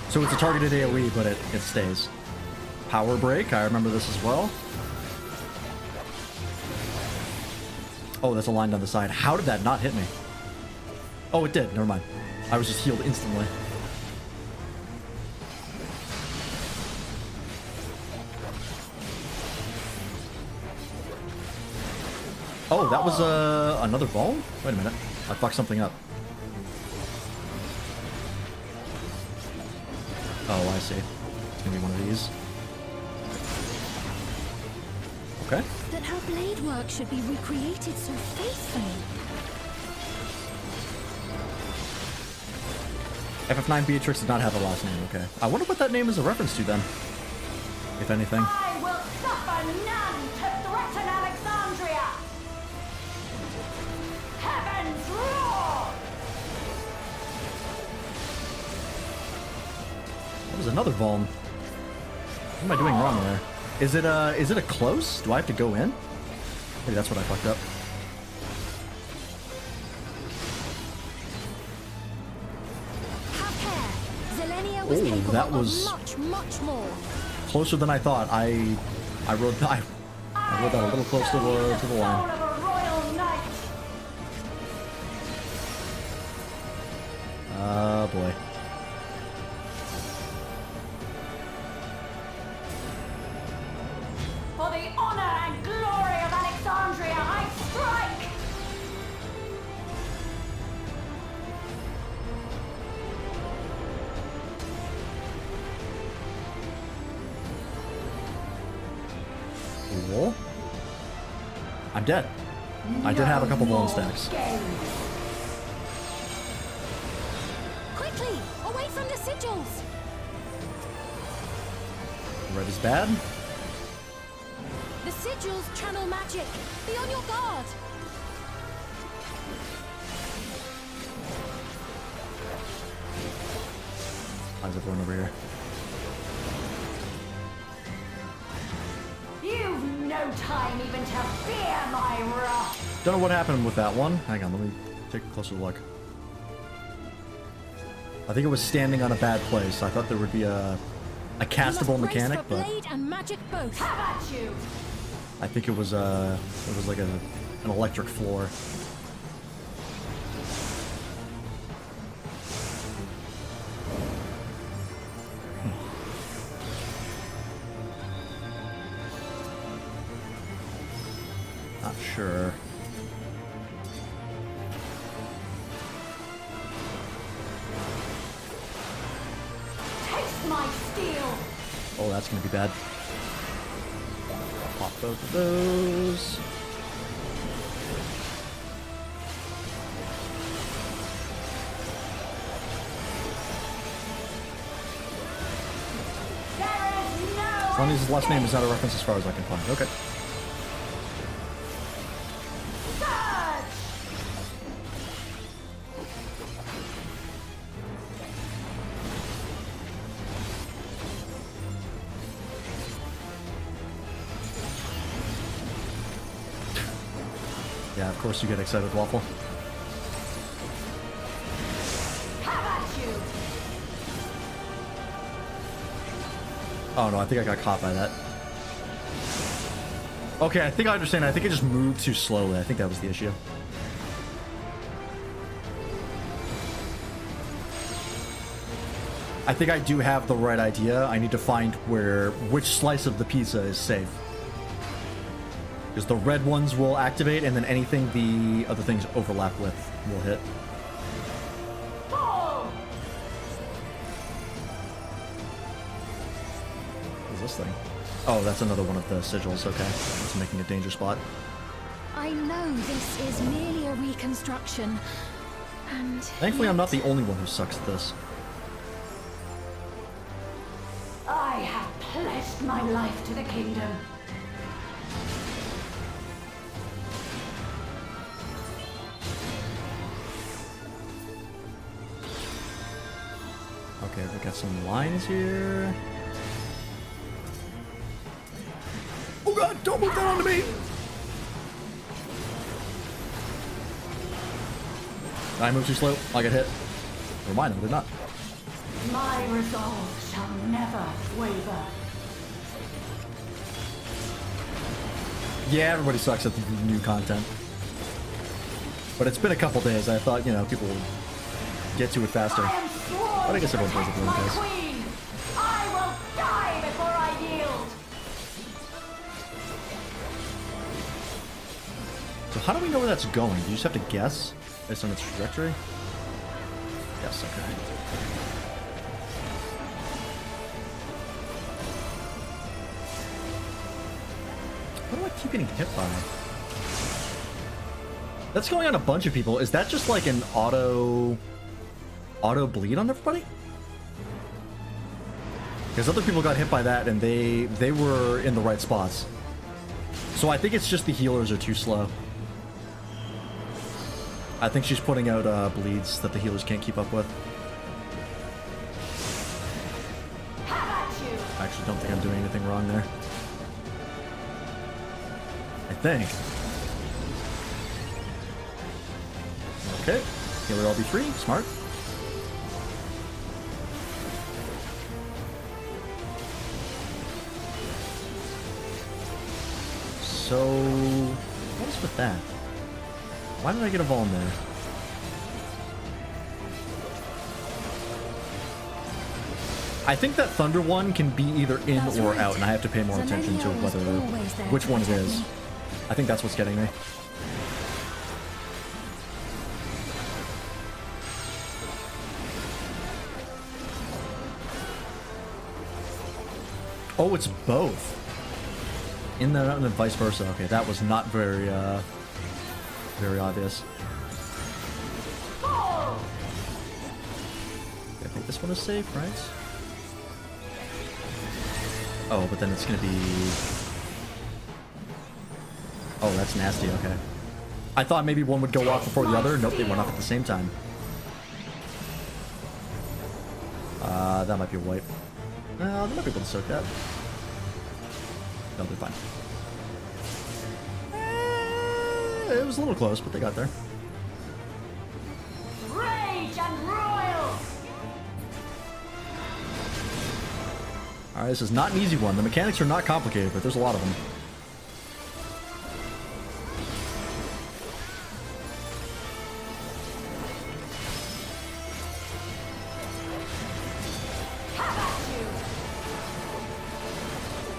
So it's a targeted AoE, but it stays. Power Break, I remember this as well. Oh, that's a line down the side. How did that not hit me? Oh, it did. Never mind. I was just healed instantly. Oh, that was another ball? Wait a minute. I fucked something up. Oh, I see. It's gonna be one of these. Okay. That her blade work should be recreated so faithfully. FF9 Beatrix did not have a last name, okay. I wonder what that name is a reference to then, if anything. I will suffer none to threaten Alexandria! Heavens roar! That was another Vuln. What am I doing wrong there? Is it a close? Do I have to go in? Maybe that's what I fucked up. Oh, that was much more. Closer than I thought. I rode that a little close to the line. Oh boy. For the honor and glory of Alexandria, I strike! Cool. I'm dead. I did have a couple bone stacks. Quickly, away from the sigils. Red is bad. The sigils channel magic. Be on your guard. How's everyone over here? You've no time even to fear my wrath. Don't know what happened with that one. Hang on, let me take a closer look. I think it was standing on a bad place. I thought there would be a castable mechanic, but blade and magic both. Have at you. I think it was like an electric floor. Not sure. Taste my steel. Oh, that's gonna be bad. Pop both of those. As long as his last name is not a reference as far as I can find. Okay. Yeah, of course you get excited, Waffle. Oh no, I think I got caught by that. Okay, I think I understand. I think it just moved too slowly. I think that was the issue. I think I do have the right idea. I need to find which slice of the pizza is safe. Because the red ones will activate, and then anything the other things overlap with will hit. What is this thing? Oh, that's another one of the sigils. Okay, it's making a danger spot. I know this is merely a reconstruction, and Thankfully, I'm not the only one who sucks at this. I have pledged my life to the kingdom. Okay, we got some lines here. Oh god, don't move that onto me! I moved too slow. I get hit. Never mind, I did not. My resolve shall never waver. Yeah, everybody sucks at the new content. But it's been a couple days. I thought, people would get to it faster. But I guess everyone plays at their own pace. Queen, I will die before I yield. So how do we know where that's going? Do you just have to guess based on its trajectory? Yes, okay. What do I keep getting hit by? That's going on a bunch of people. Is that just like an auto bleed on everybody? Because other people got hit by that and they were in the right spots. So I think it's just the healers are too slow. I think she's putting out bleeds that the healers can't keep up with. I actually don't think I'm doing anything wrong there. I think. Okay, healer LB3, smart. So, what was with that? Why did I get a Vuln there? I think that Thunder one can be either in or out, and I have to pay more attention to which one it is. I think that's what's getting me. Oh, it's both. In then out and then vice versa. Okay, that was not very very obvious. I think this one is safe, right? Oh, but then it's gonna be... Oh, that's nasty, okay. I thought maybe one would go off before the other. Nope, they went off at the same time. That might be a wipe. They might be able to soak that. They'll be fine. It was a little close, but they got there. Rage and royal! Alright, this is not an easy one. The mechanics are not complicated, but there's a lot of them.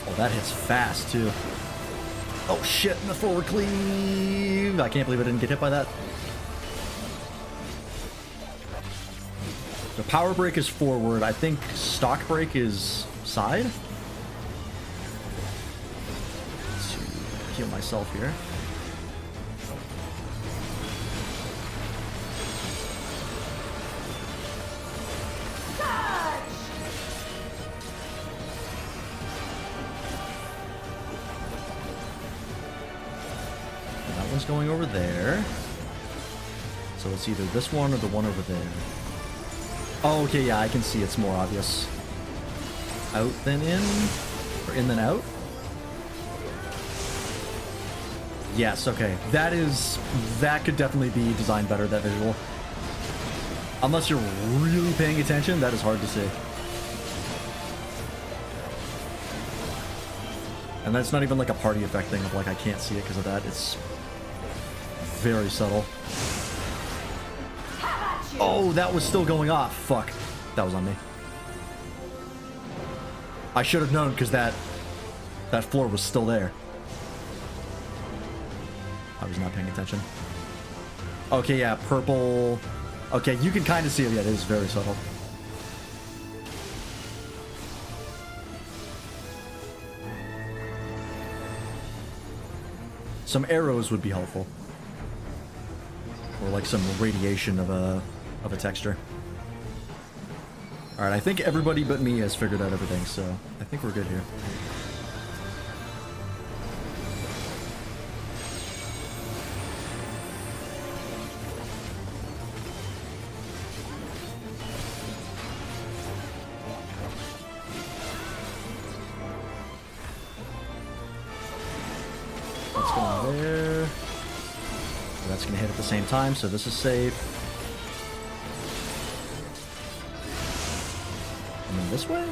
Oh, that hits fast, too. Oh, shit, in the forward cleave! I can't believe I didn't get hit by that. The power break is forward. I think stock break is side. Let's heal myself here. And that one's going over there. So it's either this one or the one over there. Oh, okay, yeah, I can see it's more obvious. Out then in? Or in then out? Yes, okay. That could definitely be designed better, that visual. Unless you're really paying attention, that is hard to see. And that's not even like a party effect thing of like, I can't see it because of that. It's very subtle. Oh, that was still going off. Fuck. That was on me. I should have known because that floor was still there. I was not paying attention. Okay, yeah, purple. Okay, you can kind of see it. Yeah, it is very subtle. Some arrows would be helpful. Or like some radiation of a texture. Alright, I think everybody but me has figured out everything, so I think we're good here. Let's go in there. So that's gonna hit at the same time, so this is safe. This way?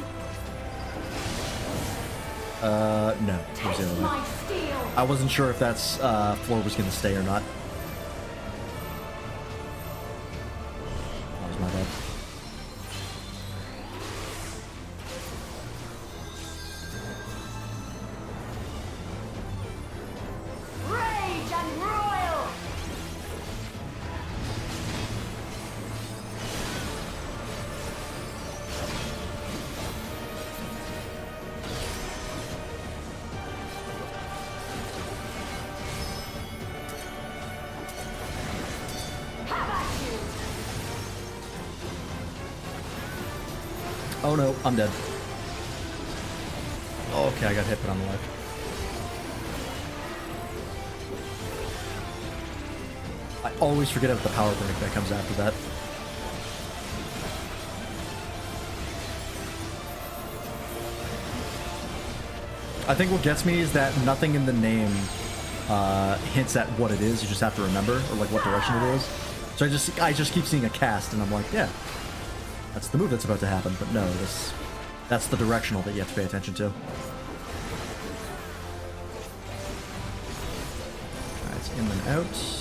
No. It was the other way. I wasn't sure if that's floor was gonna stay or not. That was my bad. Rage and royal! Oh no, I'm dead. Oh, okay, I got hit, but I'm alive. I always forget about the power break that comes after that. I think what gets me is that nothing in the name hints at what it is. You just have to remember, or like what direction it is. So I just keep seeing a cast, and I'm like, yeah. That's the move that's about to happen, but no, that's the directional that you have to pay attention to. Alright, it's in and out.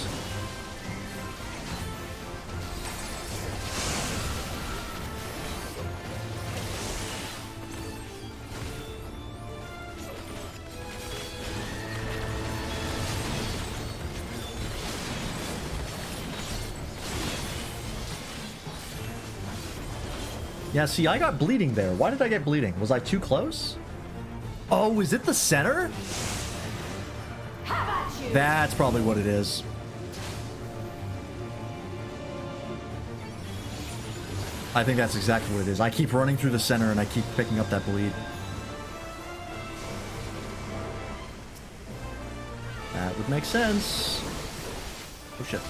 Yeah, see, I got bleeding there. Why did I get bleeding? Was I too close? Oh, is it the center? you. That's probably what it is. I think that's exactly what it is. I keep running through the center and I keep picking up that bleed. That would make sense. Oh shit.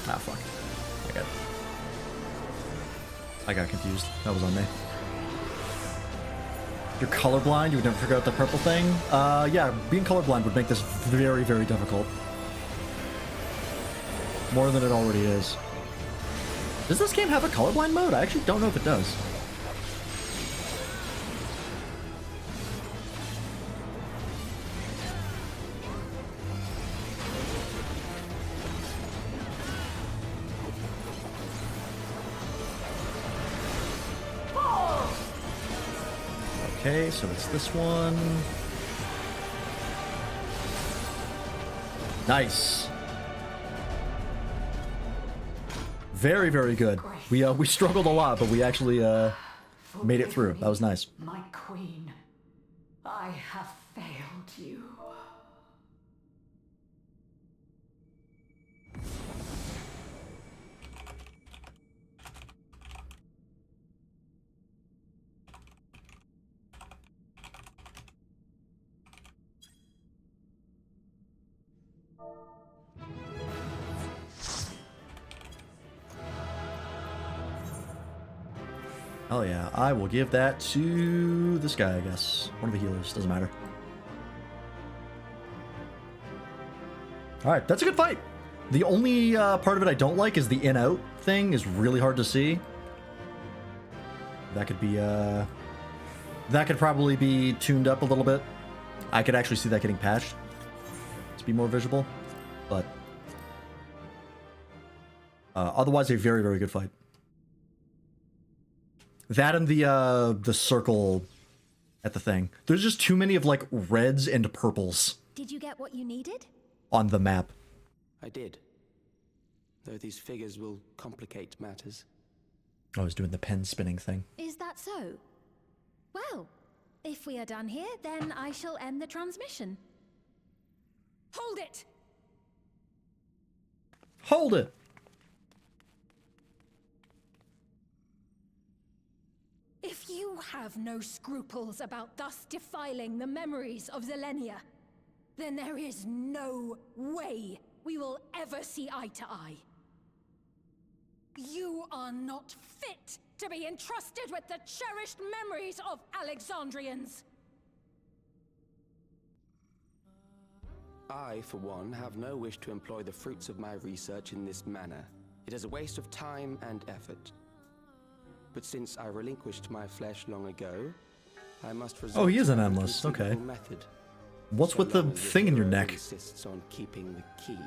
Ah, fuck. I got confused. That was on me. You're colorblind? You would never figure out the purple thing? Yeah, being colorblind would make this very, very difficult. More than it already is. Does this game have a colorblind mode? I actually don't know if it does. Okay, so it's this one. Nice. Very, very good. We struggled a lot, but we actually made it through. That was nice. My queen, I have failed you. Oh yeah, I will give that to this guy, I guess. One of the healers, doesn't matter. Alright, that's a good fight. The only part of it I don't like is the in-out thing is really hard to see. That could be, that could probably be tuned up a little bit. I could actually see that getting patched to be more visible, but otherwise a very, very good fight. That and the circle at the thing. There's just too many of like reds and purples. Did you get what you needed? On the map. I did. Though these figures will complicate matters. I was doing the pen spinning thing. Is that so? Well, if we are done here, then I shall end the transmission. Hold it! Hold it! If you have no scruples about thus defiling the memories of Zilenia, then there is no way we will ever see eye to eye. You are not fit to be entrusted with the cherished memories of Alexandrians. I, for one, have no wish to employ the fruits of my research in this manner. It is a waste of time and effort. But since I relinquished my flesh long ago, I must resort oh, he is an to endless. Okay. method. What's So with the long as thing in your Earl neck? insists on keeping the key.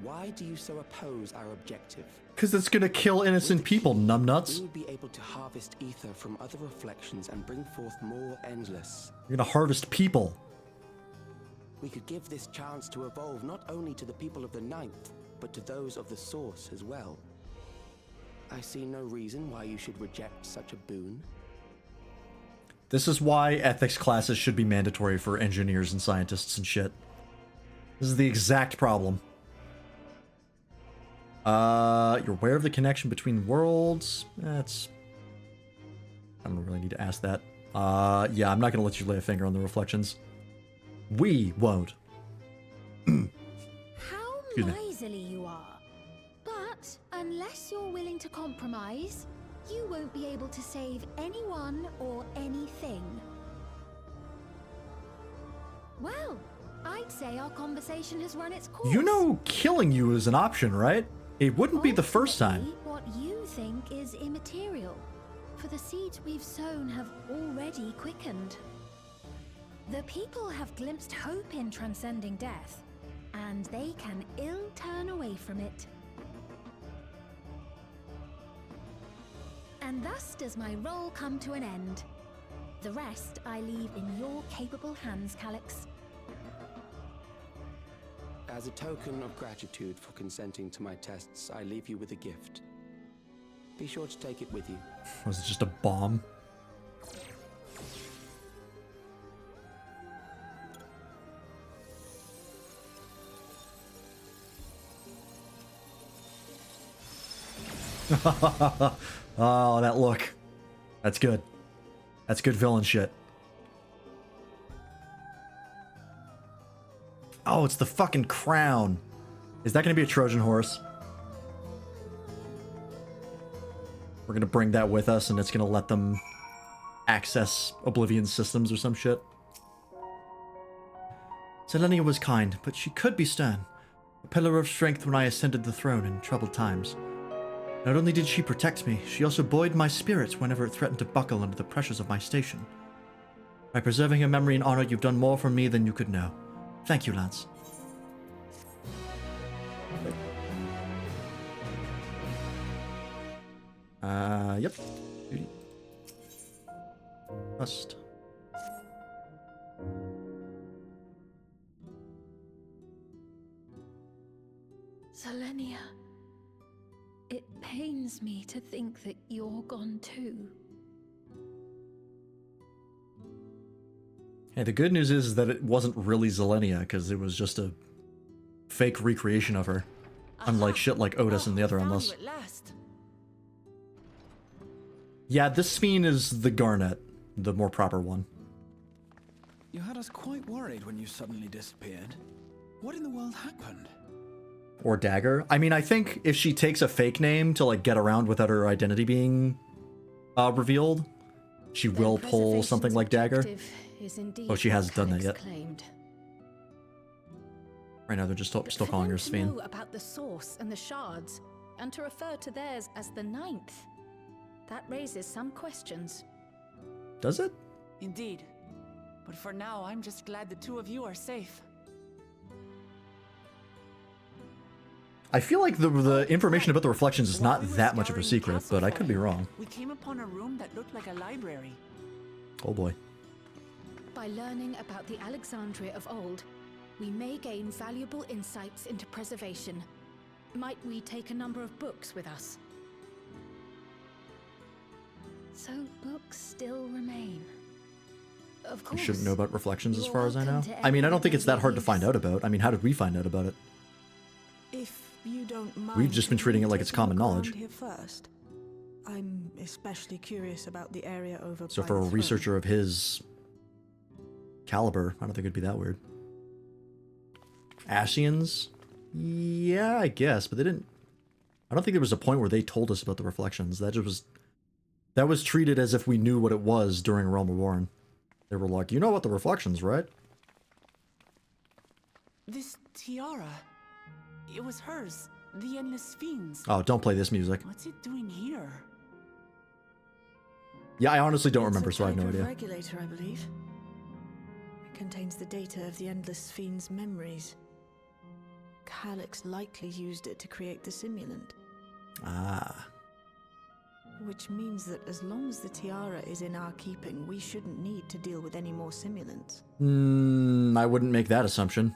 Why do you so oppose our objective? Because it's gonna kill innocent people, numbnuts. We will be able to harvest ether from other reflections and bring forth more endless. You're gonna harvest people. We could give this chance to evolve not only to the people of the Ninth, but to those of the Source as well. I see no reason why you should reject such a boon. This is why ethics classes should be mandatory for engineers and scientists and shit. This is the exact problem. You're aware of the connection between worlds? That's... I don't really need to ask that. Yeah, I'm not gonna let you lay a finger on the reflections. We won't. How miserly you are. But unless you're willing to compromise, you won't be able to save anyone or anything. Well, I'd say our conversation has run its course. You know killing you is an option, right? It wouldn't be the first time. What you think is immaterial, for the seeds we've sown have already quickened. The people have glimpsed hope in transcending death, and they can ill turn away from it. And thus does my role come to an end. The rest I leave in your capable hands, Calyx. As a token of gratitude for consenting to my tests, I leave you with a gift. Be sure to take it with you. Was it just a bomb? Oh, that look. That's good. That's good villain shit. Oh, it's the fucking crown. Is that going to be a Trojan horse? We're going to bring that with us, and it's going to let them access Oblivion systems or some shit. Selenia was kind, but she could be stern. A pillar of strength when I ascended the throne in troubled times. Not only did she protect me, she also buoyed my spirits whenever it threatened to buckle under the pressures of my station. By preserving her memory and honor, you've done more for me than you could know. Thank you, Lance. Yep. Duty. Trust. Selenia, it pains me to think that you're gone too. Hey, the good news is that it wasn't really Zelenia, because it was just a fake recreation of her. Unlike shit like Otis and the other Endless. Yeah, this Sphene is the Garnet, the more proper one. You had us quite worried when you suddenly disappeared. What in the world happened? Or Dagger. I mean, I think if she takes a fake name to, like, get around without her identity being revealed, she will pull something like Dagger. Oh, she hasn't done that yet. Claimed. Right now, they're just still calling her To Sphene. know about the source and the shards, and to refer to theirs as the ninth. That raises some questions. Does it? Indeed. But for now, I'm just glad the two of you are safe. I feel like the information about the reflections is not that much of a secret, but I could be wrong. We came upon a room that looked like a library. Oh boy. By learning about the Alexandria of old, we may gain valuable insights into preservation. Might we take a number of books with us? So books still remain. Of course. You shouldn't know about reflections as You're far as I know. welcome to I mean, I don't any think it's that hard to beliefs. find out about. I mean, how did we find out about it? If you don't mind, We've just been treating it like it's taking a common look knowledge. around here first. I'm especially curious about the area over So by for a the throne. researcher of his caliber, I don't think it'd be that weird. Ascians? Yeah, I guess, but they didn't... I don't think there was a point where they told us about the reflections. That was treated as if we knew what it was during Realm Reborn. They were like, you know what the reflections, right? This tiara. It was hers. The Endless Sphene's. Oh, don't play this music. What's it doing here? Yeah, I honestly don't remember, It's a so I have no type of idea. regulator, I believe. It contains the data of the Endless Sphene's memories. Calyx likely used it to create the simulant. Ah. Which means that as long as the tiara is in our keeping, we shouldn't need to deal with any more simulants. I wouldn't make that assumption.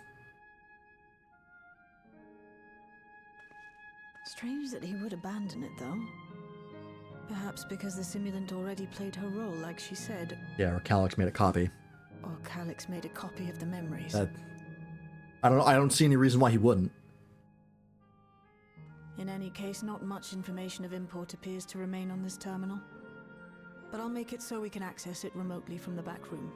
Strange that he would abandon it, though. Perhaps because the simulant already played her role, like she said. Yeah, or Calyx made a copy. Or Calyx made a copy of the memories. I don't know. I don't see any reason why he wouldn't. In any case, not much information of import appears to remain on this terminal. But I'll make it so we can access it remotely from the back room.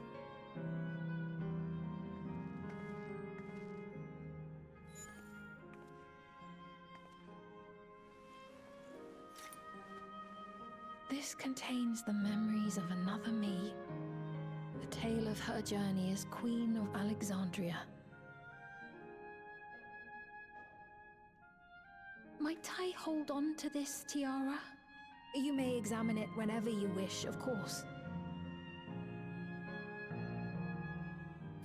This contains the memories of another me. The tale of her journey as Queen of Alexandria. Might I hold on to this tiara? You may examine it whenever you wish, of course.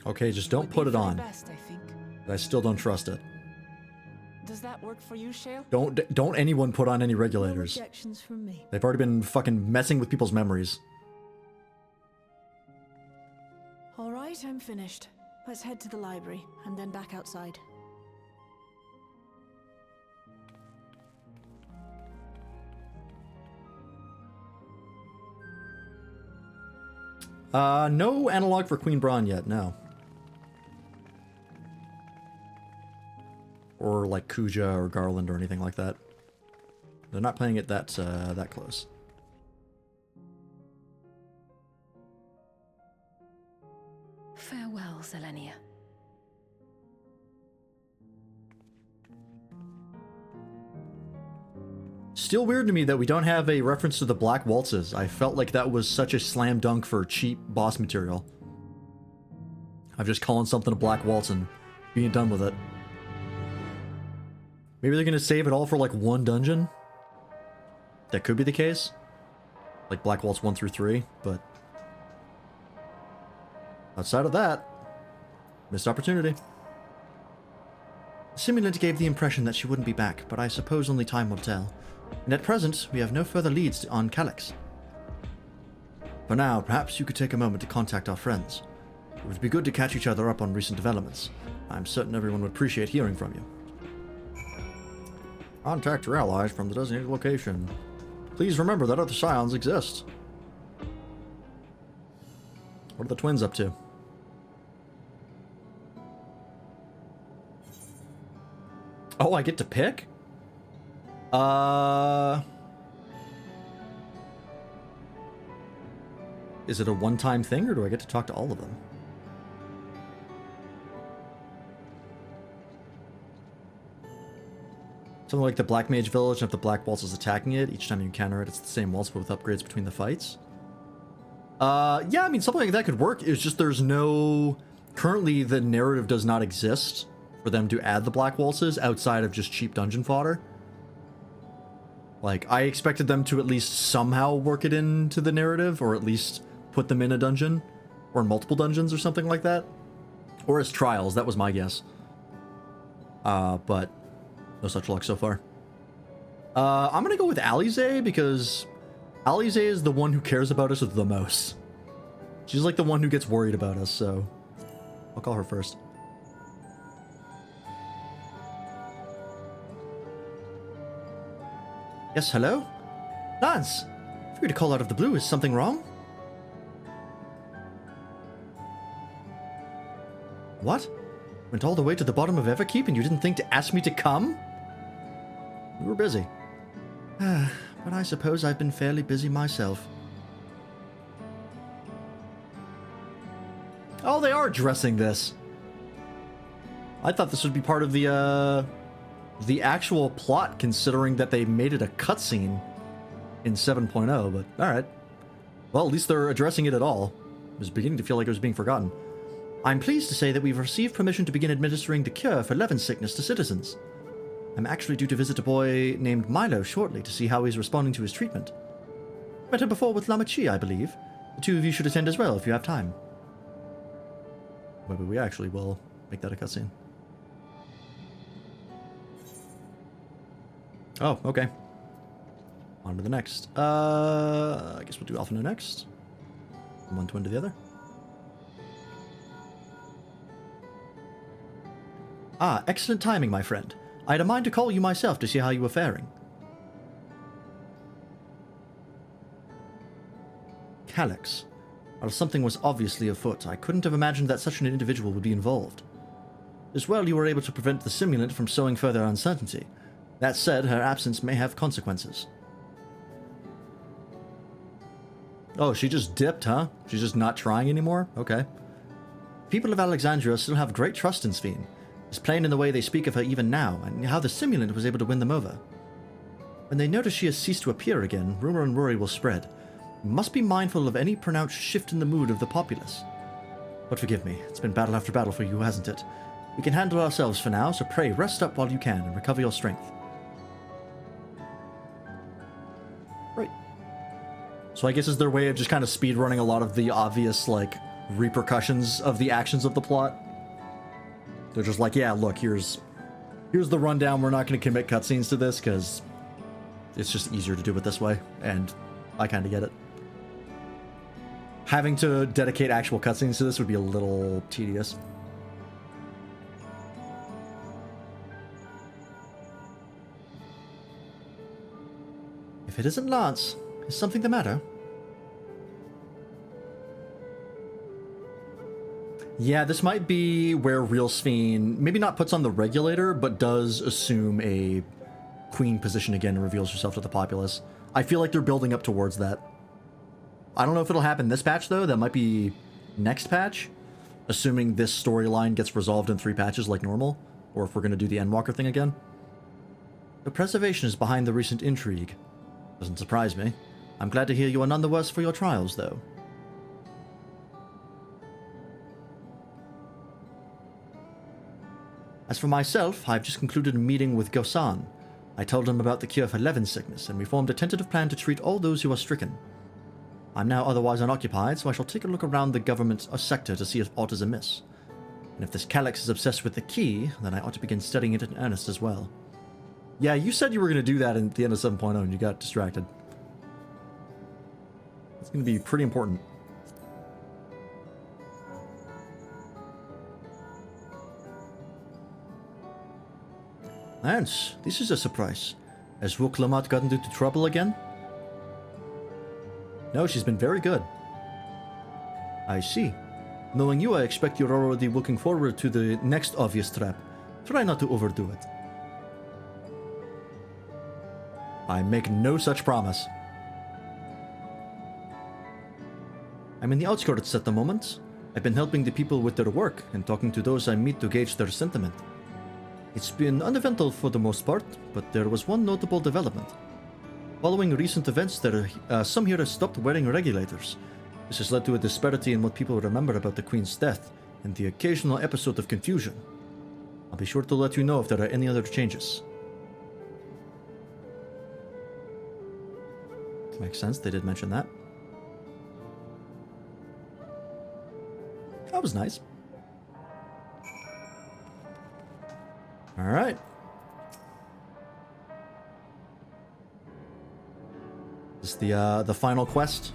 Okay, just don't put it on. Best, I think. I still don't trust it. Does that work for you, Shale? Don't anyone put on any No regulators. objections from me. They've already been fucking messing with people's memories. All right, I'm finished. Let's head to the library, and then back outside. No analog for Queen Braun yet, no. Or like Kuja or Garland or anything like that. They're not playing it that close. Farewell, Selenia. Still weird to me that we don't have a reference to the Black Waltzes. I felt like that was such a slam dunk for cheap boss material. I'm just calling something a Black Waltz and being done with it. Maybe they're gonna save it all for like one dungeon? That could be the case. Like Black Waltz 1 through 3, but... outside of that, missed opportunity. The simulant gave the impression that she wouldn't be back, but I suppose only time will tell. And at present, we have no further leads on Calyx. For now, perhaps you could take a moment to contact our friends. It would be good to catch each other up on recent developments. I'm certain everyone would appreciate hearing from you. Contact your allies from the designated location. Please remember that other scions exist. What are the twins up to? Oh, I get to pick? Is it a one-time thing, or do I get to talk to all of them? Something like the Black Mage Village, and if the Black Waltz is attacking it, each time you encounter it, it's the same waltz, but with upgrades between the fights. Yeah, I mean, something like that could work. It's just there's no... Currently, the narrative does not exist for them to add the Black Waltzes outside of just cheap dungeon fodder. Like, I expected them to at least somehow work it into the narrative, or at least put them in a dungeon, or in multiple dungeons or something like that. Or as trials, that was my guess. But no such luck so far. I'm gonna go with Alize, because Alize is the one who cares about us the most. She's like the one who gets worried about us, so I'll call her first. Yes, hello? Lance! For you to call out of the blue, is something wrong? What? Went all the way to the bottom of Everkeep and you didn't think to ask me to come? We were busy. But I suppose I've been fairly busy myself. Oh, they are addressing this. I thought this would be part of the actual plot, considering that they made it a cutscene in 7.0, but alright. Well, at least they're addressing it at all. I was beginning to feel like it was being forgotten. I'm pleased to say that we've received permission to begin administering the cure for Levin sickness to citizens. I'm actually due to visit a boy named Milo shortly to see how he's responding to his treatment. Met him before with Lamachi, I believe. The two of you should attend as well if you have time. Maybe we actually will make that a cutscene. Oh, okay. On to the next. I guess we'll do Alphino next. From one twin to the other. Ah, excellent timing, my friend. I had a mind to call you myself to see how you were faring. Calyx. While something was obviously afoot, I couldn't have imagined that such an individual would be involved. As well, you were able to prevent the simulant from sowing further uncertainty. That said, her absence may have consequences. Oh, she just dipped, huh? She's just not trying anymore? Okay. People of Alexandria still have great trust in Sphene. It's plain in the way they speak of her even now, and how the simulant was able to win them over. When they notice she has ceased to appear again, rumor and worry will spread. We must be mindful of any pronounced shift in the mood of the populace. But forgive me, it's been battle after battle for you, hasn't it? We can handle ourselves for now, so pray rest up while you can and recover your strength. Right. So I guess is their way of just kind of speedrunning a lot of the obvious, like, repercussions of the actions of the plot. They're just like, yeah, look, here's the rundown. We're not going to commit cutscenes to this because it's just easier to do it this way, and I kind of get it. Having to dedicate actual cutscenes to this would be a little tedious. If it isn't Lance, is something the matter? Yeah, this might be where Real Sphene maybe not puts on the regulator, but does assume a queen position again and reveals herself to the populace. I feel like they're building up towards that. I don't know if it'll happen this patch, though. That might be next patch, assuming this storyline gets resolved in 3 patches like normal, or if we're going to do the Endwalker thing again. The preservation is behind the recent intrigue. Doesn't surprise me. I'm glad to hear you are none the worse for your trials, though. As for myself, I've just concluded a meeting with Gosan. I told him about the cure for Levin sickness, and we formed a tentative plan to treat all those who are stricken. I'm now otherwise unoccupied, so I shall take a look around the government sector to see if aught is amiss. And if this Calyx is obsessed with the key, then I ought to begin studying it in earnest as well. Yeah, you said you were going to do that at the end of 7.0, and you got distracted. It's going to be pretty important. Lance, this is a surprise. Has Rook Lamont gotten into trouble again? No, she's been very good. I see. Knowing you, I expect you're already looking forward to the next obvious trap. Try not to overdo it. I make no such promise. I'm in the outskirts at the moment. I've been helping the people with their work and talking to those I meet to gauge their sentiment. It's been uneventful for the most part, but there was one notable development. Following recent events, some here have stopped wearing regulators. This has led to a disparity in what people remember about the Queen's death, and the occasional episode of confusion. I'll be sure to let you know if there are any other changes. Makes sense, they did mention that. That was nice. Alright. Is this the final quest?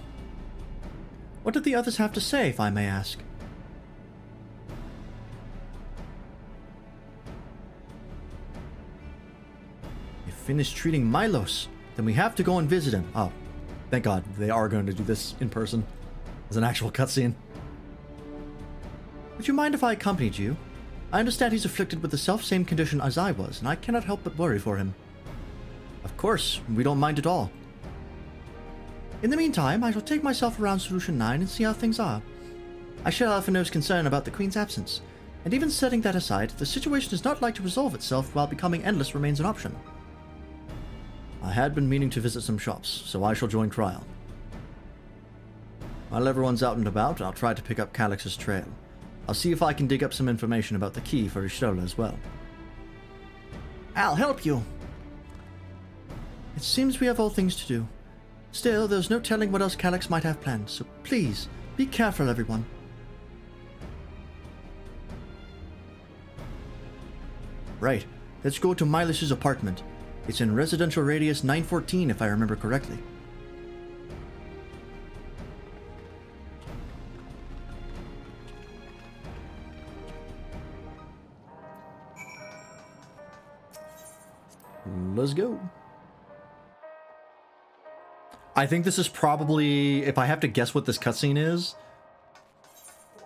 What did the others have to say, if I may ask? You finished treating Milos. Then we have to go and visit him. Oh, thank God they are going to do this in person as an actual cutscene. Would you mind if I accompanied you? I understand he's afflicted with the self-same condition as I was, and I cannot help but worry for him. Of course, we don't mind at all. In the meantime, I shall take myself around Solution 9 and see how things are. I share Alphino's concern about the Queen's absence, and even setting that aside, the situation is not like to resolve itself while becoming endless remains an option. I had been meaning to visit some shops, so I shall join Trial. While everyone's out and about, I'll try to pick up Calyx's trail. I'll see if I can dig up some information about the key for Ishtola as well. I'll help you! It seems we have all things to do. Still, there's no telling what else Calyx might have planned, so please, be careful, everyone. Right, let's go to Milos' apartment. It's in residential radius 914, if I remember correctly. Let's go. I think this is probably, if I have to guess what this cutscene is,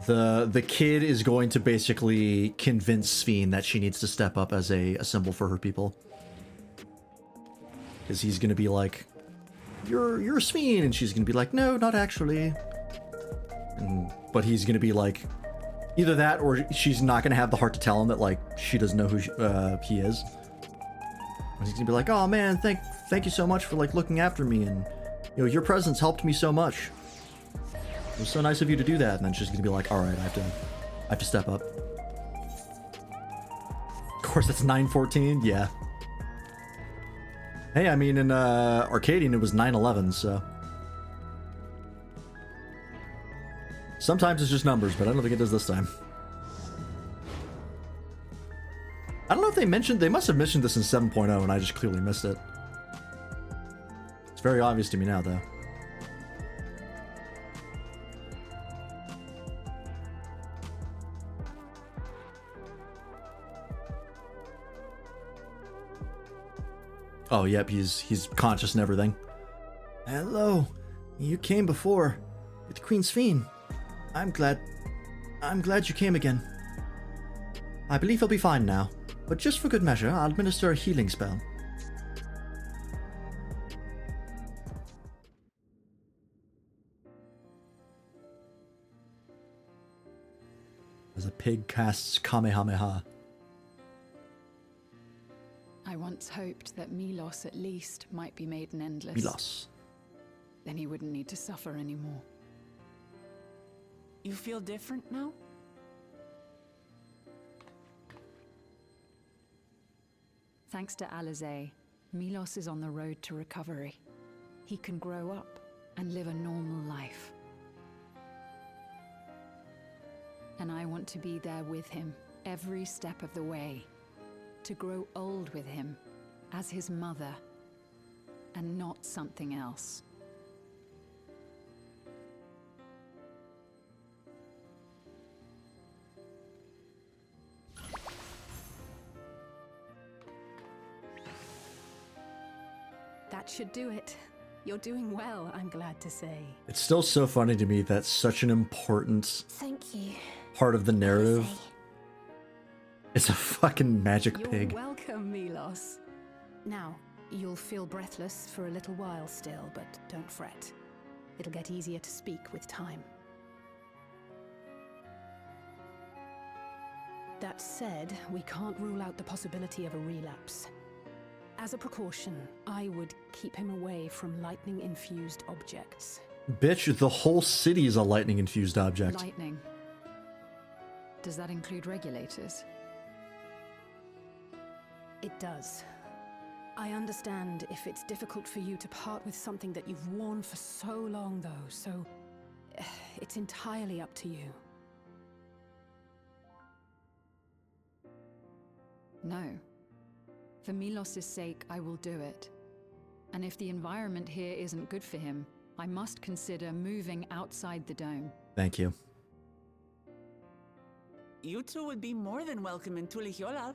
the kid is going to basically convince Sphene that she needs to step up as a symbol for her people. Because he's going to be like, you're Sphene, and she's going to be like, no, not actually. But he's going to be like, either that or she's not going to have the heart to tell him that, like, she doesn't know who he is. And he's going to be like, oh man, thank you so much for, like, looking after me, and, you know, your presence helped me so much. It was so nice of you to do that. And then she's going to be like, all right, I have to step up. Of course, that's 914, yeah. Hey, I mean, in Arcadian, it was 911, so... Sometimes it's just numbers, but I don't think it does this time. I don't know if they must have mentioned this in 7.0, and I just clearly missed it. It's very obvious to me now, though. Oh, yep, he's conscious and everything. Hello. You came before. With Queen Sphene. I'm glad I'm glad you came again. I believe he'll be fine now, but just for good measure, I'll administer a healing spell. As a pig casts Kamehameha. I once hoped that Milos at least might be made an endless. Milos. Then he wouldn't need to suffer anymore. You feel different now? Thanks to Alizé, Milos is on the road to recovery. He can grow up and live a normal life. And I want to be there with him every step of the way. To grow old with him as his mother and not something else. That should do it. You're doing well, I'm glad to say. It's still so funny to me that such an important Thank you. part of the narrative is a fucking magic You're pig. welcome, Milos. Now, you'll feel breathless for a little while still, but don't fret. It'll get easier to speak with time. That said, we can't rule out the possibility of a relapse. As a precaution, I would keep him away from lightning-infused objects. Bitch, the whole city is a lightning-infused object. Lightning. Does that include regulators? It does. I understand if it's difficult for you to part with something that you've worn for so long, though, so it's entirely up to you. No. For Milos' sake, I will do it. And if the environment here isn't good for him, I must consider moving outside the dome. Thank you. You two would be more than welcome in Tulihiola.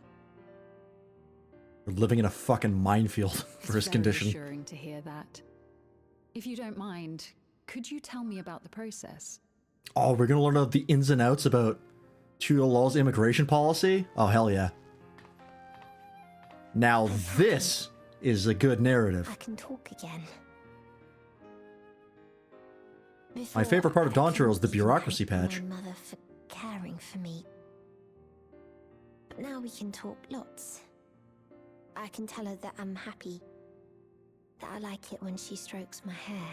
We're living in a fucking minefield for his condition. It's very reassuring to hear that. If you don't mind, could you tell me about the process? Oh, we're gonna learn about the ins and outs about Tulal's immigration policy? Oh, hell yeah. Now this is a good narrative. I can talk again. My favorite part of Dawntrail is the bureaucracy patch. My mother for caring for me. But now we can talk lots. I can tell her that I'm happy. That I like it when she strokes my hair.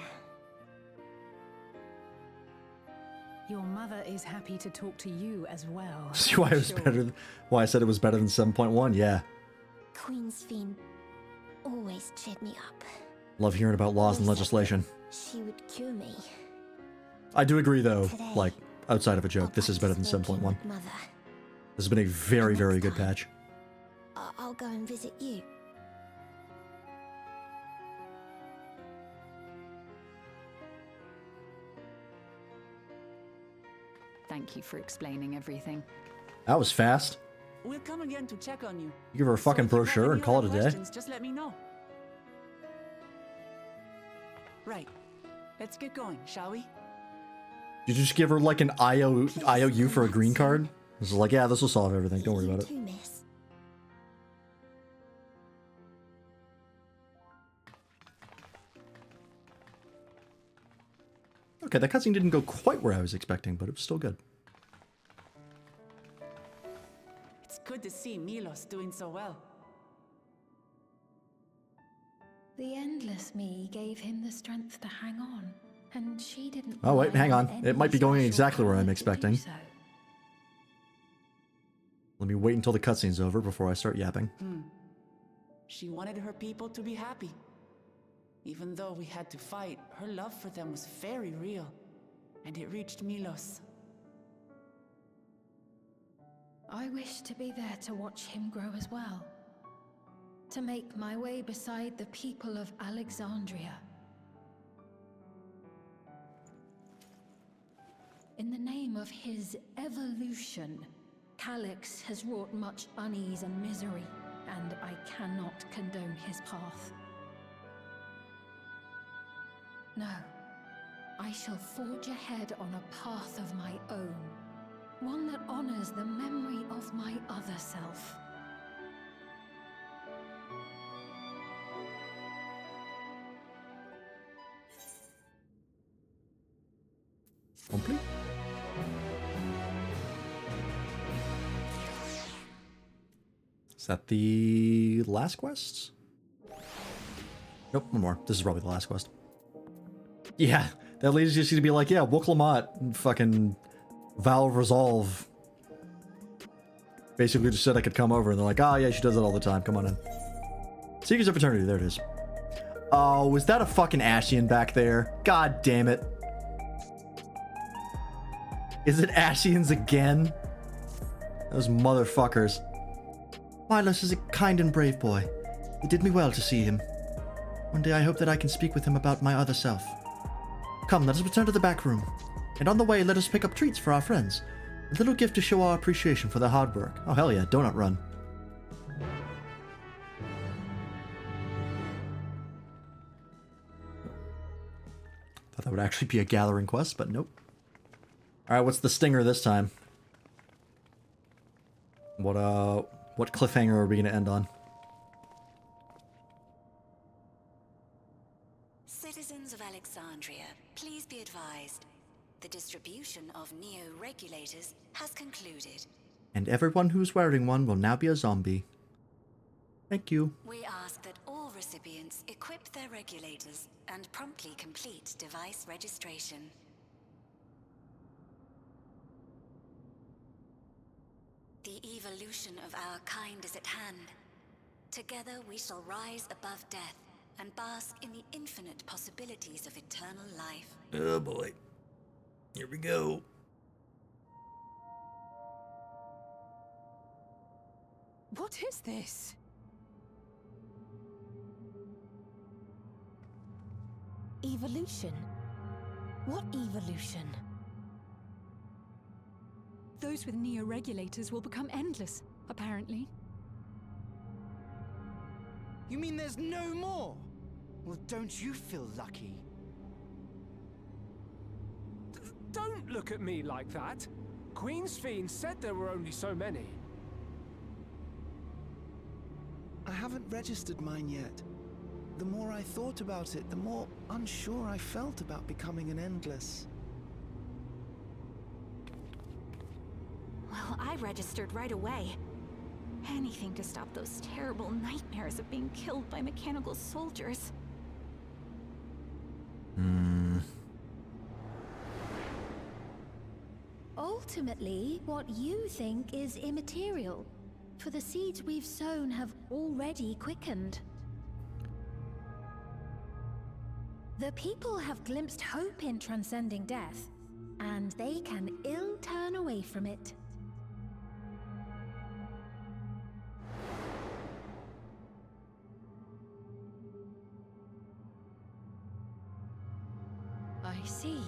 Your mother is happy to talk to you as well. See why it was better? Why I said it was better than 7.1? Yeah. Queen's Fiend always cheered me up. Love hearing about laws and legislation. She would cure me. I do agree, though, like, outside of a joke, this is better than 7.1. Mother. This has been a very, very good patch. I'll go and visit you. Thank you for explaining everything. That was fast. We'll come again to check on you. You give her a fucking brochure and call it a day. Questions, just let me know. Right. Let's get going, shall we? You just give her like an IOU for a green card? It's like, yeah, this will solve everything. Don't worry about it. Okay, that cutscene didn't go quite where I was expecting, but it was still good. It's good to see Milos doing so well. The Endless Me gave him the strength to hang on, and she didn't. Oh wait, hang on. rely It might be going any exactly where I'm special expecting. power to do so. Let me wait until the cutscene's over before I start yapping. She wanted her people to be happy. Even though we had to fight, her love for them was very real. And it reached Milos. I wish to be there to watch him grow as well. To make my way beside the people of Alexandria. In the name of his evolution, Calyx has wrought much unease and misery, and I cannot condone his path. No, I shall forge ahead on a path of my own, One that honors the memory of my other self. Complete. Is that the last quest? Nope, one more. This is probably the last quest. Yeah, that lady's just gonna be like, yeah, Wooklamot, fucking Valve Resolve. Basically just said I could come over, and they're like, oh yeah, she does it all the time, come on in. Seekers of Eternity, there it is. Oh, was that a fucking Ashian back there? God damn it. Is it Ashians again? Those motherfuckers. Milos is a kind and brave boy. It did me well to see him. One day I hope that I can speak with him about my other self. Come, let us return to the back room. And on the way, let us pick up treats for our friends. A little gift to show our appreciation for their hard work. Oh, hell yeah, Donut Run. Thought that would actually be a gathering quest, but nope. Alright, what's the stinger this time? What cliffhanger are we gonna end on? Citizens of Alexandria, please be advised. The distribution of neo-regulators has concluded. And everyone who's wearing one will now be a zombie. Thank you. We ask that all recipients equip their regulators and promptly complete device registration. The evolution of our kind is at hand. Together we shall rise above death and bask in the infinite possibilities of eternal life. Oh boy. Here we go. What is this? Evolution? What evolution? Those with neo-regulators will become endless, apparently. You mean there's no more? Well, don't you feel lucky? Don't look at me like that. Queen's Fiend said there were only so many. I haven't registered mine yet. The more I thought about it, the more unsure I felt about becoming an Endless. Well, I registered right away. Anything to stop those terrible nightmares of being killed by mechanical soldiers. Ultimately, what you think is immaterial, for the seeds we've sown have already quickened. The people have glimpsed hope in transcending death, and they can ill turn away from it. I see.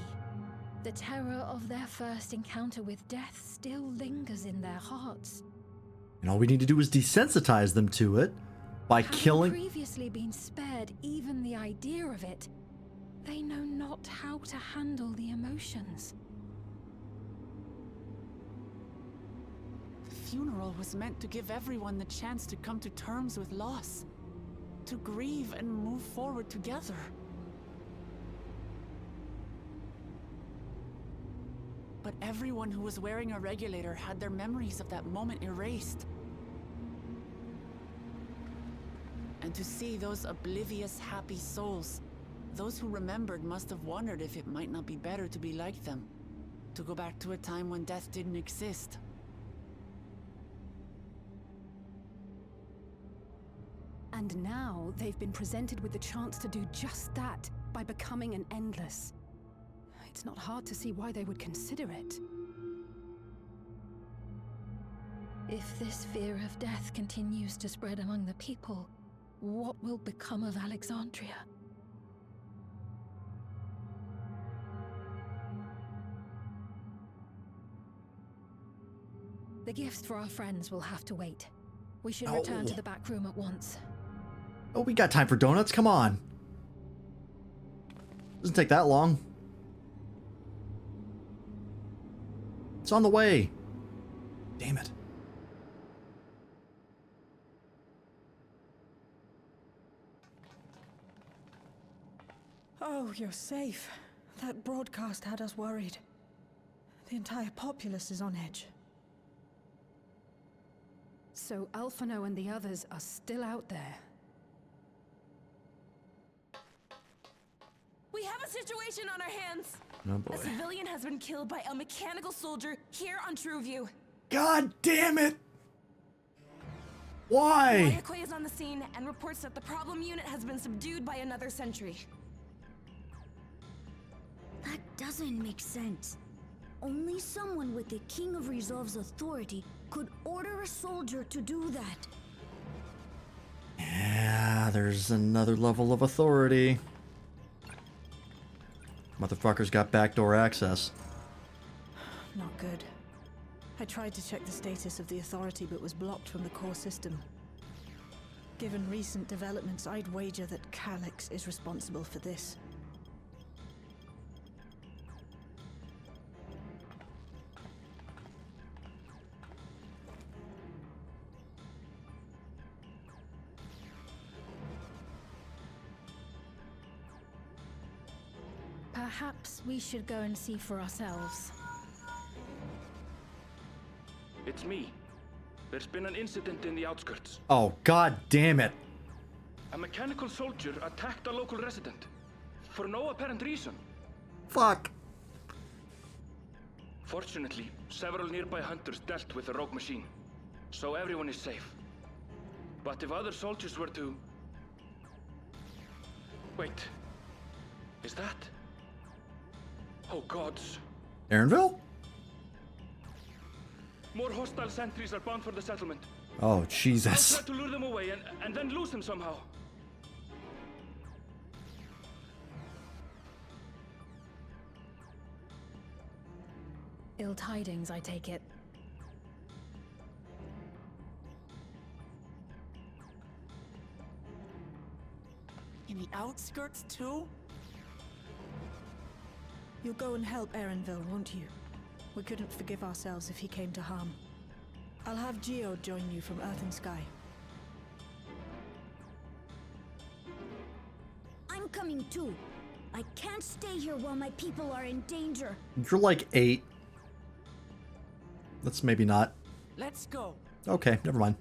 The terror of their first encounter with death still lingers in their hearts. And all we need to do is desensitize them to it by killing. Having previously been spared even the idea of it, they know not how to handle the emotions. The funeral was meant to give everyone the chance to come to terms with loss, to grieve and move forward together. But everyone who was wearing a regulator had their memories of that moment erased. And to see those oblivious, happy souls, those who remembered must have wondered if it might not be better to be like them, to go back to a time when death didn't exist. And now they've been presented with the chance to do just that by becoming an Endless. It's not hard to see why they would consider it. If this fear of death continues to spread among the people, what will become of Alexandria? The gifts for our friends will have to wait. We should return to the back room at once. Oh, we got time for donuts. Come on. Doesn't take that long. It's on the way. Damn it. Oh, you're safe. That broadcast had us worried. The entire populace is on edge. So Alphino and the others are still out there. We have a situation on our hands. Oh boy. A civilian has been killed by a mechanical soldier here on Trueview. God damn it! Why? Wayakwe is on the scene and reports that the problem unit has been subdued by another sentry. That doesn't make sense. Only someone with the King of Resolve's authority could order a soldier to do that. Yeah, there's another level of authority. Motherfuckers got backdoor access. Not good. I tried to check the status of the authority but was blocked from the core system. Given recent developments, I'd wager that Calyx is responsible for this. Perhaps we should go and see for ourselves. It's me. There's been an incident in the outskirts. Oh, god damn it. A mechanical soldier attacked a local resident. For no apparent reason. Fuck. Fortunately, several nearby hunters dealt with the rogue machine. So everyone is safe. But if other soldiers were to... Wait. Is that... Oh gods. Aaronville? More hostile sentries are bound for the settlement. Oh, Jesus. I'll try to lure them away and then lose them somehow. Ill tidings, I take it. In the outskirts, too? You'll go and help Erenville, won't you? We couldn't forgive ourselves if he came to harm. I'll have Geo join you from Earth and Sky. I'm coming too. I can't stay here while my people are in danger. You're like 8. Let's maybe not. Let's go. Okay, never mind.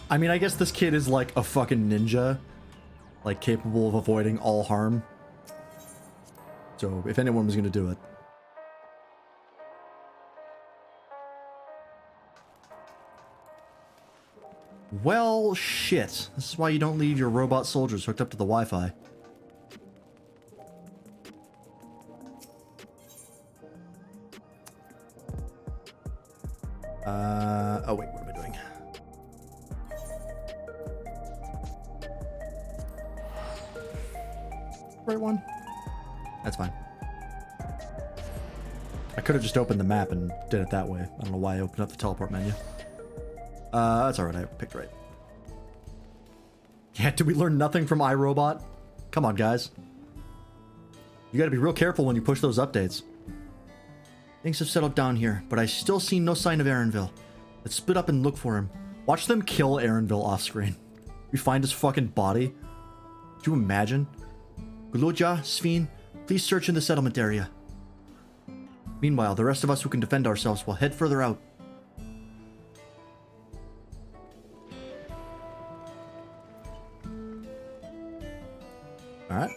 I mean, I guess this kid is like a fucking ninja. Like, capable of avoiding all harm. So, if anyone was gonna do it. Well, shit. This is why you don't leave your robot soldiers hooked up to the Wi-Fi. Oh wait, what am I doing? Right one? That's fine. I could have just opened the map and did it that way. I don't know why I opened up the teleport menu. That's alright, I picked right. Yeah, did we learn nothing from iRobot? Come on, guys. You gotta be real careful when you push those updates. Things have settled down here, but I still see no sign of Erenville. Let's split up and look for him. Watch them kill Erenville off screen. We find his fucking body. Could you imagine? Guloja, Sphene, please search in the settlement area. Meanwhile, the rest of us who can defend ourselves will head further out. Alright.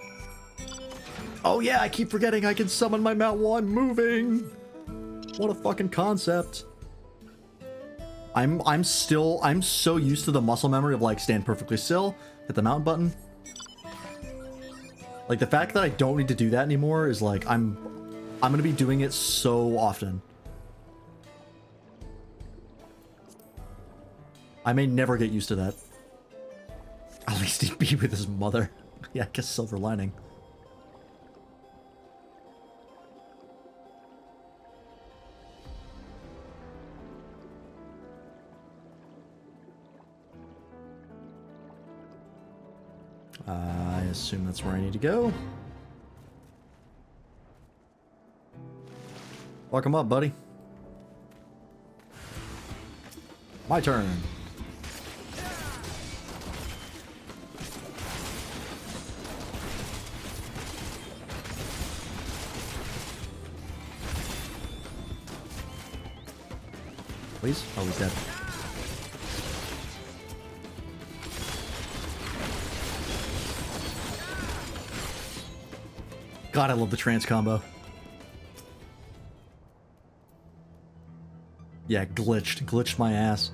Oh yeah, I keep forgetting I can summon my Mount 1 moving. What a fucking concept. I'm so used to the muscle memory of like stand perfectly still, hit the mount button. Like the fact that I don't need to do that anymore is like I'm gonna be doing it so often. I may never get used to that. At least he'd be with his mother. Yeah, I guess silver lining. I assume that's where I need to go. Fuck him up, buddy. My turn. Please? Oh, he's dead. God, I love the trance combo. Yeah, glitched my ass.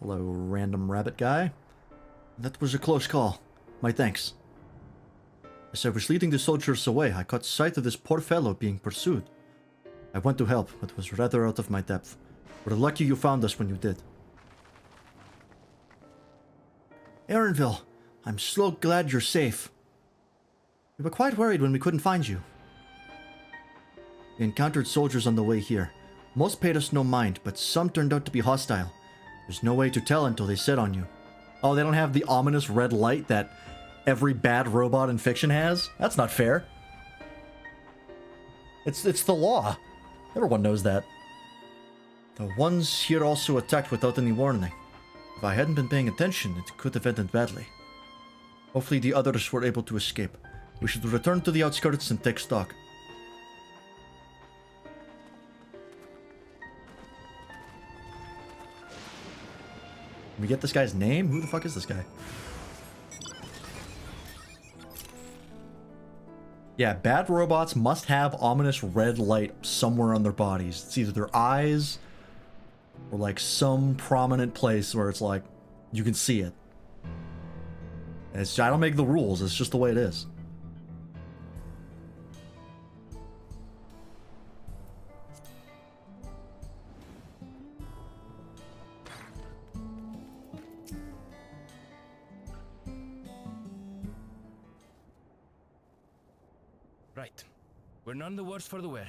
Hello, random rabbit guy. That was a close call. My thanks. As I was leading the soldiers away, I caught sight of this poor fellow being pursued. I went to help, but was rather out of my depth. We're lucky you found us when you did. Erinville, I'm so glad you're safe. We were quite worried when we couldn't find you. We encountered soldiers on the way here. Most paid us no mind, but some turned out to be hostile. There's no way to tell until they set on you. Oh, they don't have the ominous red light that every bad robot in fiction has? That's not fair. It's the law. Everyone knows that. The ones here also attacked without any warning. If I hadn't been paying attention, it could have ended badly. Hopefully the others were able to escape. We should return to the outskirts and take stock. Can we get this guy's name? Who the fuck is this guy? Yeah, bad robots must have ominous red light somewhere on their bodies. It's either their eyes or like some prominent place where it's like you can see it. I don't make the rules, it's just the way it is. Right. We're none the worse for the wear.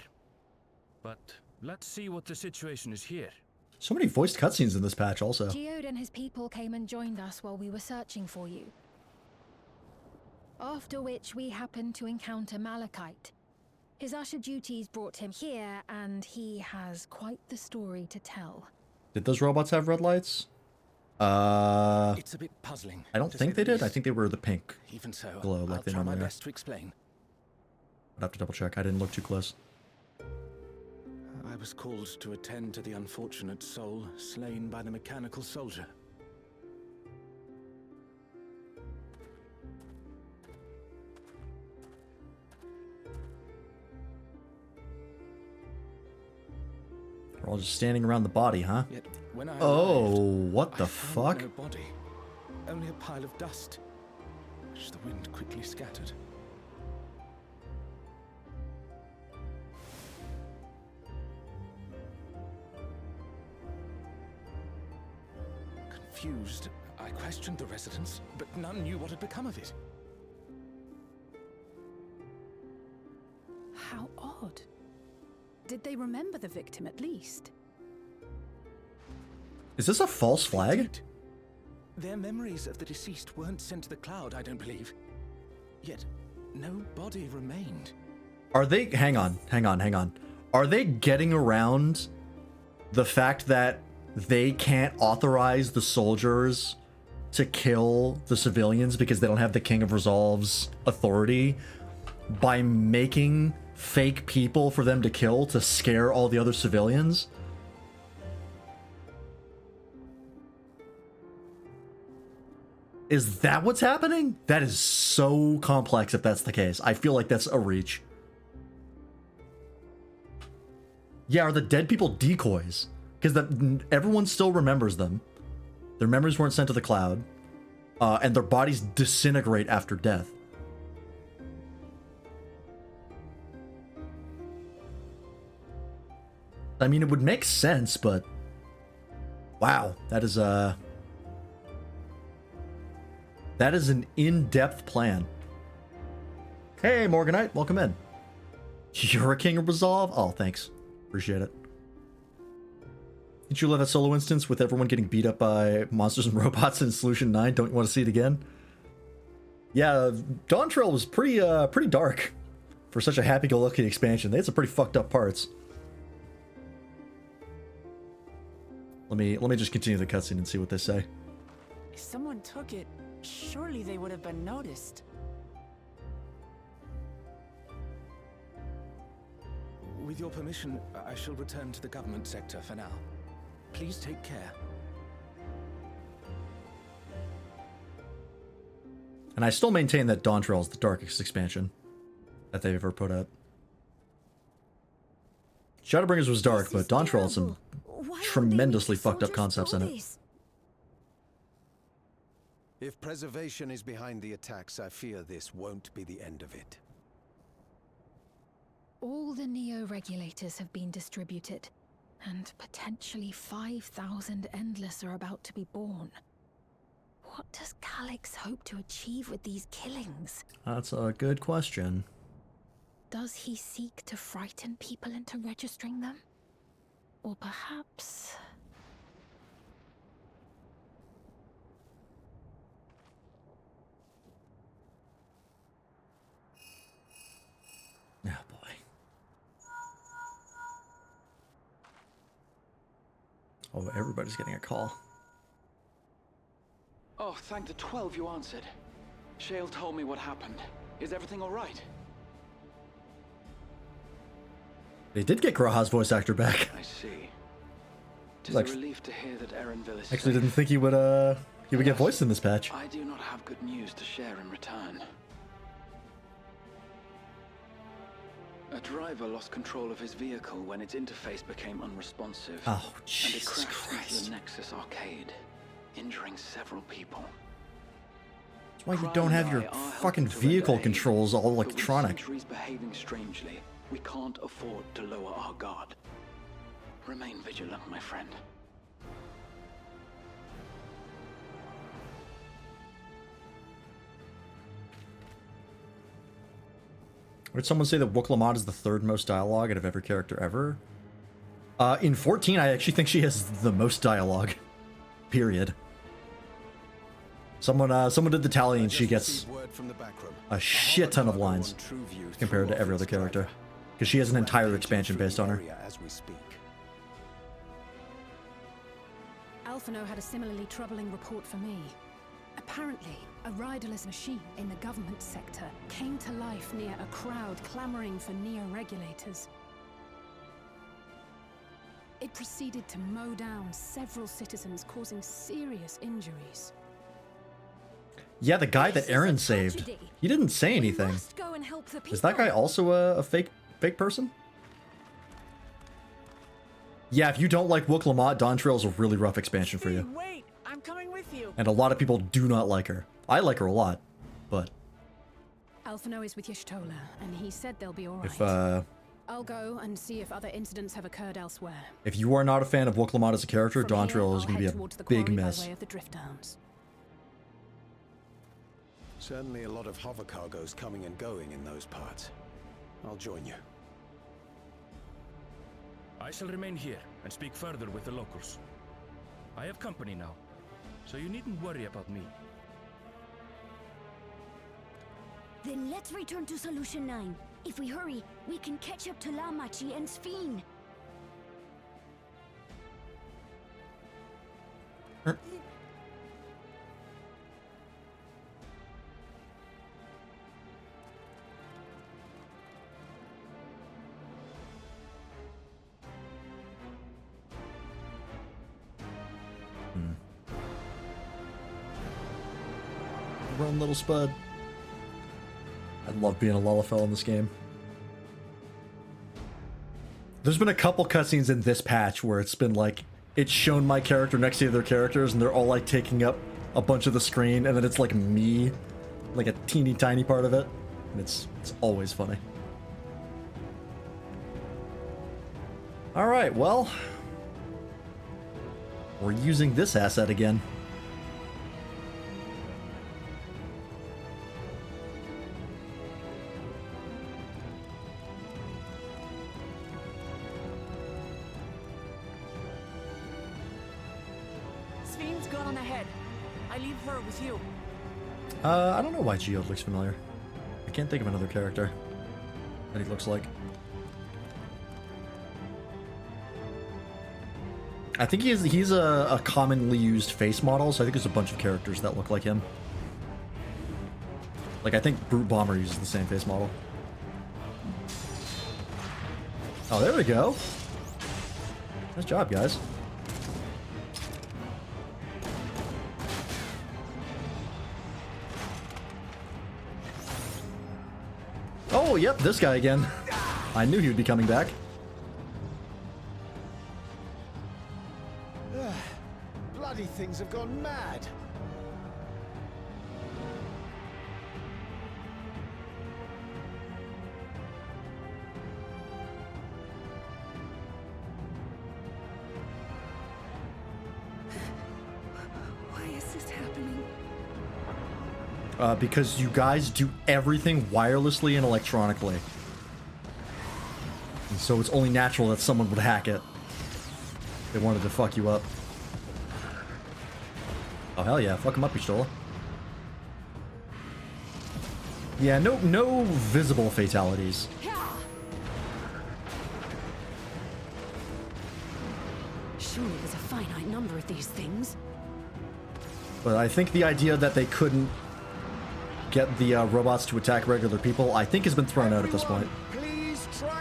But let's see what the situation is here. So many voiced cutscenes in this patch also. Geode and his people came and joined us while we were searching for you. After which we happened to encounter Malachite. His usher duties brought him here, and he has quite the story to tell. Did those robots have red lights? It's a bit puzzling. I don't think they did. I think they were the pink Even so, glow like I'll they try my normally are. best to explain. I'd have to double check. I didn't look too close. I was called to attend to the unfortunate soul slain by the mechanical soldier. We're all just standing around the body, huh? Yet, when I oh, arrived, what the I found fuck? no body, only a pile of dust, which the wind quickly scattered. Confused, I questioned the residents, but none knew what had become of it. How odd. Did they remember the victim at least? Is this a false flag? Indeed. Their memories of the deceased weren't sent to the cloud, I don't believe. Yet, no body remained. Are they... Hang on. Are they getting around the fact that they can't authorize the soldiers to kill the civilians because they don't have the King of Resolve's authority by making fake people for them to kill to scare all the other civilians? Is that what's happening? That is so complex if that's the case. I feel like that's a reach. Yeah, are the dead people decoys? Because everyone still remembers them. Their memories weren't sent to the cloud. And their bodies disintegrate after death. I mean, it would make sense, but... Wow, that is an in-depth plan. Hey, Morganite, welcome in. You're a King of Resolve? Oh, thanks. Appreciate it. Did you love that solo instance with everyone getting beat up by monsters and robots in Solution 9? Don't you want to see it again? Yeah, Dawntrail was pretty dark for such a happy-go-lucky expansion. They had some pretty fucked up parts. Let me just continue the cutscene and see what they say. If someone took it, surely they would have been noticed. With your permission, I shall return to the government sector for now. Please take care. And I still maintain that Dawntrail is the darkest expansion that they've ever put out. Shadowbringers was dark, but Dawntrail had some tremendously fucked up concepts in it. If preservation is behind the attacks, I fear this won't be the end of it. All the Neo-regulators have been distributed, and potentially 5,000 Endless are about to be born. What does Calyx hope to achieve with these killings? That's a good question. Does he seek to frighten people into registering them? Or perhaps... Oh boy. Oh, everybody's getting a call. Oh, thank the 12 you answered. Shale told me what happened. Is everything all right? They did get Graha's voice actor back. I see. Tis a relief to hear that Erenville is Actually, safe. didn't think he would get voiced in this patch. I do not have good news to share in return. A driver lost control of his vehicle when its interface became unresponsive. Oh, and it Jesus crashed into Christ. the Nexus arcade, injuring several people. That's why you don't have your fucking vehicle controls all But with electronic. Sentries behaving strangely, we can't afford to lower our guard. Remain vigilant, my friend. Did someone say that Wooklamad is the third most dialogue out of every character ever? In 14, I actually think she has the most dialogue. Period. Someone did the tally and she gets a shit ton of lines compared to every other character. Because she has an entire expansion based on her. Alphino had a similarly troubling report for me. Apparently, a riderless machine in the government sector came to life near a crowd clamoring for Neo-regulators. It proceeded to mow down several citizens, causing serious injuries. Yeah, the guy that Eren saved. He didn't say anything. Is that guy also a fake person? Yeah, if you don't like Wooklamad, Dawntrail is a really rough expansion for you. Wait, I'm coming with you. And a lot of people do not like her. I like her a lot, but Alphino is with Y'shtola, and he said they'll be alright. if I'll go and see if other incidents have occurred elsewhere. if you are not a fan of Wooklamad as a character, From here, Dawntrail is I'll going to be head a towards the big quarry by miss. way of the Drift Downs. Certainly a lot of hover cargoes coming and going in those parts. I'll join you. I shall remain here and speak further with the locals. I have company now, so you needn't worry about me. Then let's return to Solution 9. If we hurry, we can catch up to Lamachi and Sphene. Run, little spud. I love being a Lullafell in this game. There's been a couple cutscenes in this patch where it's been like, it's shown my character next to the other characters and they're all like taking up a bunch of the screen, and then it's like me, like a teeny tiny part of it. And it's always funny. Alright, well, we're using this asset again. go on ahead. I leave her with you. I don't know why Geode looks familiar. I can't think of another character that he looks like. I think he's a commonly used face model, so I think there's a bunch of characters that look like him. Like, I think Brute Bomber uses the same face model. Oh, there we go. Nice job, guys. Oh, yep, this guy again. I knew he would be coming back. Bloody things have gone mad. Why is this happening? Because you guys do everything wirelessly and electronically. And so it's only natural that someone would hack it. They wanted to fuck you up. Oh, hell yeah. Fuck him up, Pistola. Yeah, no visible fatalities. Surely there's a finite number of these things. But I think the idea that they couldn't get the robots to attack regular people, I think has been thrown out at this point.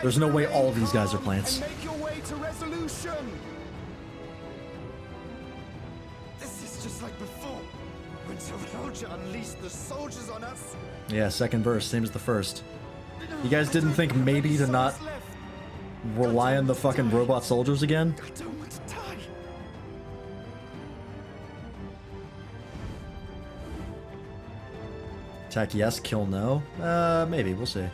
There's no way all of these guys are plants. Make your way to resolution. This is just like before, when Saroja unleashed the soldiers on us. Yeah, second verse, same as the first. You guys didn't think maybe to not rely on the fucking robot soldiers again? I don't want to die. Attack yes, kill no? Maybe, we'll see.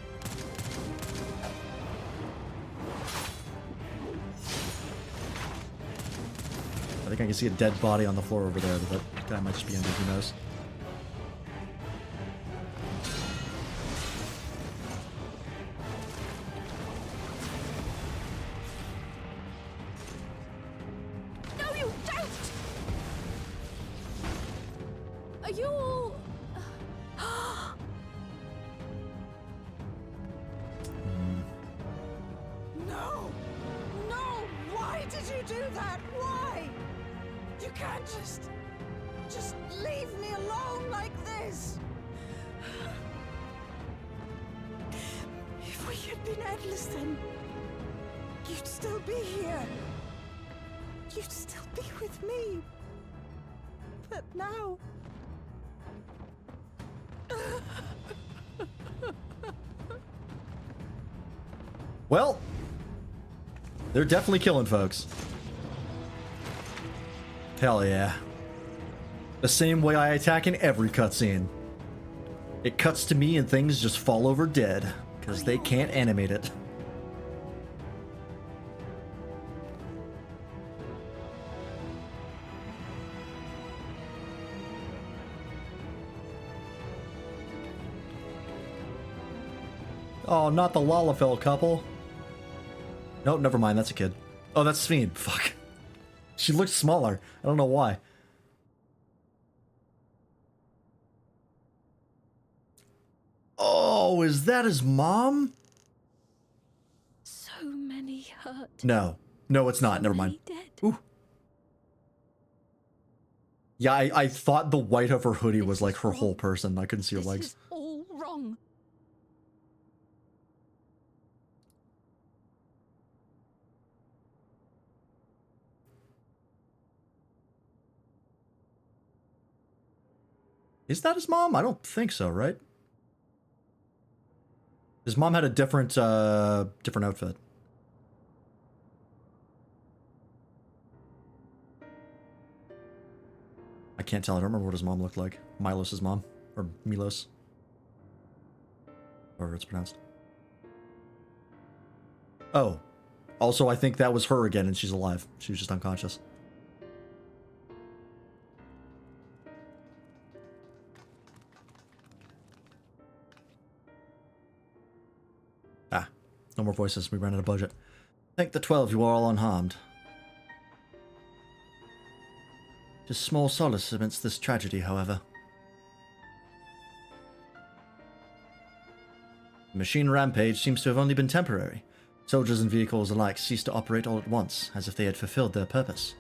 I think I can see a dead body on the floor over there, but that guy might just be under, who knows. No, you don't! Are you all... No! No! Why did you do that? Why? You can't just leave me alone like this. If we had been endless then, you'd still be here. You'd still be with me. But now... Well, they're definitely killing folks. Hell yeah. The same way I attack in every cutscene. It cuts to me and things just fall over dead, because they can't animate it. Oh, not the Lalafell couple. Nope, never mind, that's a kid. Oh, that's Sphene. Fuck. She looks smaller. I don't know why. Oh, is that his mom? So many hurt. No. No, it's not. Never mind. Ooh. Yeah, I thought the white of her hoodie was like her whole person. I couldn't see her legs. This is all wrong. Is that his mom? I don't think so, right? His mom had a different outfit. I can't tell. I don't remember what his mom looked like. Milos' mom. Or Milos. However it's pronounced. Oh. Also, I think that was her again and she's alive. She was just unconscious. Ah. No more voices. We ran out of budget. Thank the 12 you are all unharmed. 'Tis small solace amidst this tragedy, however. The machine rampage seems to have only been temporary. Soldiers and vehicles alike ceased to operate all at once, as if they had fulfilled their purpose.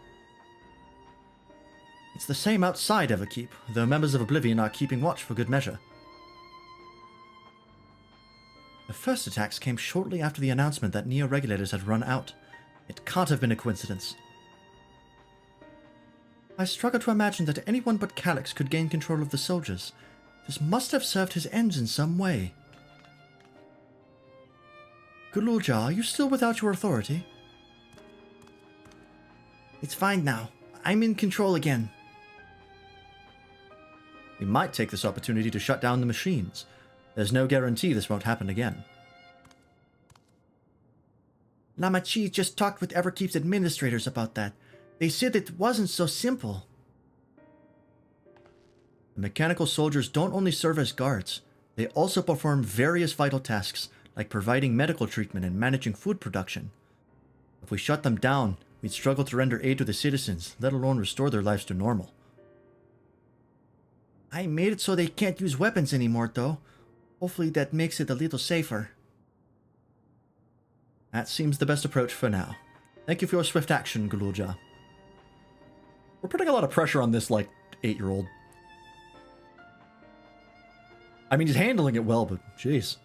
It's the same outside Everkeep, though members of Oblivion are keeping watch for good measure. The first attacks came shortly after the announcement that Neo-regulators had run out. It can't have been a coincidence. I struggle to imagine that anyone but Calyx could gain control of the soldiers. This must have served his ends in some way. Gulool, are you still without your authority? It's fine now. I'm in control again. We might take this opportunity to shut down the machines. There's no guarantee this won't happen again. Lama Chi just talked with Everkeep's administrators about that. They said it wasn't so simple. The mechanical soldiers don't only serve as guards, they also perform various vital tasks, like providing medical treatment and managing food production. If we shut them down, we'd struggle to render aid to the citizens, let alone restore their lives to normal. I made it so they can't use weapons anymore, though. Hopefully that makes it a little safer. That seems the best approach for now. Thank you for your swift action, Gulool. We're putting a lot of pressure on this, 8-year-old. I mean, he's handling it well, but jeez.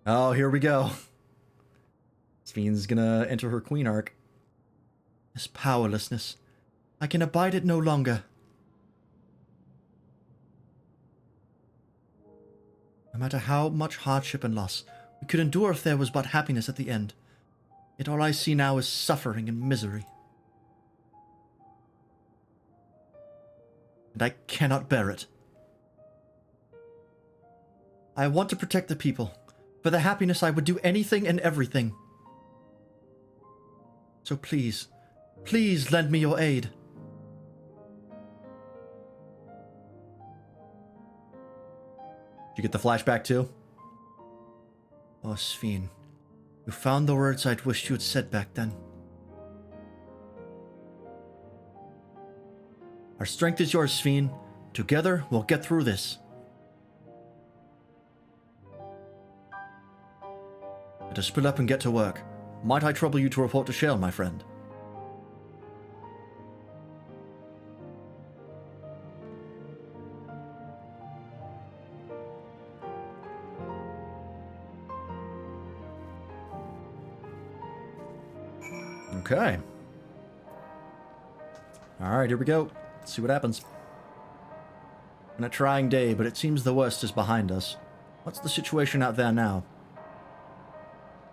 Oh, here we go. Spheen's gonna enter her queen arc. This powerlessness. I can abide it no longer. No matter how much hardship and loss we could endure if there was but happiness at the end, yet all I see now is suffering and misery. And I cannot bear it. I want to protect the people. For their happiness, I would do anything and everything. So please, please lend me your aid. Did you get the flashback too? Oh, Sphene, you found the words I'd wished you had said back then. Our strength is yours, Sphene. Together, we'll get through this. Let us split up and get to work. Might I trouble you to report to Shale, my friend? Okay. Alright, here we go. Let's see what happens. Been a trying day, but it seems the worst is behind us. What's the situation out there now?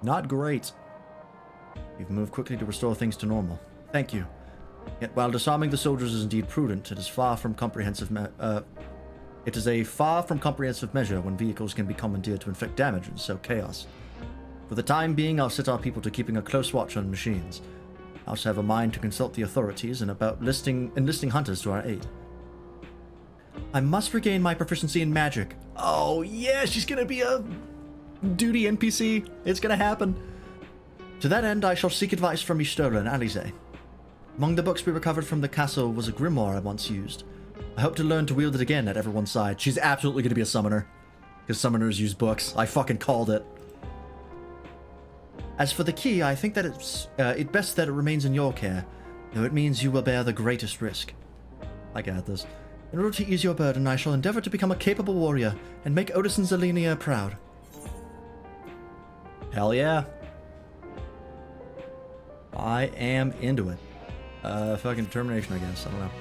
Not great. We've moved quickly to restore things to normal. Thank you. Yet while disarming the soldiers is indeed prudent, it is a far from comprehensive measure when vehicles can be commandeered to inflict damage and sow chaos. For the time being, I'll set our people to keeping a close watch on machines. I also have a mind to consult the authorities and about enlisting hunters to our aid. I must regain my proficiency in magic. Oh yeah, she's gonna be a duty NPC. It's gonna happen. To that end, I shall seek advice from Y'shtola and Alisaie. Among the books we recovered from the castle was a grimoire I once used. I hope to learn to wield it again at everyone's side. She's absolutely gonna be a summoner, because summoners use books. I fucking called it. As for the key, I think that it's best that it remains in your care, though it means you will bear the greatest risk. I got this. In order to ease your burden, I shall endeavor to become a capable warrior and make Otis and Zelenia proud. Hell yeah. I am into it. Fucking determination, I guess. I don't know.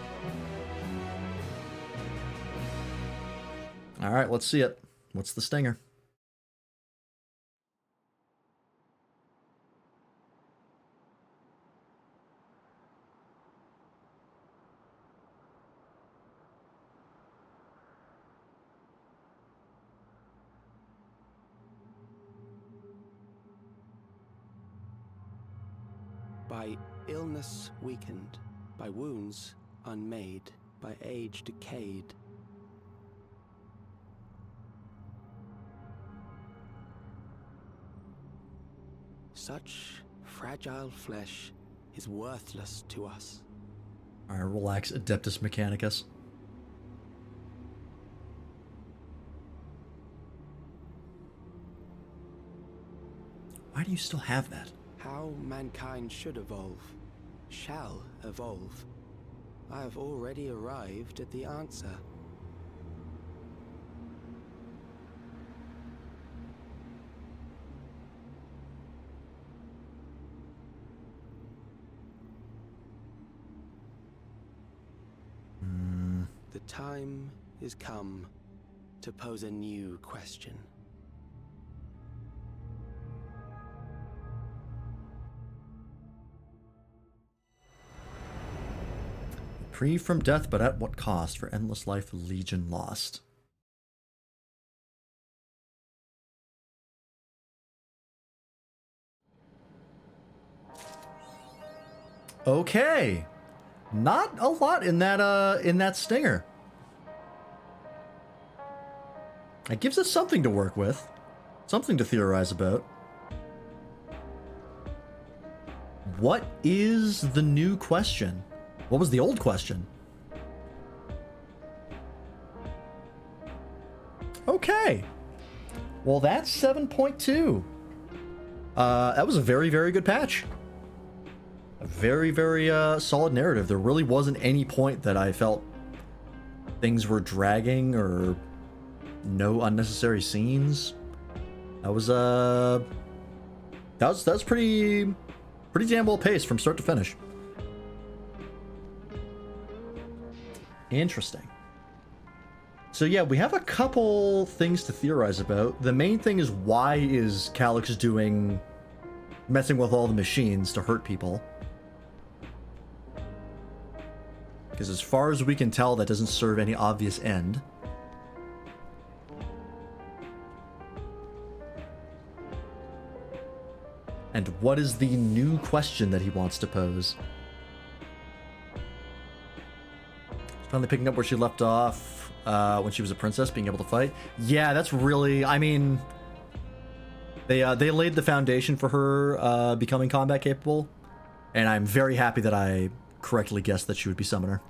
Alright, let's see it. What's the stinger? By illness weakened, by wounds unmade, by age decayed. Such fragile flesh is worthless to us. Alright, relax, Adeptus Mechanicus. Why do you still have that? How mankind should evolve, shall evolve. I have already arrived at the answer. The time is come to pose a new question. Reprieve from death, but at what cost? For endless life, Legion lost. Okay. Not a lot in that stinger. It gives us something to work with. Something to theorize about. What is the new question? What was the old question? Okay. Well, that's 7.2. That was a very, very good patch. A very, very solid narrative. There really wasn't any point that I felt things were dragging or no unnecessary scenes. That was pretty damn well paced from start to finish. Interesting. So yeah, we have a couple things to theorize about. The main thing is, why is Calyx messing with all the machines to hurt people? Because as far as we can tell, that doesn't serve any obvious end. And what is the new question that he wants to pose? He's finally picking up where she left off when she was a princess, being able to fight. Yeah, that's really... I mean... They laid the foundation for her becoming combat capable. And I'm very happy that I correctly guessed that she would be Summoner.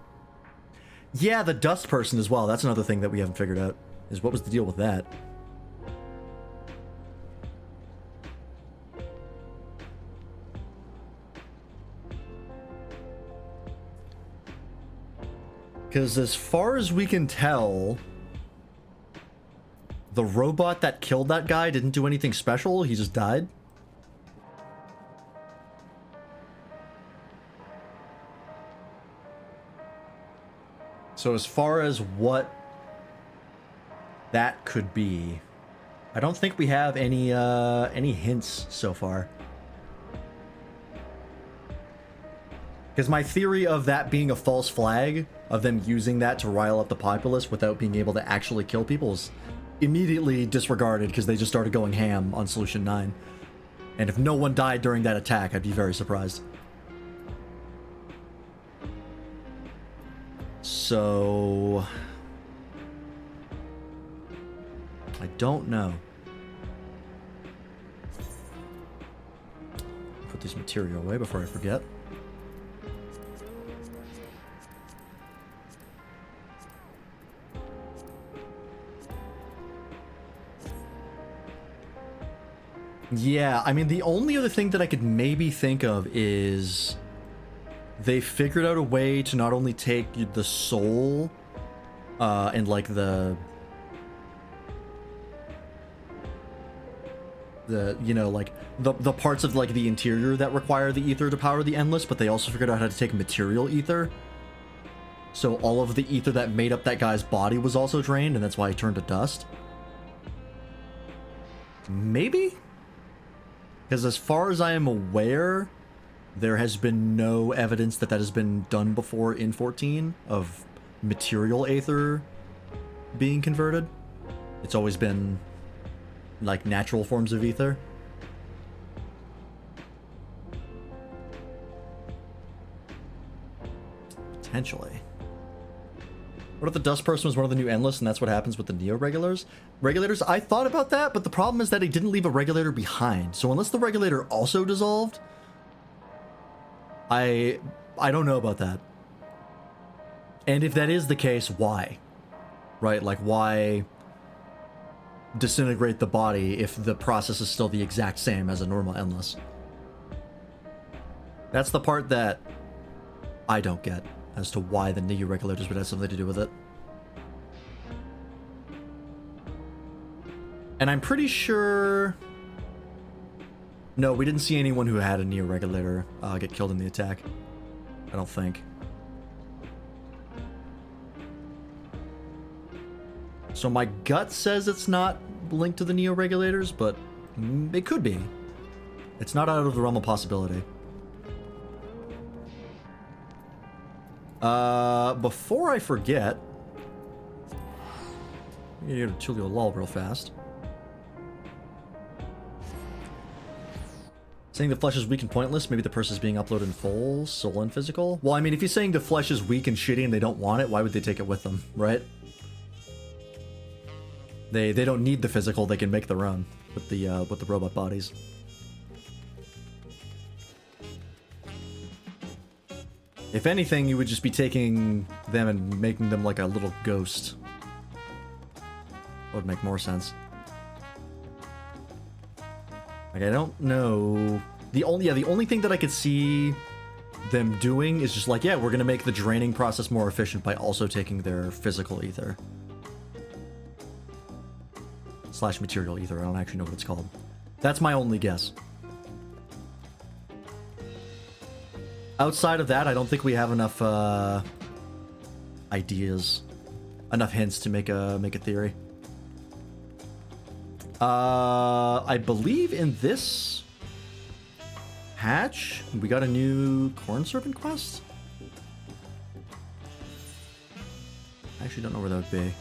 Yeah, the Dust Person as well. That's another thing that we haven't figured out. Is what was the deal with that? Because as far as we can tell, the robot that killed that guy didn't do anything special. He just died. So as far as what that could be, I don't think we have any hints so far. Because my theory of that being a false flag, of them using that to rile up the populace without being able to actually kill people, is immediately disregarded because they just started going ham on Solution 9. And if no one died during that attack, I'd be very surprised. So... I don't know. Put this material away before I forget. Yeah, I mean, the only other thing that I could maybe think of is they figured out a way to not only take the soul and like the you know, like the parts of like the interior that require the ether to power the Endless, but they also figured out how to take material ether. So all of the ether that made up that guy's body was also drained, and that's why he turned to dust. Maybe? Because as far as I am aware, there has been no evidence that that has been done before in 14 of material aether being converted. It's always been like natural forms of ether. Potentially. What if the Dust Person was one of the new Endless and that's what happens with the Neo-Regulators? Regulators, I thought about that, but the problem is that he didn't leave a Regulator behind. So unless the Regulator also dissolved, I don't know about that. And if that is the case, why? Right? Like, why disintegrate the body if the process is still the exact same as a normal endless? That's the part that I don't get as to why the Neo regulators would have something to do with it. And I'm pretty sure... No, we didn't see anyone who had a Neo regulator get killed in the attack. I don't think. So my gut says it's not linked to the Neo regulators, but it could be. It's not out of the realm of possibility. Before I forget, I'm gonna get to Tulio Lol real fast. Saying the flesh is weak and pointless, maybe the person is being uploaded in full, soul and physical? Well, I mean, if you're saying the flesh is weak and shitty and they don't want it, why would they take it with them, right? They don't need the physical, they can make their own with the robot bodies. If anything, you would just be taking them and making them like a little ghost. That would make more sense. Like, I don't know. The only thing that I could see them doing is just like, yeah, we're gonna make the draining process more efficient by also taking their physical ether. / material ether, I don't actually know what it's called. That's my only guess. Outside of that, I don't think we have enough ideas, enough hints to make a theory. I believe in this hatch, we got a new Corn Servant quest? I actually don't know where that would be.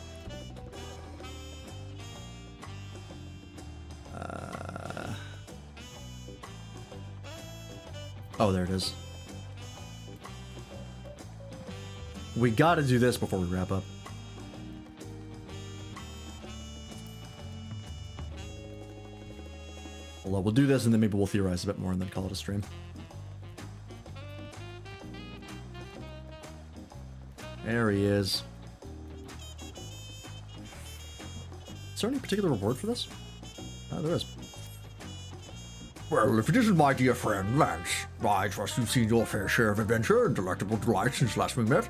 Oh, there it is. We gotta do this before we wrap up. Well, we'll do this and then maybe we'll theorize a bit more and then call it a stream. There he is. Is there any particular reward for this? Oh, there is. Well, if it isn't my dear friend, Lance, I trust you've seen your fair share of adventure and delectable delight since last we met.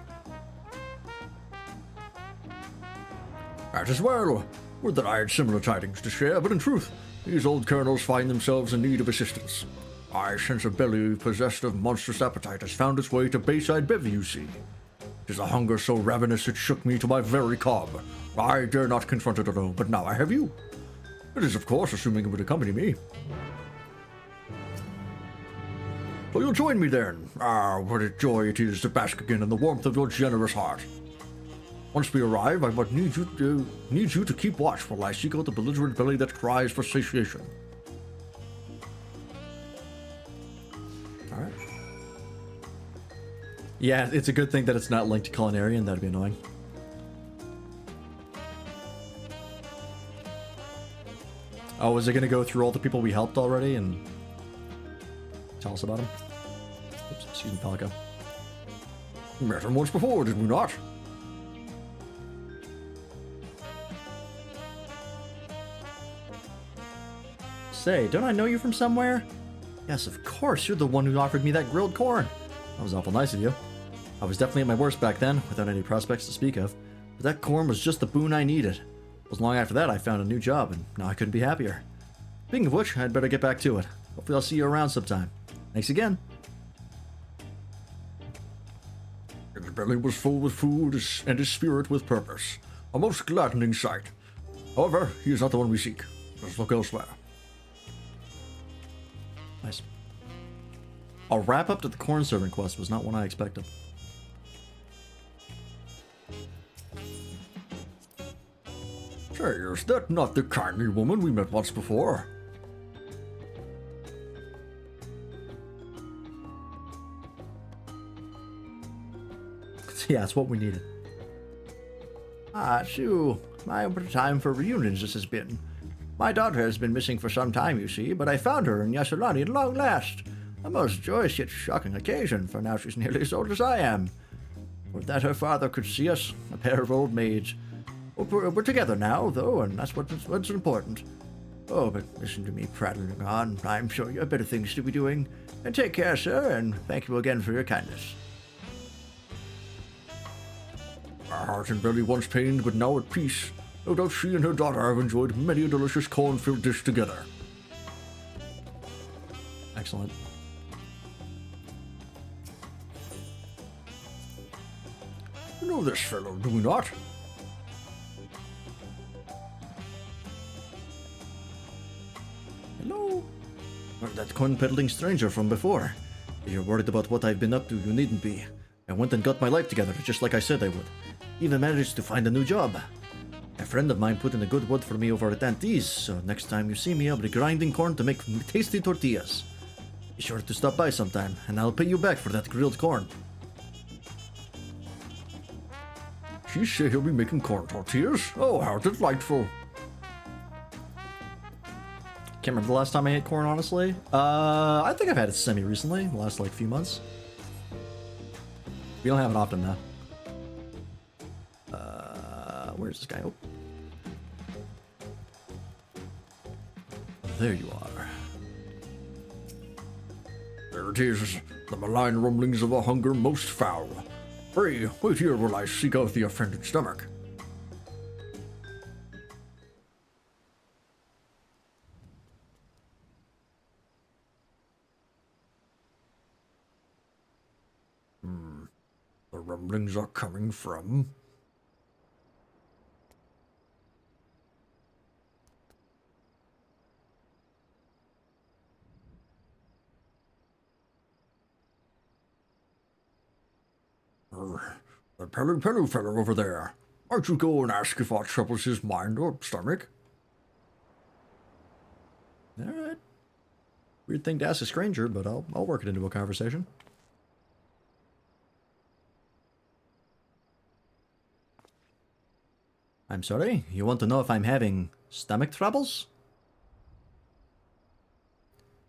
That as well. Would that I had similar tidings to share, but in truth, these old colonels find themselves in need of assistance. I sense a belly possessed of monstrous appetite has found its way to Bayside Bevy, you see. 'Tis a hunger so ravenous it shook me to my very cob. I dare not confront it alone, but now I have you. It is, of course, assuming it would accompany me. So you'll join me then. Ah, what a joy it is to bask again in the warmth of your generous heart. Once we arrive, I but need you to keep watch while I seek out the belligerent belly that cries for satiation. Alright. Yeah, it's a good thing that it's not linked to Culinarian, that'd be annoying. Oh, is it gonna go through all the people we helped already and tell us about them? Oops, excuse me, Pelico. Met him once before, did we not? Say, don't I know you from somewhere? Yes, of course, you're the one who offered me that grilled corn. That was awful nice of you. I was definitely at my worst back then, without any prospects to speak of. But that corn was just the boon I needed. It was long after that I found a new job, and now I couldn't be happier. Speaking of which, I'd better get back to it. Hopefully I'll see you around sometime. Thanks again. His belly was full with food, and his spirit with purpose. A most gladdening sight. However, he is not the one we seek. Let's look elsewhere. Nice. A wrap up to the Corn Servant quest was not one I expected. Say, is that not the kindly woman we met once before? Yeah, it's what we needed. Ah, Sue, my time for reunions this has been. My daughter has been missing for some time, you see, but I found her in Yasulani at long last. A most joyous yet shocking occasion, for now she's nearly as old as I am. Would that her father could see us, a pair of old maids. We're together now, though, and that's what's important. Oh, but listen to me prattling on. I'm sure you have better things to be doing. And take care, sir, and thank you again for your kindness. My heart and belly once pained, but now at peace. No doubt she and her daughter have enjoyed many a delicious cornfield dish together. Excellent. You know this fellow, do we not? Hello? Well, that corn-peddling stranger from before. If you're worried about what I've been up to, you needn't be. I went and got my life together, just like I said I would. Even managed to find a new job. A friend of mine put in a good word for me over at Auntie's, so next time you see me, I'll be grinding corn to make tasty tortillas. Be sure to stop by sometime, and I'll pay you back for that grilled corn. She say he'll be making corn tortillas? Oh, how delightful. Can't remember the last time I ate corn, honestly. I think I've had it semi-recently, the last, like, few months. We don't have it often, though. Where's this guy? Oh. There you are. There it is, the malign rumblings of a hunger most foul. Pray, wait here while I seek out the offended stomach. The rumblings are coming from... the Pelu fellow over there. Why don't you go and ask if aught troubles his mind or stomach? Alright. Weird thing to ask a stranger, but I'll work it into a conversation. I'm sorry, you want to know if I'm having stomach troubles?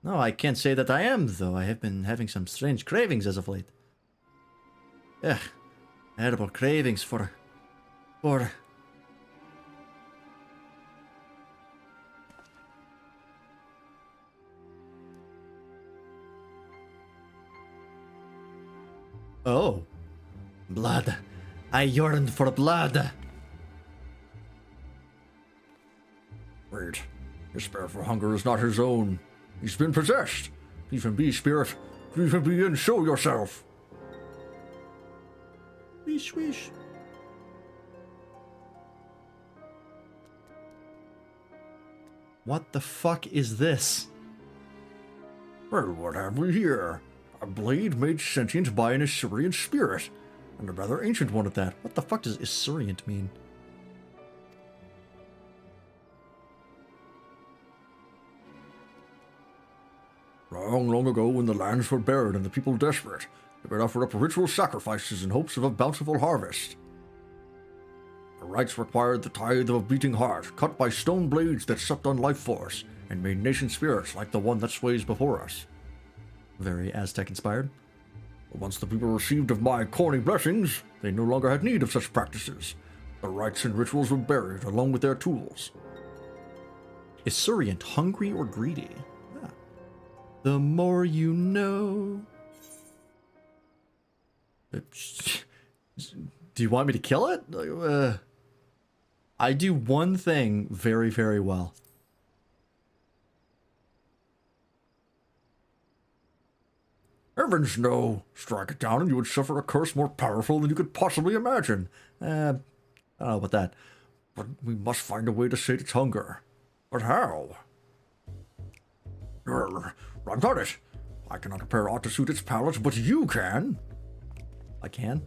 No, I can't say that I am, though. I have been having some strange cravings as of late. Ugh, terrible cravings for... Oh, blood. I yearned for blood. Wait, his spiritual hunger is not his own. He's been possessed. Leave him be, spirit. Leave him be and show yourself. Wish, wish. What the fuck is this? Well, what have we here? A blade made sentient by an Assyrian spirit. And a rather ancient one at that. What the fuck does Assyrian mean? Long, long ago, when the lands were barren and the people desperate, they would offer up ritual sacrifices in hopes of a bountiful harvest. The rites required the tithe of a beating heart, cut by stone blades that sucked on life force, and made nation spirits like the one that sways before us. Very Aztec-inspired. But once the people received of my corny blessings, they no longer had need of such practices. The rites and rituals were buried along with their tools. Assyrian, hungry or greedy? The more you know. Do you want me to kill it? I do one thing very, very well. Heavens no! Strike it down and you would suffer a curse more powerful than you could possibly imagine. I don't know about that. But we must find a way to sate its hunger. But how? I've got it. I cannot prepare aught to suit its palate, but you can. I can?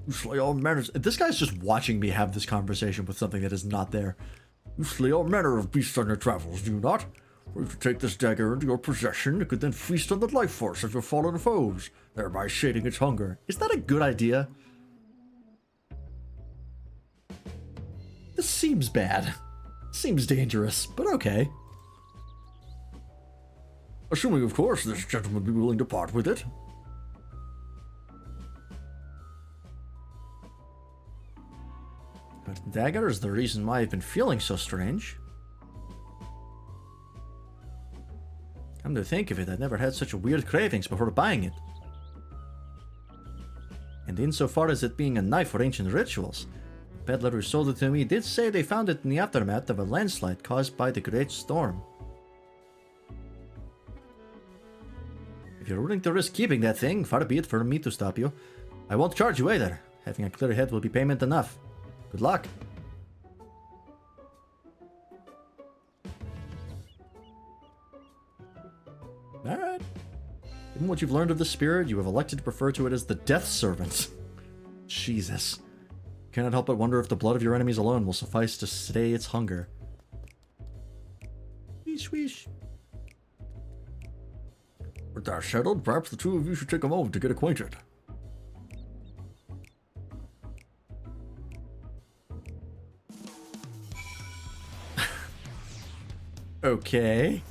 You slay all manners. This guy's just watching me have this conversation with something that is not there. You slay all manner of beasts on your travels, do you not? Were you to take this dagger into your possession, it could then feast on the life force of your fallen foes, thereby sating its hunger. Is that a good idea? This seems bad. Seems dangerous, but okay. Assuming, of course, this gentleman be willing to part with it. dagger is the reason why I've been feeling so strange. Come to think of it, I've never had such weird cravings before buying it. And insofar as it being a knife for ancient rituals, the peddler who sold it to me did say they found it in the aftermath of a landslide caused by the Great Storm. If you're willing to risk keeping that thing, far be it for me to stop you. I won't charge you either. Having a clear head will be payment enough. Good luck. Alright. Given what you've learned of the spirit, you have elected to refer to it as the Death Servant. Jesus. Cannot help but wonder if the blood of your enemies alone will suffice to stay its hunger. Weesh weesh. With that settled, perhaps the two of you should take a moment to get acquainted. Okay.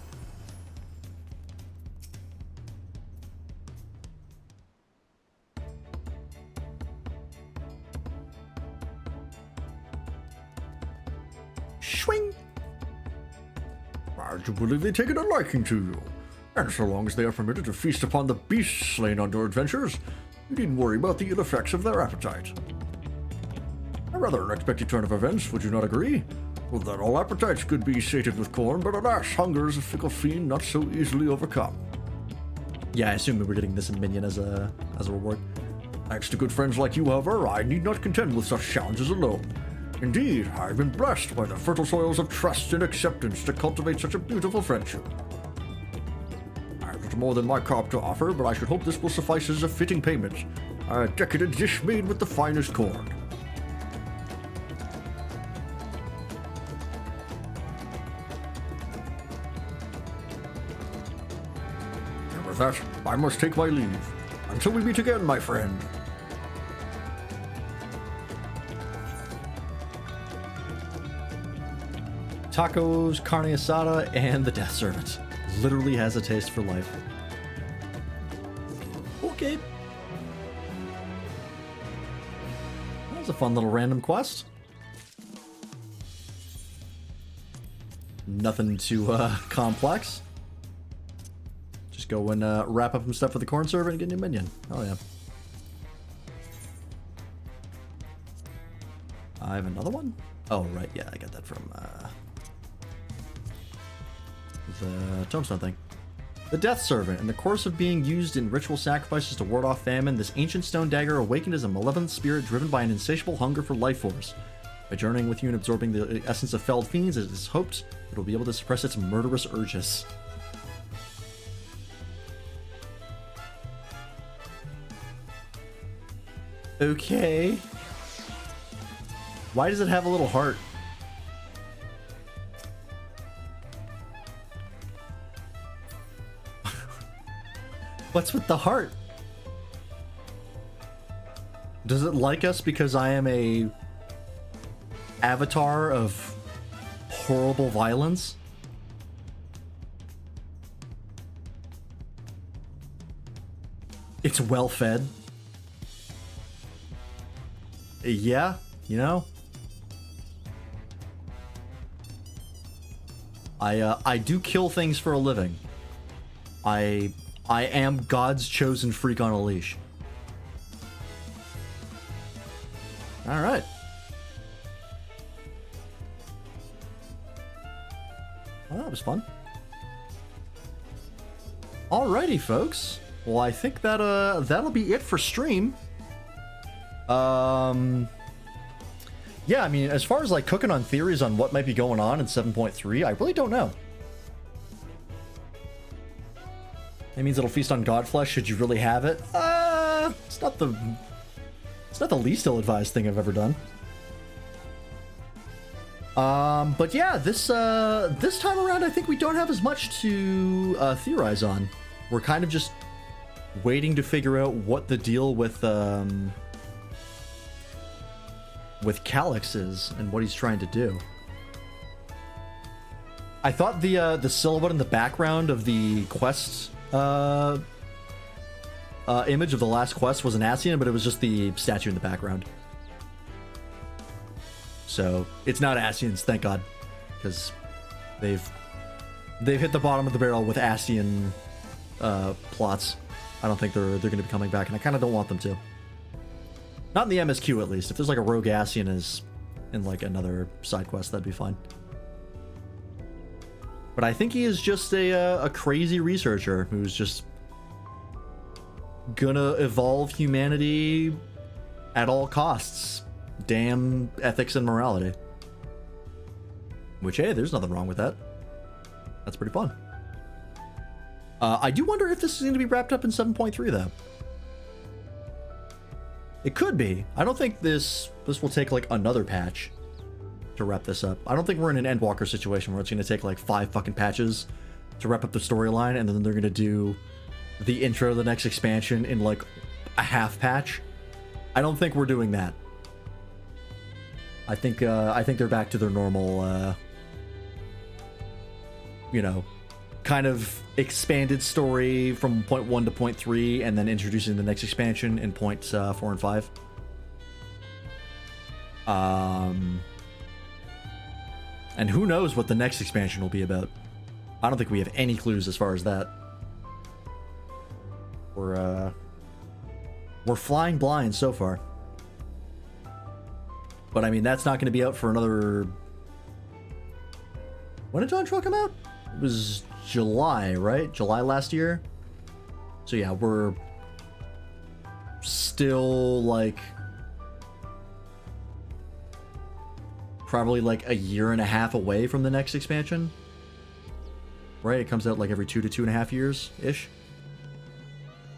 Swing! I do believe they've taken a liking to you. And so long as they are permitted to feast upon the beasts slain on your adventures, you needn't worry about the ill effects of their appetite. A rather unexpected turn of events, would you not agree? Well, that all appetites could be sated with corn, but alas, hunger is a fickle fiend not so easily overcome. Yeah, I assume we were getting this in Minion as a reward. Thanks to good friends like you, however, I need not contend with such challenges alone. Indeed, I've been blessed by the fertile soils of trust and acceptance to cultivate such a beautiful friendship. I have little more than my crop to offer, but I should hope this will suffice as a fitting payment. A decadent dish made with the finest corn. And with that, I must take my leave. Until we meet again, my friend. Tacos, carne asada, and the Death Servant. Literally has a taste for life. Okay. That was a fun little random quest. Nothing too complex. Just go and wrap up some stuff for the corn servant and get a new minion. Oh yeah. I have another one? Oh right, yeah, I got that from the tombstone thing. The Death Servant. In the course of being used in ritual sacrifices to ward off famine, this ancient stone dagger awakened as a malevolent spirit driven by an insatiable hunger for life force. By journeying with you and absorbing the essence of felled fiends, it is hoped it will be able to suppress its murderous urges. Okay. Why does it have a little heart? What's with the heart? Does it like us because I am a avatar of horrible violence? It's well fed. Yeah, you know. I do kill things for a living. I am God's chosen freak on a leash. All right. Well, that was fun. Alrighty, folks. Well, I think that that'll be it for stream. Yeah, I mean, as far as like cooking on theories on what might be going on in 7.3, I really don't know. That means it'll feast on Godflesh should you really have it. It's not the least ill-advised thing I've ever done. But yeah, this time around, I think we don't have as much to theorize on. We're kind of just waiting to figure out what the deal with Calyx is and what he's trying to do. I thought the silhouette in the background of the quest image of the last quest was an Ascian, but it was just the statue in the background. So it's not Ascians, thank God, because they've hit the bottom of the barrel with Ascian plots. I don't think they're going to be coming back, and I kind of don't want them to. Not in the MSQ, at least. If there's like a rogue Ascian is in like another side quest, that'd be fine. But I think he is just a crazy researcher who's just gonna evolve humanity at all costs. Damn ethics and morality. Which, hey, there's nothing wrong with that. That's pretty fun. I do wonder if this is going to be wrapped up in 7.3, though. It could be. I don't think this will take, like, another patch to wrap this up. I don't think we're in an Endwalker situation where it's going to take, like, 5 fucking patches to wrap up the storyline, and then they're going to do the intro to the next expansion in, like, a half patch. I don't think we're doing that. I think they're back to their normal, you know, kind of expanded story from point 1 to point 3, and then introducing the next expansion in points 4 and 5. And who knows what the next expansion will be about. I don't think we have any clues as far as that. We're flying blind so far. But I mean, that's not going to be out for another... When did Dawntrail come out? It was July, right? July last year? So yeah, we're still like... probably like a year and a half away from the next expansion. Right? It comes out like every 2 to 2.5 years-ish.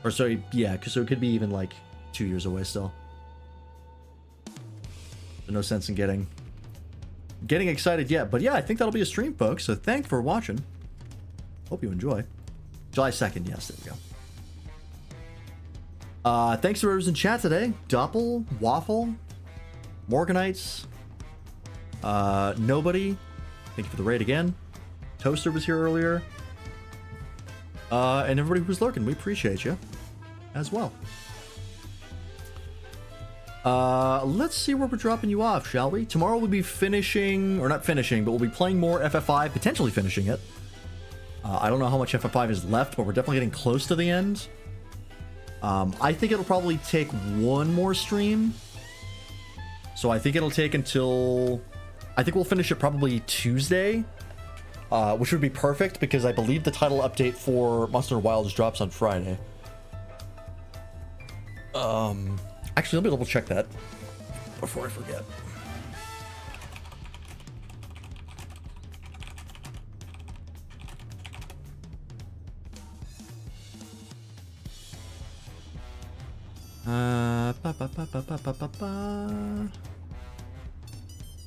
Or sorry, yeah, so it could be even like 2 years away still. So no sense in getting excited yet. But yeah, I think that'll be a stream, folks. So thanks for watching. Hope you enjoy. July 2nd, yes, there we go. Thanks to whoever's in chat today. Doppel, Waffle, Morganites, Nobody. Thank you for the raid again. Toaster was here earlier. And everybody who was lurking, we appreciate you as well. Let's see where we're dropping you off, shall we? Tomorrow we'll be finishing, or not finishing, but we'll be playing more FF5, potentially finishing it. I don't know how much FF5 is left, but we're definitely getting close to the end. I think it'll probably take one more stream. So I think it'll take until... I think we'll finish it probably Tuesday. Which would be perfect, because I believe the title update for Monster Wilds drops on Friday. Actually, let me double check that before I forget.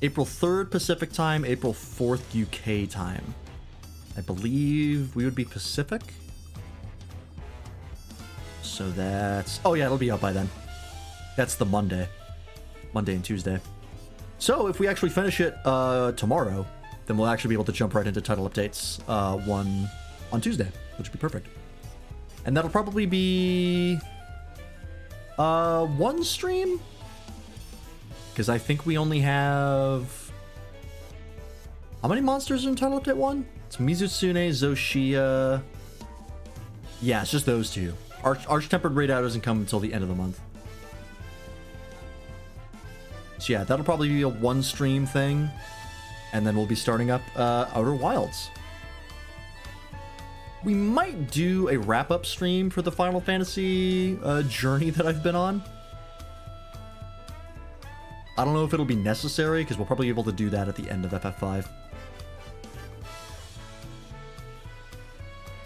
April 3rd Pacific time, April 4th UK time. I believe we would be Pacific. So that's... Oh yeah, it'll be out by then. That's the Monday. Monday and Tuesday. So if we actually finish it tomorrow, then we'll actually be able to jump right into title updates one on Tuesday, which would be perfect. And that'll probably be... one stream? Because I think we only have... How many monsters are in title update 1? It's Mizutsune, Zoshia... Yeah, it's just those two. Arch-Tempered Raid Out doesn't come until the end of the month. So yeah, that'll probably be a one stream thing. And then we'll be starting up Outer Wilds. We might do a wrap-up stream for the Final Fantasy journey that I've been on. I don't know if it'll be necessary, because we'll probably be able to do that at the end of FF5.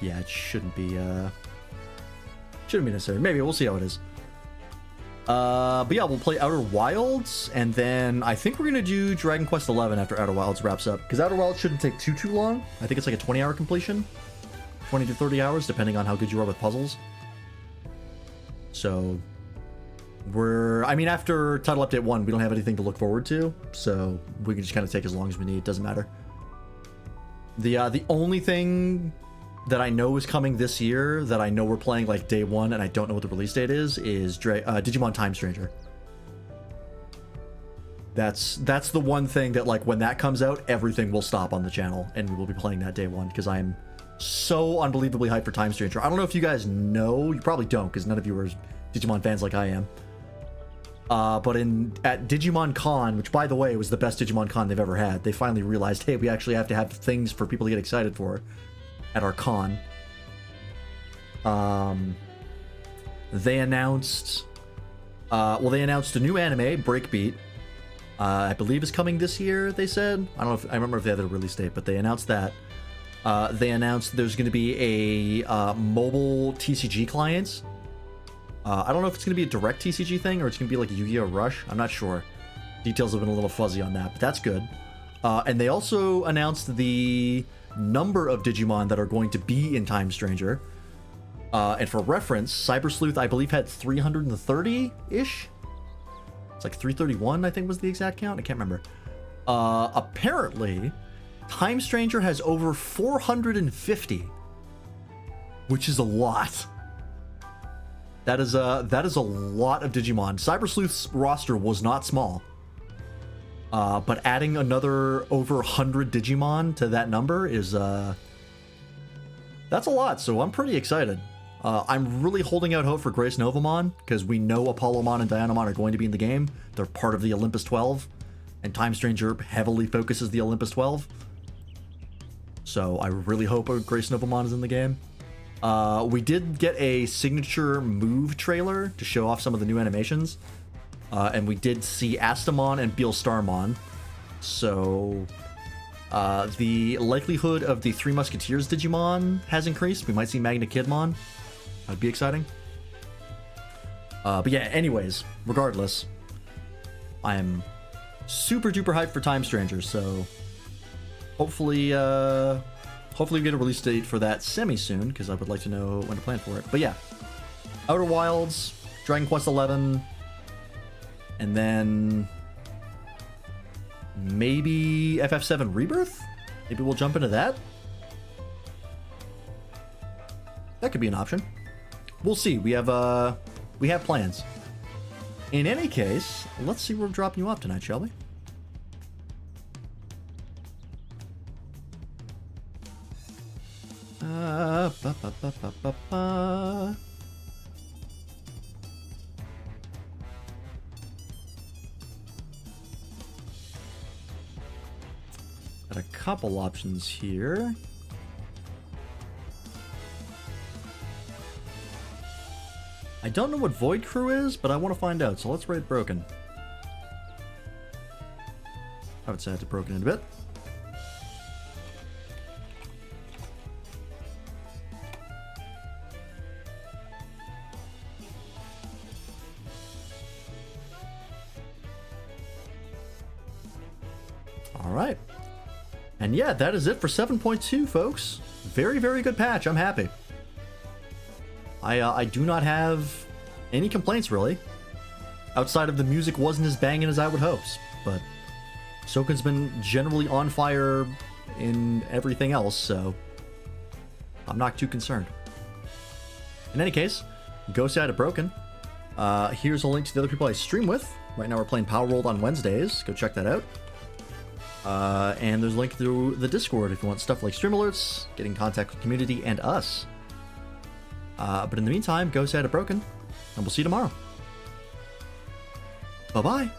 Yeah, it shouldn't be necessary. Maybe, we'll see how it is. But yeah, we'll play Outer Wilds, and then I think we're going to do Dragon Quest XI after Outer Wilds wraps up, because Outer Wilds shouldn't take too long. I think it's like a 20-hour completion. 20 to 30 hours, depending on how good you are with puzzles. So, I mean, after Title Update 1, we don't have anything to look forward to, so we can just kind of take as long as we need. It doesn't matter. The only thing that I know is coming this year, that I know we're playing like day 1, and I don't know what the release date is Digimon Time Stranger. That's the one thing that, like, when that comes out, everything will stop on the channel, and we will be playing that day one, because I am so unbelievably hyped for Time Stranger. I don't know if you guys know, you probably don't, because none of you are Digimon fans like I am. But at Digimon Con, which by the way was the best Digimon Con they've ever had, they finally realized, hey, we actually have to have things for people to get excited for at our con. They announced, they announced a new anime, Breakbeat. I believe is coming this year, they said. I don't know if I remember if they had a release date, but they announced that. They announced there's going to be a mobile TCG client. I don't know if it's going to be a direct TCG thing or it's going to be like a Yu-Gi-Oh! Rush. I'm not sure. Details have been a little fuzzy on that, but that's good. And they also announced the number of Digimon that are going to be in Time Stranger. And for reference, Cyber Sleuth, I believe, had 330-ish. It's like 331, I think was the exact count. I can't remember. Apparently, Time Stranger has over 450, which is a lot. That is a lot of Digimon. Cyber Sleuth's roster was not small. But adding another over 100 Digimon to that number is that's a lot, so I'm pretty excited. I'm really holding out hope for Grace Novamon, because we know Apollomon and Dianamon are going to be in the game. They're part of the Olympus 12, and Time Stranger heavily focuses the Olympus 12. So I really hope Grace Novamon is in the game. We did get a signature move trailer to show off some of the new animations. And we did see Astamon and Beelstarmon. So the likelihood of the Three Musketeers Digimon has increased. We might see Magna Kidmon. That'd be exciting. But yeah, anyways, regardless, I am super duper hyped for Time Stranger, so hopefully we get a release date for that semi-soon, because I would like to know when to plan for it. But yeah, Outer Wilds, Dragon Quest XI, and then maybe FF7 Rebirth? Maybe we'll jump into that? That could be an option. We'll see. We have plans. In any case, let's see where we're dropping you off tonight, shall we? Got a couple options here. I don't know what Void Crew is, but I want to find out, so let's rate Broken. I haven't said to Broken in a bit. Alright. And yeah, that is it for 7.2, folks. Very, very good patch. I'm happy. I do not have any complaints, really. Outside of the music wasn't as banging as I would hope. But Soken's been generally on fire in everything else, so I'm not too concerned. In any case, go side of Broken. Here's a link to the other people I stream with. Right now we're playing Power World on Wednesdays. Go check that out. And there's a link through the Discord if you want stuff like stream alerts, get in contact with the community, and us. But in the meantime, go side of Broken, and we'll see you tomorrow. Bye-bye.